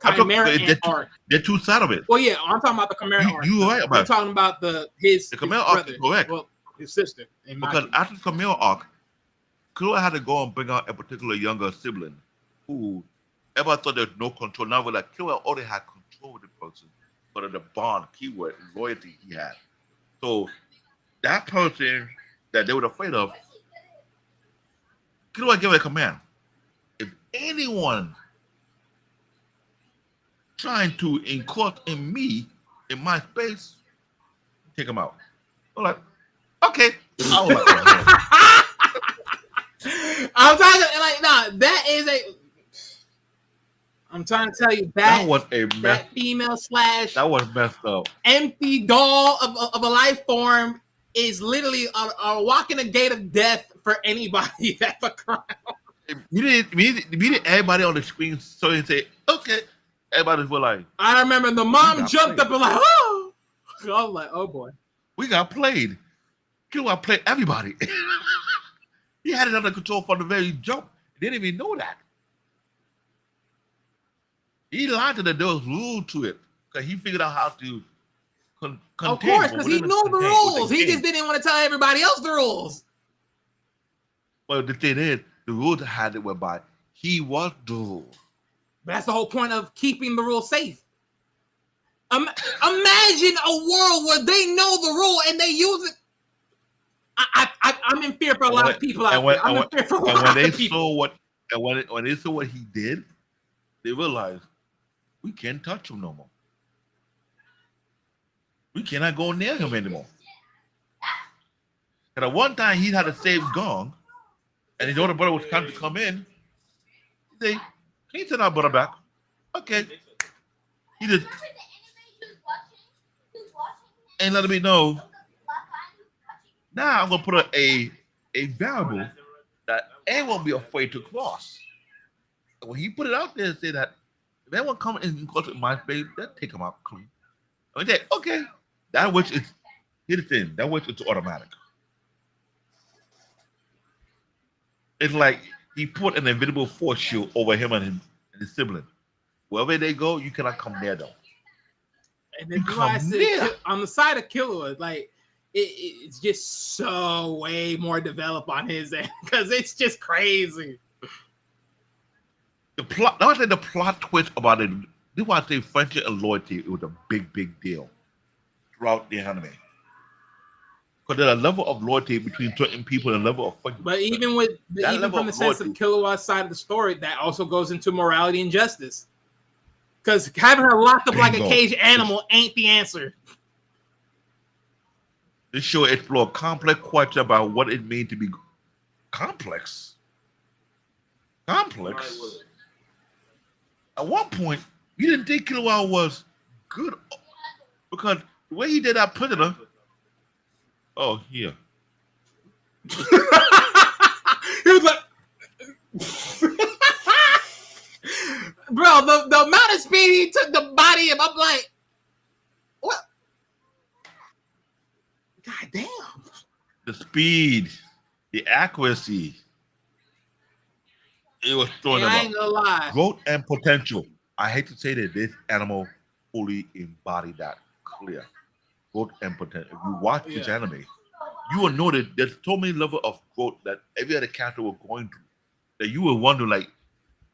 Chimera arc. They're two sides of it. Well, yeah, I'm talking about the Chimera arc. You're right about I'm talking about his Chimera arc, arc, correct. Well, his sister. Because after the Chimera arc, Killua had to go and bring out a particular younger sibling who ever thought there was no control. Now we're like, Killua already had control of the person, but of the bond, keyword, loyalty he had. So that person that they were afraid of, Killua gave a command. If anyone trying to encroach in me, in my space, take him out. I'm like, okay. I was like, I'm talking like, nah, that is I'm trying to tell you that was that female / that was messed up. Empty doll of a life form is literally a walking the gate of death for anybody that fuck around. Immediately everybody on the screen so and say, okay. Everybody was like, I remember the mom got jumped played. up and like, oh, I was like, oh boy. we got played. Killua played everybody. He had it under control from the very jump. They didn't even know that. He lied to them. There was rules to it because he figured out how to contain. Of course, but because he within knew the contain, rules. He game. just didn't want to tell everybody else the rules. Well, the thing is, the rules had it whereby he was the rule. But that's the whole point of keeping the rule safe. Imagine a world where they know the rule and they use it. I'm in fear for a lot of people out there. I'm in fear for a lot of people. When they saw what he did, they realized we can't touch him no more. We cannot go near him anymore. And at one time, he had to save Gon, and his older brother was trying to come in. He said, "Can you send our brother back?" Okay. He just ain't letting me know. Now I'm gonna put a variable that anyone won't be afraid to cross. And when he put it out there and said that if anyone come in close to my space, they'll take him out clean. I mean, okay, that which is here's the thing, that which is automatic. It's like he put an invisible force shield over him and his sibling. Wherever they go, you cannot come near them. And then why I said on the side of Killua, like it's just so way more developed on his end because it's just crazy. The plot, I would say the plot twist about it. This is why I say friendship and loyalty. It was a big deal throughout the anime. Because there's a level of loyalty between certain people and a level of friendship. But even from the sense of Killua's side of the story, that also goes into morality and justice. Because having her locked up like a caged animal ain't the answer. This show explored complex questions about what it means to be complex. Complex. At one point, you didn't think Killua was good because the way he did that prisoner. Oh, here. He was like, bro, the amount of speed he took to body him, I'm like, what? God damn. The speed, the accuracy. It was throwing I ain't gonna lie. Growth and potential. I hate to say that this animal fully embodied that clear. Growth and potential. If you watch this anime, you will know that there's so many levels of growth that every other character was going through that you will wonder, like,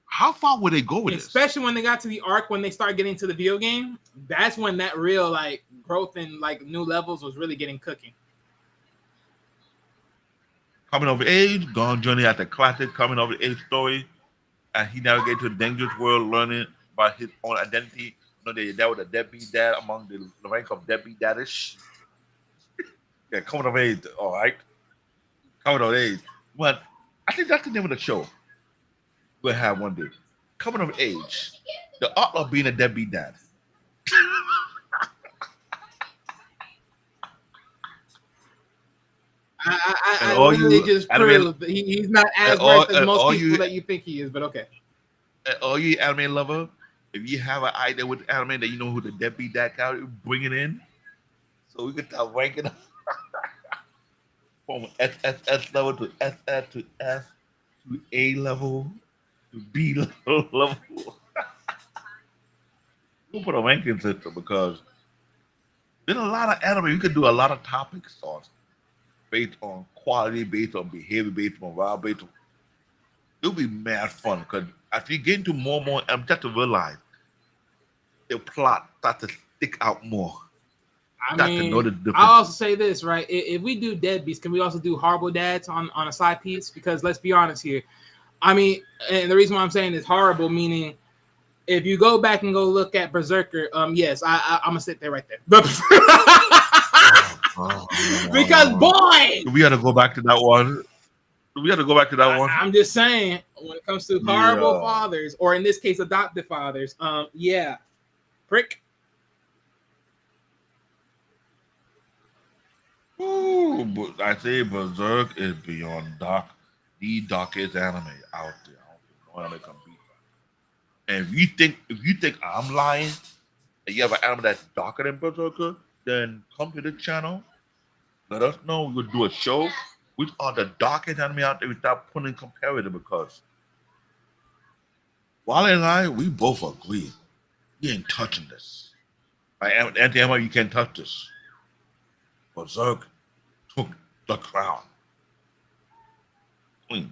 how far would they go with this? Especially when they got to the arc, when they started getting to the video game, that's when that real like growth and like new levels was really getting cooking. Coming of age, Gon journey at the classic coming of age story, and he navigated to a dangerous world, learning about his own identity. You know, that was a deadbeat dad among the rank of deadbeat daddish. Yeah, coming of age, all right. Coming of age. But I think that's the name of the show we'll have one day. Coming of age. The art of being a deadbeat dad. I really just proved that he's not as right as most people that you think he is, but okay. All you anime lover, if you have an idea with anime that you know who the deadbeat dad character, bring it in. So we can start ranking up from SSS level to SS to S to A level to B level. We'll put a ranking system because there's a lot of anime. You can do a lot of topics on based on quality, based on behavior, based on morale, based on. It'll be mad fun because as you get into more and more, I'm just to realize the plot starts to stick out more. I mean, I'll also say this, right? If we do deadbeats, can we also do horrible dads on a side piece? Because let's be honest here. I mean, and the reason why I'm saying is horrible, meaning if you go back and go look at Berserker, yes, I'm gonna sit there right there. Because boy, we got to go back to that one. We got to go back to that one. I'm just saying, when it comes to horrible fathers, or in this case, adoptive fathers, yeah, prick. Ooh, but I say Berserk is beyond dark, the darkest anime out there. I don't think no anime can beat And if you think I'm lying, and you have an anime that's darker than Berserker, then come to the channel. Let us know. We'll do a show. Which are the darkest anime out there without putting comparison, because Wally and I, we both agree. We ain't touching this. Like Anti-Emma, you can't touch this. Berserk took the crown. Clean.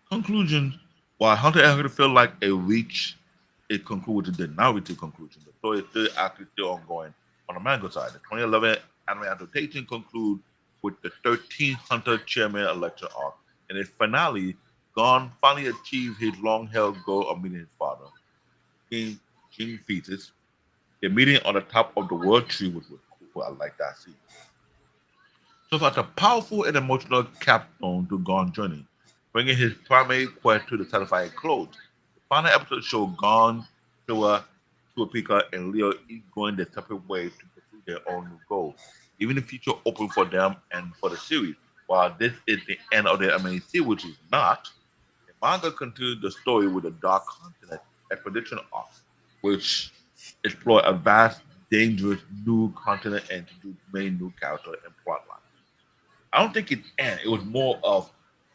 Conclusion: while Hunter x Hunter felt like it reached a conclusion, did not reach a conclusion. The story is still actually still ongoing on the manga side. The 2011 anime adaptation conclude with the 13th Hunter Chairman election arc. In its finale, Gon finally achieved his long-held goal of meeting his father, Ging fetus. A meeting on the top of the world tree, which was cool. I like that scene. So it's like a powerful and emotional capstone to Gon's journey, bringing his primary quest to the satisfying close. The final episode showed Gon, Killua, Kurapika, and Leo each going their separate ways to pursue their own new goals, leaving the future open for them and for the series. While this is the end of the MAC, which is not, the manga continues the story with a dark continent expedition arc, which explore a vast, dangerous new continent and introduce many new characters and plot lines. I don't think it ended. It was more of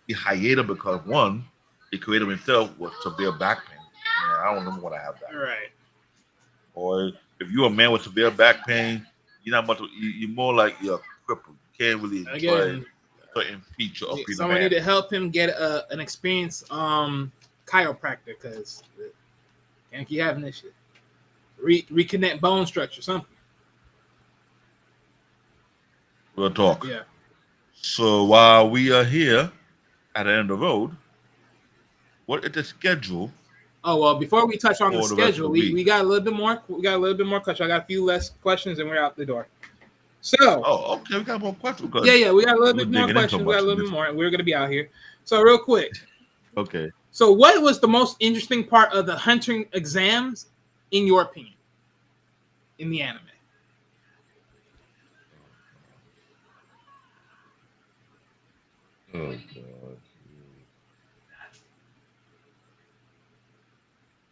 the hiatus because one, the creator himself was severe back pain. Man, I don't remember when I have that. Right. Or if you're a man with severe back pain, you're not much. You're more like you're a cripple. You can't really enjoy Again, certain feature of being a someone man. need to help him get an experienced chiropractor, because can't keep having this shit. Reconnect bone structure, something. We'll talk. Yeah. So while we are here at the end of the road, what is the schedule? Oh well, before we touch on the For the rest of schedule, the week. we got a little bit more. We got a little bit more questions. I got a few less questions, and we're out the door. So Oh, okay, we got more questions. yeah, we got a little We're bit more digging in so questions. We got a much little in bit this. more, and we're gonna be out here. So real quick. Okay. So what was the most interesting part of the hunting exams, in your opinion, in the anime? Oh God.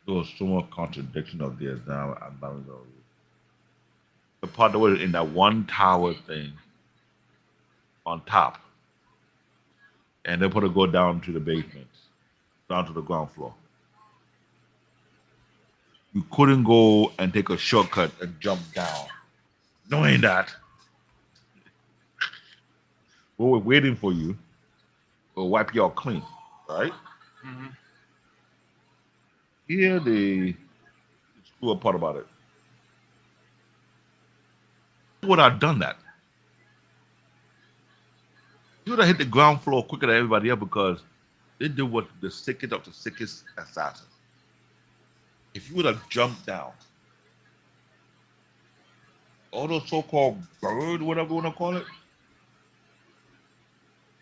There was so much contradiction of the exam. I'm not gonna. The part that was in that one tower thing on top, and they put to go down to the basement, down to the ground floor. You couldn't go and take a shortcut and jump down, knowing that what we're waiting for you will wipe you out clean, right? Mm-hmm. Here the screw up part about it. Would have done that. You would have hit the ground floor quicker than everybody else because they did what the sickest of the sickest assassins. If you would have jumped down, all those so-called bird, whatever you want to call it,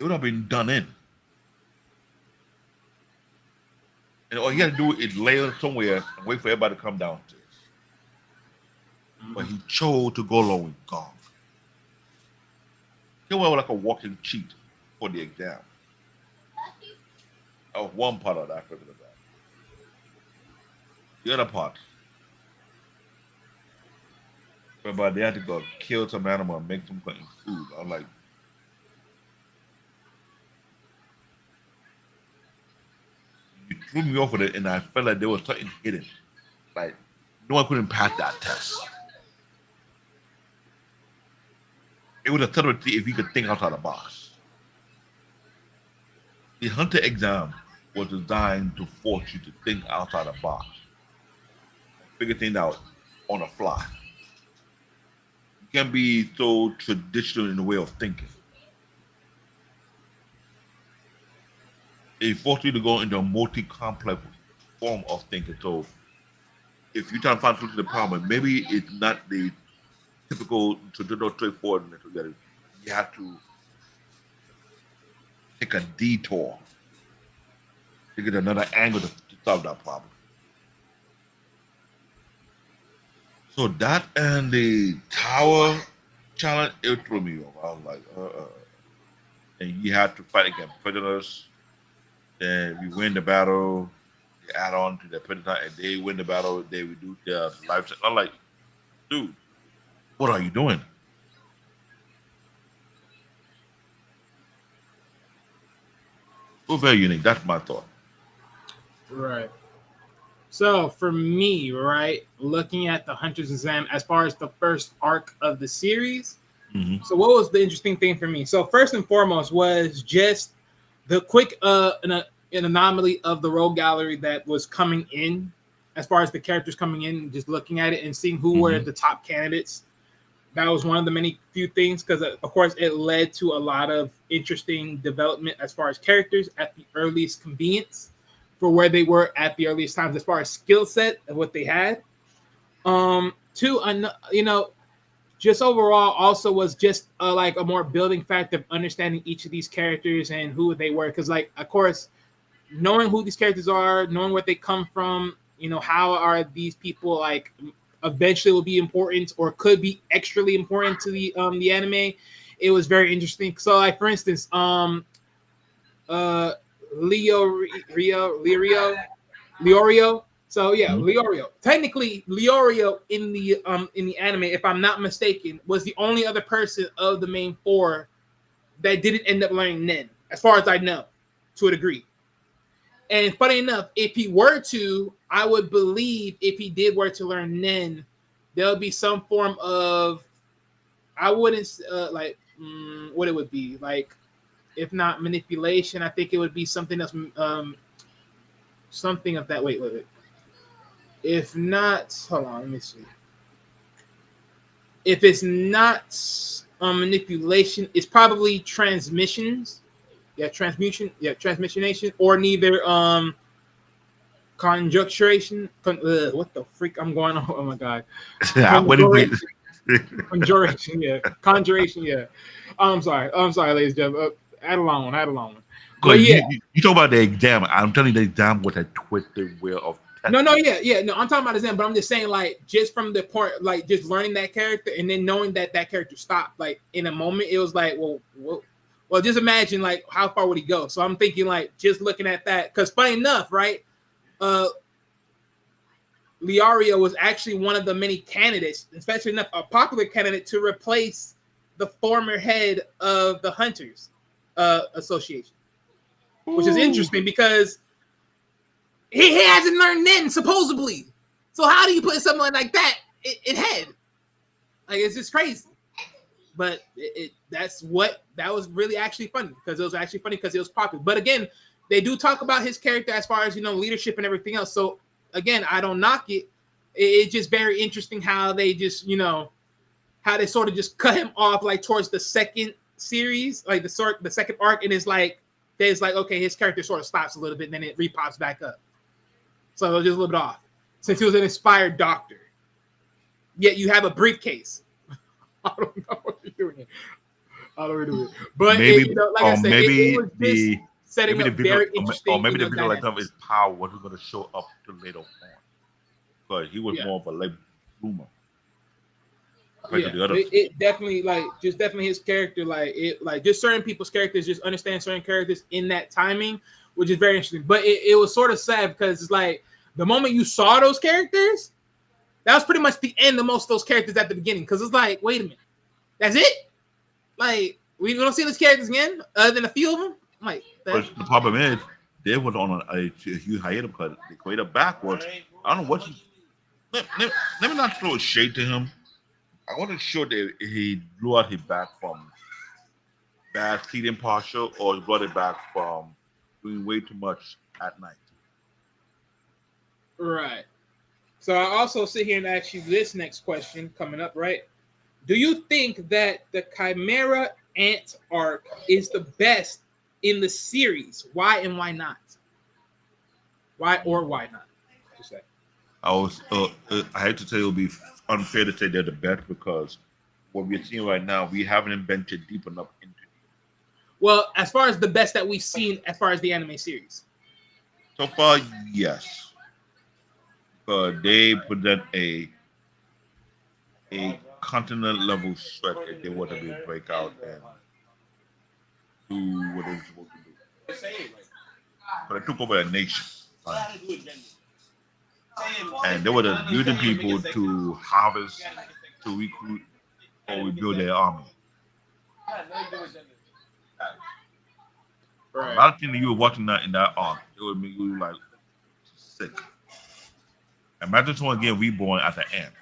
it would have been done in. And all you had to do is lay somewhere and wait for everybody to come downstairs. But he chose to go along with Gong. He went like a walking cheat for the exam. That was one part of that aspect of that. The other part, whereby they had to go kill some animal and make some kind of food. I'm like, you threw me off with it, and I felt like there was something hidden. Like, no one couldn't pass that test. It was a subtlety if you could think outside the box. The Hunter exam was designed to force you to think outside the box. Figure things out on the fly. You can't be so traditional in the way of thinking. It forces you to go into a multi-complex form of thinking. So if you try to find solution to the problem, maybe it's not the typical traditional straightforward method. You have to take a detour to get another angle to solve that problem. So that and the tower challenge, it threw me off. I was like, And you have to fight against prisoners. Then we win the battle. They add on to their penalty, and they win the battle. They reduce their life. I'm like, dude, what are you doing? So very unique. That's my thought. Right. So for me, right, looking at the Hunter's Exam as far as the first arc of the series. Mm-hmm. So what was the interesting thing for me? So first and foremost was just the quick an anomaly of the rogue gallery that was coming in, as far as the characters coming in, just looking at it and seeing who were the top candidates. That was one of the many few things, because of course it led to a lot of interesting development as far as characters at the earliest convenience for where they were at the earliest times as far as skill set of what they had. Just overall also was just like a more building fact of understanding each of these characters and who they were, because like of course knowing who these characters are, knowing where they come from, how are these people like eventually will be important or could be extremely important to the anime. It was very interesting. So like for instance, Leorio. So yeah, Leorio. Technically, Leorio in the anime, if I'm not mistaken, was the only other person of the main four that didn't end up learning Nen, as far as I know, to a degree. And funny enough, if he were to, I would believe if he did were to learn Nen, there'll be some form of, I wouldn't what it would be like, if not manipulation, I think it would be something else. Something of that. Wait. If not, hold on, let me see. If it's not manipulation, it's probably transmissions. Yeah, transmissionation, or neither conjuration. What the freak? I'm going on. Oh my god. Conjuration, yeah. Conjuration, yeah. I'm sorry, ladies and gentlemen. Add a long one. But yeah, you talk about the exam. I'm telling you, the exam was a twisted wheel of. No, I'm talking about exam, but I'm just saying, like, just from the point, like, just learning that character and then knowing that character stopped, like, in a moment, it was like, well, just imagine, like, how far would he go? So I'm thinking, like, just looking at that, because funny enough, right, Leorio was actually one of the many candidates, especially enough a popular candidate to replace the former head of the Hunters Association, which is interesting because he hasn't learned Nen, supposedly. So how do you put someone like that in head? Like, it's just crazy. But that was really actually funny, because it was actually funny because it was popular. But again, they do talk about his character as far as, leadership and everything else. So again, I don't knock it. It's just very interesting how they just, how they sort of just cut him off like towards the second series, like the second arc, and it's like there's like, okay, his character sort of stops a little bit, and then it repops back up. So it was just a little bit off. Since he was an inspired doctor, yet you have a briefcase. I don't know what you're doing. I don't know. But maybe, like I said, it was just setting up very interesting. Or maybe the video like of his power wasn't going to show up till later on, because he was more of a late bloomer. Yeah, it definitely definitely his character, just certain people's characters, just understand certain characters in that timing, which is very interesting. But it was sort of sad because it's like the moment you saw those characters, that was pretty much the end of most of those characters at the beginning. Because it's like, wait a minute, that's it? Like, we don't see those characters again, other than a few of them? I'm like, the problem is, they was on a huge hiatus because they created backwards. I don't know what let me not throw shade to him. I want to show that he blew out his back from bad feeding partial, or he brought it back from doing way too much at night. Right. So I also sit here and ask you this next question coming up, right? Do you think that the Chimera Ant arc is the best in the series? Why and why not? Why or why not? I hate to say it would be unfair to say they're the best, because what we're seeing right now, we haven't ventured deep enough into it. Well, as far as the best that we've seen as far as the anime series. So far, yes. But they present a continent level threat if they want to be break out and do what they're supposed to do. But it took over a nation. And they were using people to harvest, to recruit, or rebuild their army. A lot of things that you were watching that in that arc, it would make you like sick. Imagine someone getting reborn at the end.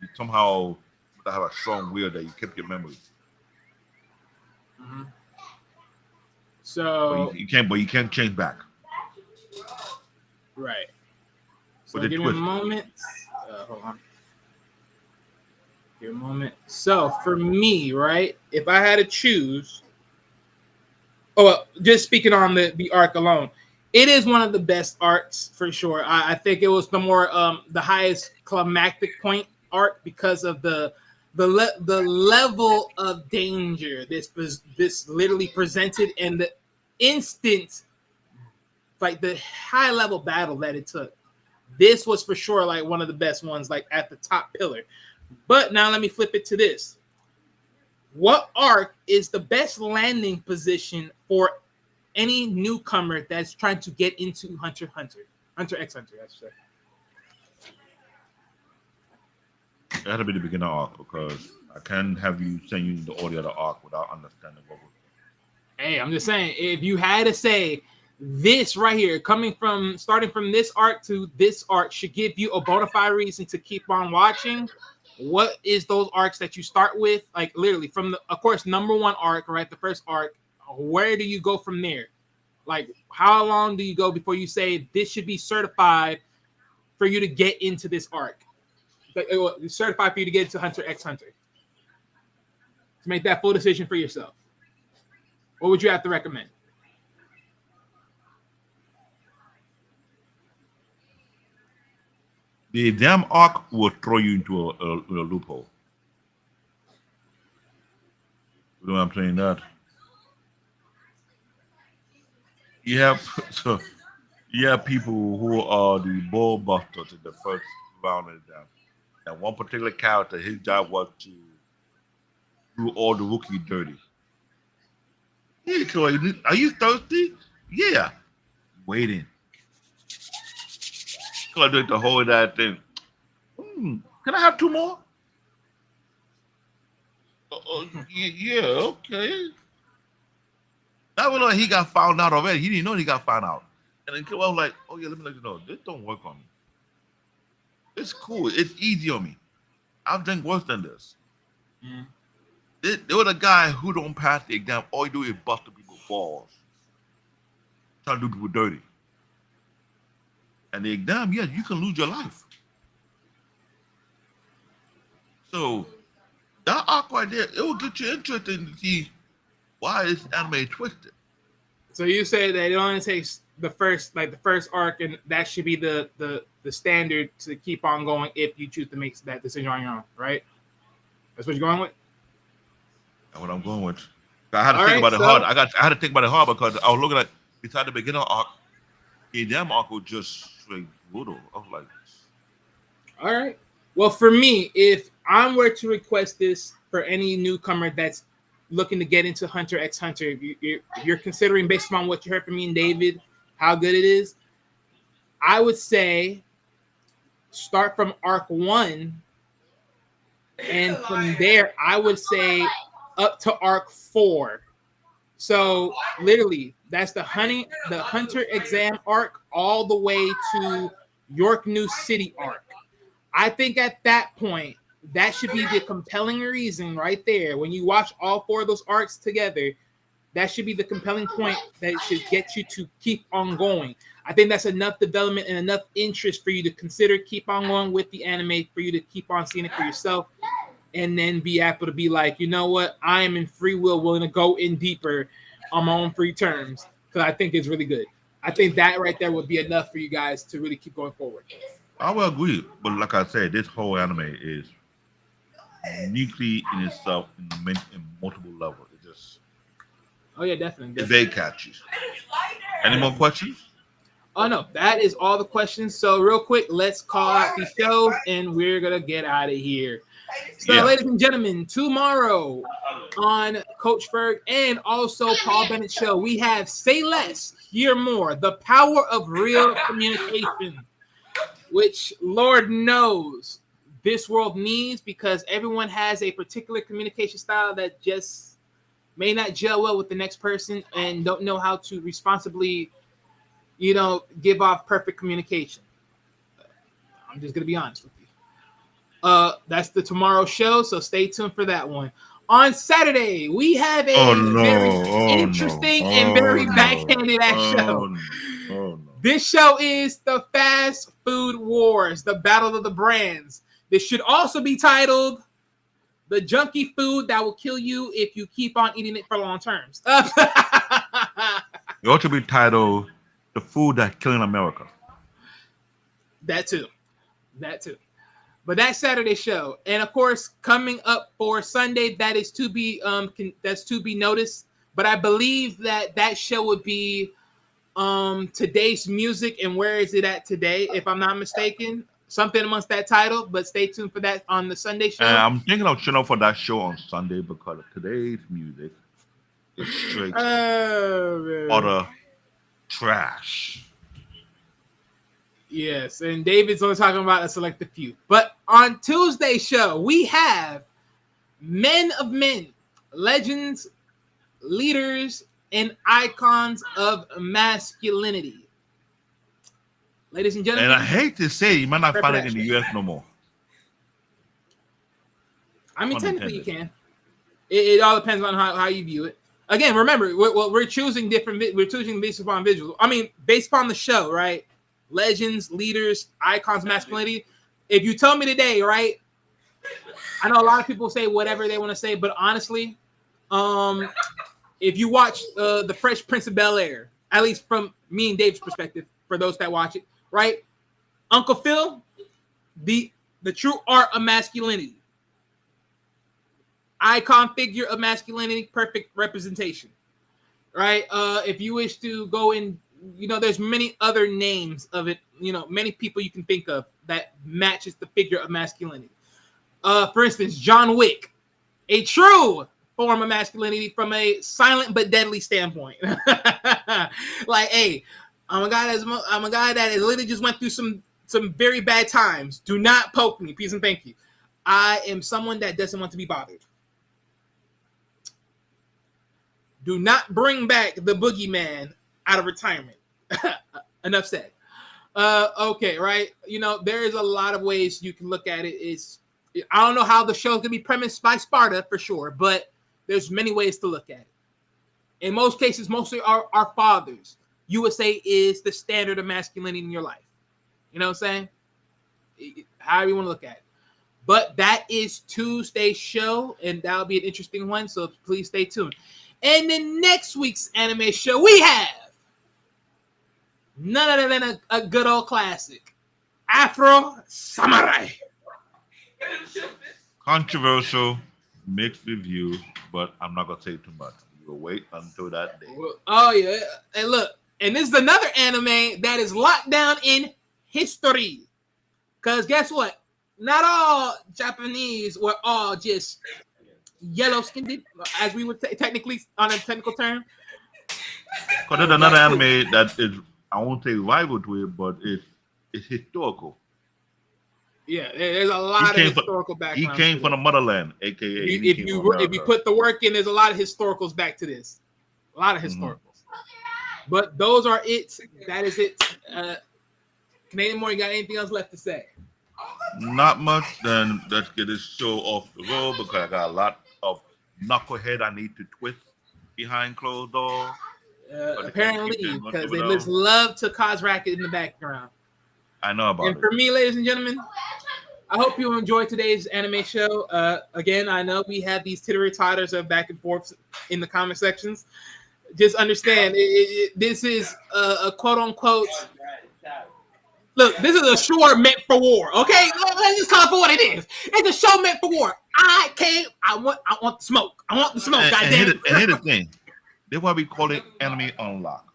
You somehow have a strong will that you kept your memory. Mm-hmm. So but you can't change back. Right. So With give a me a twist. moment. Hold on. Give me a moment. So for me, right, if I had to choose, just speaking on the arc alone, it is one of the best arcs for sure. I think it was the highest climactic point arc because of the level of danger this literally presented and the instant, like the high level battle that it took. This was for sure like one of the best ones, like at the top pillar. But now let me flip it to this. What arc is the best landing position for any newcomer that's trying to get into Hunter x Hunter, I should say? It had to be the beginner arc because I can't have you send you the audio of the arc without understanding what was. Hey, I'm just saying, if you had to say this right here, starting from this arc to this arc, should give you a bona fide reason to keep on watching, what is those arcs that you start with? Like literally from of course, number one arc, right? The first arc. Where do you go from there? Like, how long do you go before you say this should be certified for you to get into this arc? Like, certified for you to get into Hunter x Hunter. To make that full decision for yourself. What would you have to recommend? The damn arc will throw you into a loophole. You know what I'm saying? That you have people who are the ball busters in the first round of them. And one particular character, his job was to do all the rookie dirty. Hey, Troy, are you thirsty? Yeah. Waiting. Gonna do the whole that thing. Can I have two more? Yeah, okay. That was like he got found out already. He didn't know he got found out. And then Killua was like, oh yeah, let me let you know. This don't work on me. It's cool. It's easy on me. I've done worse than this. There was a guy who don't pass the exam. All he do is bust people's balls. Trying to do people dirty. And the exam, yes, you can lose your life. So that arc right there, it will get you interested to see why this anime twisted. So you say that it only takes the first arc, and that should be the standard to keep on going if you choose to make that decision on your own, right? That's what you're going with? That's what I'm going with. I had to think about it hard. I had to think about it hard because I was looking at beside the beginner arc, the damn arc was just straight brutal. I was like, all right. Well, for me, if I were to request this for any newcomer that's looking to get into Hunter x Hunter, you're considering based on what you heard from me and David, how good it is, I would say start from arc 1, and from there, I would say up to arc 4. So literally, that's the Hunter exam arc all the way to Yorknew City Arc. I think at that point, that should be the compelling reason right there. When you watch all 4 of those arcs together, that should be the compelling point that should get you to keep on going. I think that's enough development and enough interest for you to consider keep on going with the anime, for you to keep on seeing it for yourself, and then be able to be like, you know what, I am in free will willing to go in deeper on my own free terms, because I think it's really good. I think that right there would be enough for you guys to really keep going forward. I will agree, but like I said, this whole anime is uniquely in itself in multiple levels. It just Definitely. It's very catchy. Any more questions? Oh no, that is all the questions. So real quick, let's call out the show and we're gonna get out of here. So, Yeah. ladies and gentlemen, tomorrow on Coach Ferg and also Paul Bennett Show, we have Say Less, Hear More, the power of real communication, which Lord knows this world needs because everyone has a particular communication style that just may not gel well with the next person and don't know how to responsibly, give off perfect communication. I'm just going to be honest with you. That's the tomorrow show, so stay tuned for that one. On Saturday, we have a very interesting and very backhanded show. No. This show is the Fast Food Wars, the Battle of the Brands. This should also be titled The Junky Food That Will Kill You If You Keep On Eating It for Long Terms. It ought to be titled The Food That's Killing America. That too. But that Saturday show, and of course, coming up for Sunday, that is to be noticed. But I believe that show would be today's music, and where is it at today? If I'm not mistaken, something amongst that title. But stay tuned for that on the Sunday show. And I'm thinking of tuning up for that show on Sunday because today's music is straight utter trash. Yes, and David's only talking about a selected few. But on Tuesday's show, we have Men of Men, legends, leaders, and icons of masculinity. Ladies and gentlemen. And I hate to say, you might not find it in the US no more. I mean, technically you can. It all depends on how you view it. Again, remember, we're choosing different. We're choosing based upon visual. I mean, based upon the show, right? Legends, leaders, icons, masculinity. If you tell me today, right? I know a lot of people say whatever they want to say, but honestly, if you watch the Fresh Prince of Bel-Air, at least from me and Dave's perspective, for those that watch it, right? Uncle Phil, the true art of masculinity, icon figure of masculinity, perfect representation, right? If you wish to go in. There's many other names of it. Many people you can think of that matches the figure of masculinity. For instance, John Wick, a true form of masculinity from a silent but deadly standpoint. Like, hey, I'm a guy that has literally just went through some very bad times. Do not poke me, please and thank you. I am someone that doesn't want to be bothered. Do not bring back the boogeyman out of retirement. Enough said. Okay, right? There is a lot of ways you can look at it. I don't know how the show's gonna be premised by Sparta for sure, but there's many ways to look at it. In most cases, mostly our fathers. You would say is the standard of masculinity in your life. You know what I'm saying? However you want to look at it. But that is Tuesday's show, and that'll be an interesting one. So please stay tuned. And then next week's anime show, we have none other than a good old classic, Afro Samurai. Controversial, mixed review, but I'm not gonna say too much. We'll wait until that day. Oh yeah, and look, and this is another anime that is locked down in history. Cause guess what? Not all Japanese were all just yellow skinned, as we would technically on a technical term. Because there's another anime that is, I won't say rival to it, but it's historical. Yeah, there's a lot of historical background. He came from the motherland, aka. If you put the work in, there's a lot of historicals back to this. A lot of historicals. But those are it. That is it. Canadian Moore, you got anything else left to say? Not much. Then let's get this show off the road because I got a lot of knucklehead I need to twist behind closed doors. Apparently, because they just love to cause racket in the background. I know about it. And for me, ladies and gentlemen, I hope you enjoyed today's anime show. Again, I know we have these tittery-totters of back and forth in the comment sections. Just understand, this is a quote-unquote... Look, this is a show meant for war, okay? Let's just call it for what it is. It's a show meant for war. I want the smoke. I want the smoke, goddamn. And here's the thing. That's why we call it anime unlock.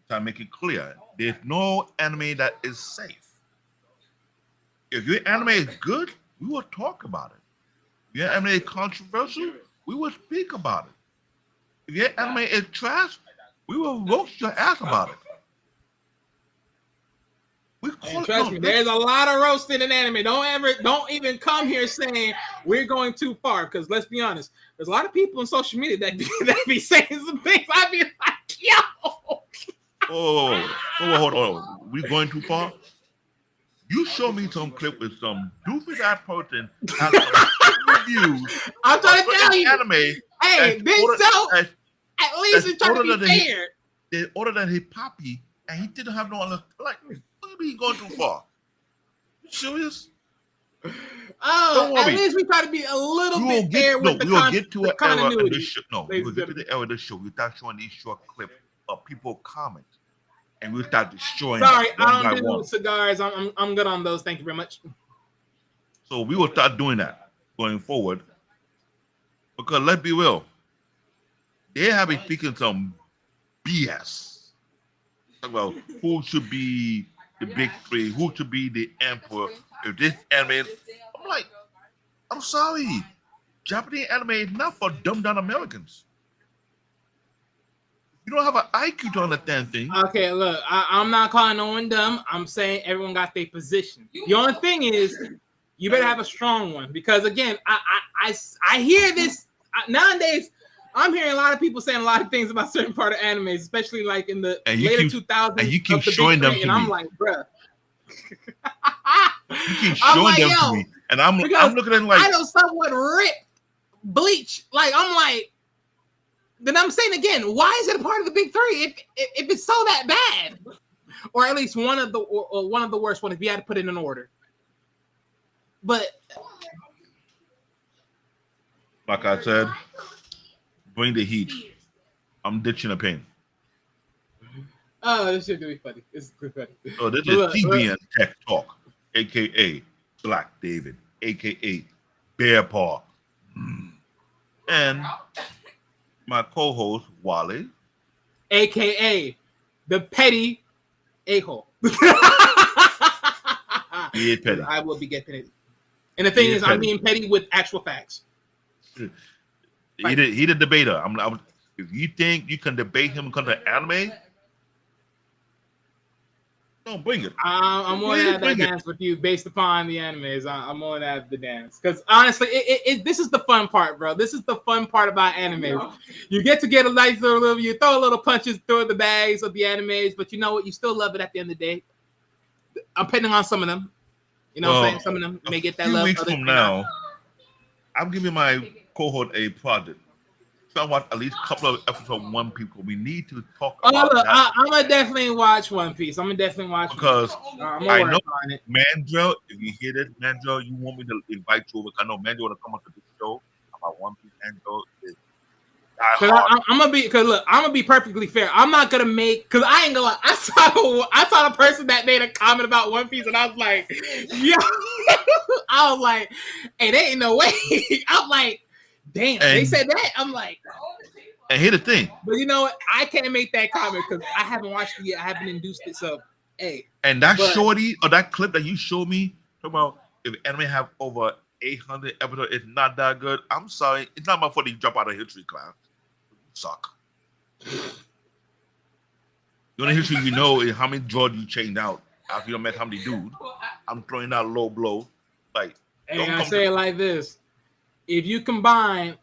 To make it clear, there's no anime that is safe. If your anime is good, we will talk about it. your anime is controversial, we will speak about it. If your anime is trash, we will roast your ass about it. We call And it, trust me, there's a lot of roasting in anime. Don't even come here saying we're going too far. Because let's be honest, there's a lot of people on social media that be saying some things. I be like, yo. Hold on. We going too far? You show me some clip with some doofy ass person has some reviews. I'm trying to tell you, anime. hey, Big Self, at least it's trying to be fair. They ordered that he poppy, and he didn't have no other. Like, what do you mean going too far? You serious? Oh, at least we try to be a little bit fair with the continuity. We'll get to an era in this show. No, we'll get to the era of this show. We start showing these short clips of people comment, and we'll start destroying. Sorry, I don't do cigars. I'm good on those. Thank you very much. So we will start doing that going forward. Because let's be real, they have been speaking some BS about who should be the big three, who should be the emperor. If this anime, I'm like, I'm sorry, Japanese anime is not for dumbed down Americans. You don't have an IQ to understand things. Okay, look, I'm not calling no one dumb. I'm saying everyone got their position. The only thing is, you better have a strong one because again, I hear this nowadays. I'm hearing a lot of people saying a lot of things about certain part of animes, especially like in the later 2000s. And you keep showing them to me. And I'm like, bruh. You keep showing them to me. And I'm looking at them like. I know someone ripped Bleach. Like, I'm like, then I'm saying again, why is it a part of the big three if it's so that bad? Or at least one of the worst ones if you had to put it in order. But. Like I said, bring the heat. I'm ditching the pain. Oh, this shit gonna be funny. This is funny. So this is TBN Tech Talk, aka Black David, aka Bear Paw, and my co-host Wally, aka the petty a-hole. He is petty. I will be getting petty. And the thing is, I'm being petty with actual facts. He the debater. If you think you can debate him because of anime, don't bring it. I'm more than have that dance with you based upon the animes. I'm more than have the dance because honestly, this is the fun part, bro. This is the fun part about animes. You get to get a nice little, you throw a little punches through the bags of the animes, but you know what? You still love it at the end of the day. I'm depending on some of them. You know what I'm saying? Some of them may get that love. Weeks from now, I'm giving my cohort a project. So I watch at least a couple of episodes of One Piece. We need to talk about look, that. I'm gonna definitely watch One Piece. I'm gonna definitely watch because I know Mandrel. If you hear this, Mandrel, you want me to invite you over? I know Mandrel want to come on to this show about One Piece. Mandrel is I'm gonna be perfectly fair. I'm not gonna make because I ain't gonna lie. I saw a person that made a comment about One Piece, and I was like, yo, I was like, hey, there ain't no way. I'm like, damn, they said that. I'm like, and here's the thing. But you know what? I can't make that comment because I haven't watched it yet. I haven't induced it. So, hey. And that shorty or that clip that you showed me about if anime have over 800 episodes, it's not that good. I'm sorry, it's not my fault you drop out of history class. Suck. The only history you know is how many drugs you changed out after you met how many dudes. I'm throwing out low blow. Like, hey, I say it like this: if you combine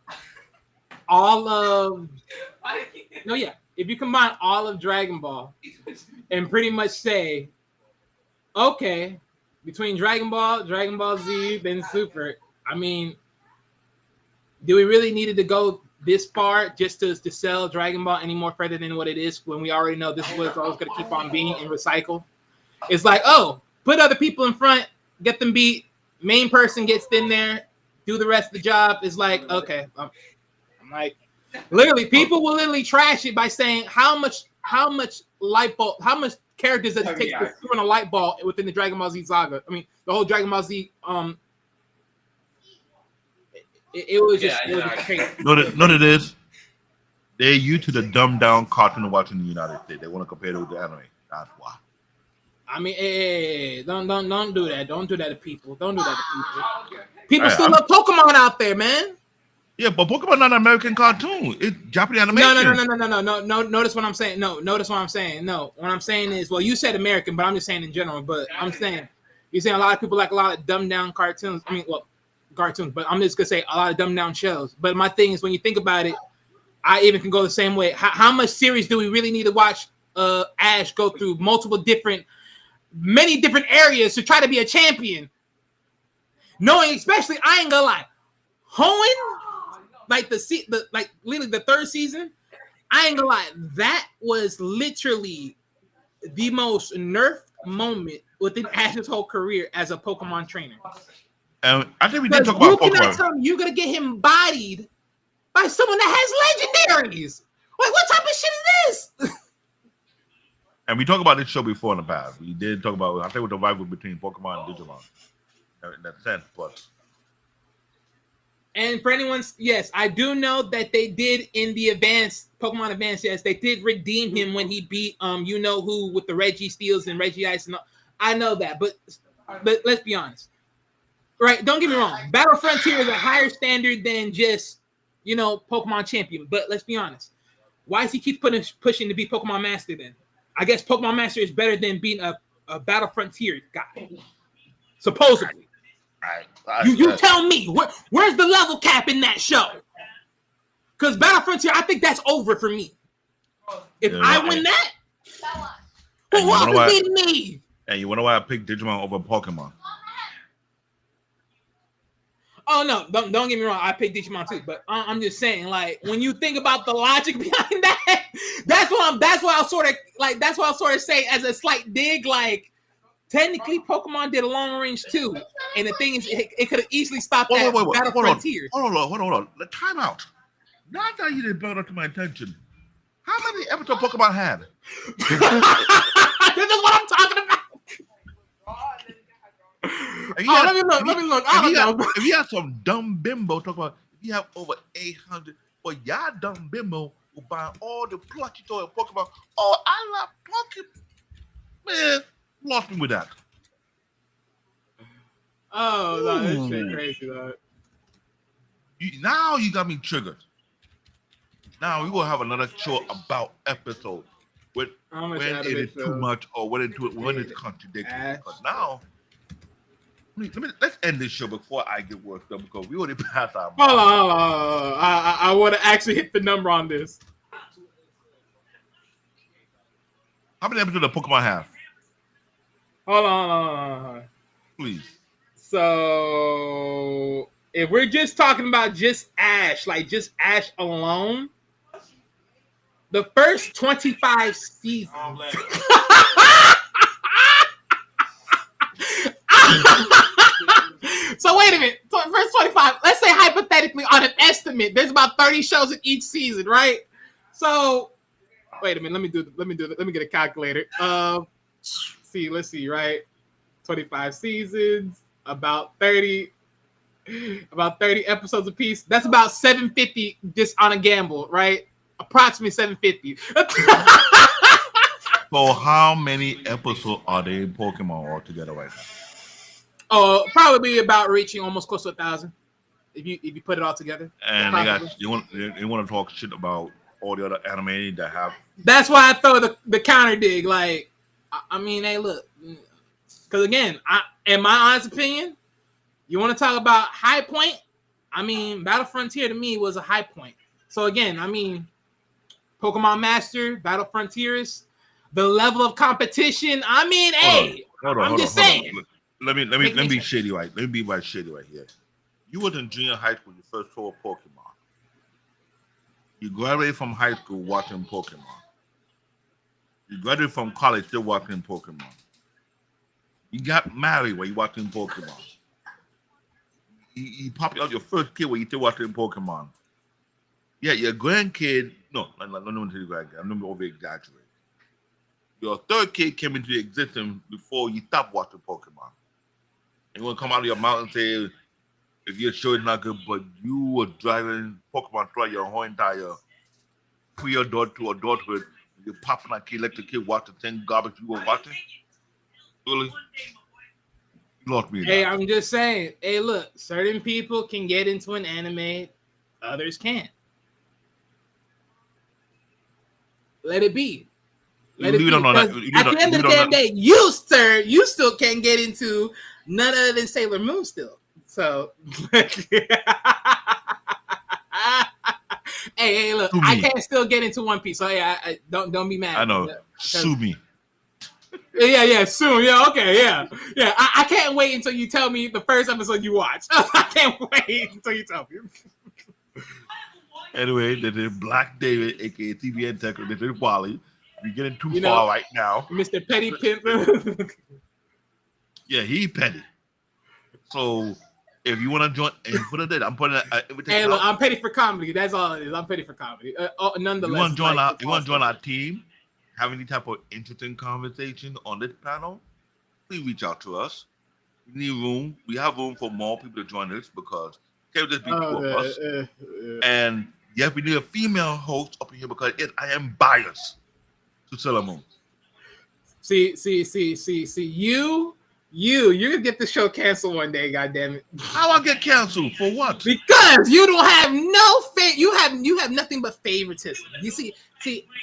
all of if you combine all of Dragon Ball and pretty much say, okay, between Dragon Ball Z, then Super, I mean, do we really needed to go this far just to sell Dragon Ball any more further than what it is when we already know this is what it's always going to keep on being and recycle? It's like, oh, put other people in front, get them beat, main person gets in there, do the rest of the job. It's like, okay. I'm like, literally, people will literally trash it by saying how much light bulb, how much characters does it take to screw in a light bulb within the Dragon Ball Z saga? I mean, the whole Dragon Ball Z It was just crazy. No, it is. They're used to the dumbed down cartoon watching in the United States. They want to compare it with the anime. That's why. I mean, hey, don't do that. Don't do that to people. Don't do that to people. People Hey, still love Pokemon out there, man. Yeah, but Pokemon not an American cartoon. It's Japanese animation. No. Notice what I'm saying. No, notice what I'm saying. No, what I'm saying is, well, you said American, but I'm just saying in general. But I'm saying you're saying a lot of people like a lot of dumbed down cartoons. I mean, well, cartoons, but I'm just gonna say a lot of dumbed down shows. But my thing is, when you think about it, I even can go the same way. How much series do we really need to watch? Ash go through many different areas to try to be a champion, knowing, especially, I ain't gonna lie, Hoenn. Like literally the third season, I ain't gonna lie, that was literally the most nerfed moment within Ash's whole career as a Pokemon trainer. And I think we did talk about You cannot Pokemon. tell me you're gonna get him bodied by someone that has legendaries. Like, what type of shit is this? And we talked about this show before in the past. We did talk about, I think, with the rivalry between Pokemon and Digimon in that sense, but. And for anyone's, yes, I do know that they did in the Pokemon Advance, yes, they did redeem him when he beat you know who with the Reggie Steels and Reggie Ice and all. I know that, but let's be honest. Right, don't get me wrong. Battle Frontier is a higher standard than just, you know, Pokemon Champion. But let's be honest. Why does he keep pushing to be Pokemon Master then? I guess Pokemon Master is better than being a Battle Frontier guy. Supposedly. You tell me, where's the level cap in that show? Because Battle Frontier, I think that's over for me. If I win that, who else is beating me? And you wonder why I picked Digimon over Pokemon? Oh no, don't get me wrong. I picked Digimon too, but I'm just saying, like, when you think about the logic behind that, that's why I'll sort of say as a slight dig, like, technically Pokemon did a long range too, and the thing is, it could have easily stopped that Battle Frontier. Hold on. The timeout. Now that you didn't bring it to my attention, how many episodes Pokemon had? This is what I'm talking about. Let me look. I don't know. If you have some dumb bimbo talk about, if you have over 800, well, y'all dumb bimbo will buy all the plucky toy of Pokemon. Oh, I love Pokemon. Man, lost me with that. Oh, no, this shit crazy, though. Now you got me triggered. Now we will have another show about episodes when it is too much or when it's contradictory. Because now, let's end this show before I get worked up because we already passed our. Hold on. I want to actually hit the number on this. How many episodes does Pokemon have? Hold on. Please. So, if we're just talking about just Ash, like just Ash alone, the first 25 seasons. So wait a minute. First 25. Let's say hypothetically, on an estimate, there's about 30 shows in each season, right? So, wait a minute. Let me get a calculator. Let's see, right? 25 seasons, about 30 episodes apiece. That's about 750 just on a gamble, right? Approximately 750. So how many episodes are they in Pokemon altogether right now? Oh, probably about reaching almost close to 1,000 if you put it all together. And they want to talk shit about all the other anime that have. That's why I throw the counter dig. Like, I mean, hey, look, because again, in my honest opinion, you want to talk about high point. I mean, Battle Frontier to me was a high point. So again, I mean, Pokemon Master, Battle Frontiers, the level of competition. I mean, I'm just saying. Let me be shady right. Let me be right shady right here. You was in junior high school when you first saw Pokemon. You graduated from high school watching Pokemon. You graduated from college still watching Pokemon. You got married while you watching Pokemon. You popped out your first kid while you still watching Pokemon. Yeah, your grandkid. No, let me tell you grandkid. I'm not over exaggerating. Your third kid came into existence before you stopped watching Pokemon. And you want to come out of your mouth and say, if your show is not good, but you were driving Pokemon throughout your whole entire pre-adult to adulthood, you're popping that kid, let the kid watch the same garbage you were watching. Really? You lost me. Hey, I'm just saying. Hey, look, certain people can get into an anime, others can't. Let it be. Let it be. Because at the end of the damn day, you, sir, you still can't get into none other than Sailor Moon still. So, hey, look, I can't still get into One Piece. So, yeah, don't be mad. I know. Sue me. Yeah, soon. Yeah, okay, yeah. I can't wait until you tell me the first episode you watch. I can't wait until you tell me. Anyway, they did Black David, aka TVN Tech, they did Wally. We're getting too far right now. Mr. Petty Pimp. Yeah, he petty. So if you want to join, I'm putting an invitation. Hey, look, I'm petty for comedy. That's all it is. I'm petty for comedy. Nonetheless, you want to join our team? Have any type of interesting conversation on this panel? Please reach out to us. We need room. We have room for more people to join us because can't just be two of us. And yes, we need a female host up in here because I am biased to Sailor Moon. See, you're gonna get the show canceled one day, goddammit. How I get canceled? For what? Because you don't have no you have nothing but favoritism. You see,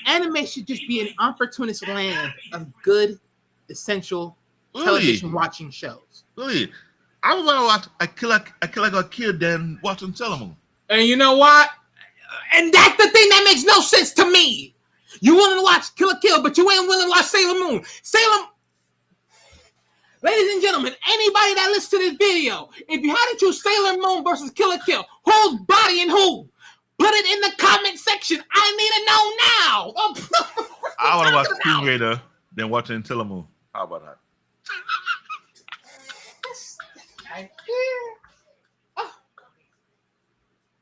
anime should just be an opportunist land of good, essential television watching shows. Really? I would rather watch I kill like a kid than watching Sailor Moon. And you know what? And that's the thing that makes no sense to me. You willing to watch Kill la Kill, but you ain't willing to watch Sailor Moon. Ladies and gentlemen, anybody that listens to this video, if you had to choose Sailor Moon versus Kill la Kill, who's bodying who? Put it in the comment section. I need to know now. I want to watch Tomb Raider than watching Sailor Moon. How about that?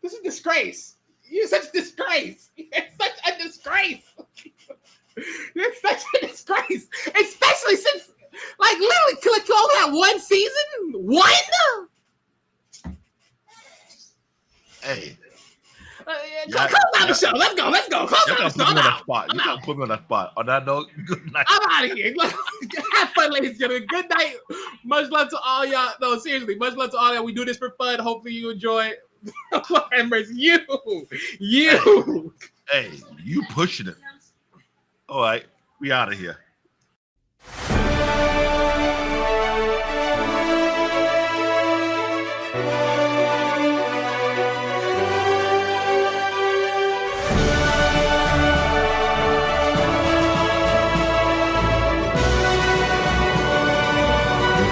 This is a disgrace. You're such a disgrace. You're such a disgrace. You're such a disgrace. Especially since, like, literally, Kill la Kill only had one season? One? Hey. Close down the show. Let's go. Close down the show. You can't put me on that spot. On that note, good night. I'm out of here. Have fun, ladies and gentlemen. Good night. Much love to all y'all. No, seriously. Much love to all y'all. We do this for fun. Hopefully you enjoy it. You. Hey, you pushing it. All right. We out of here.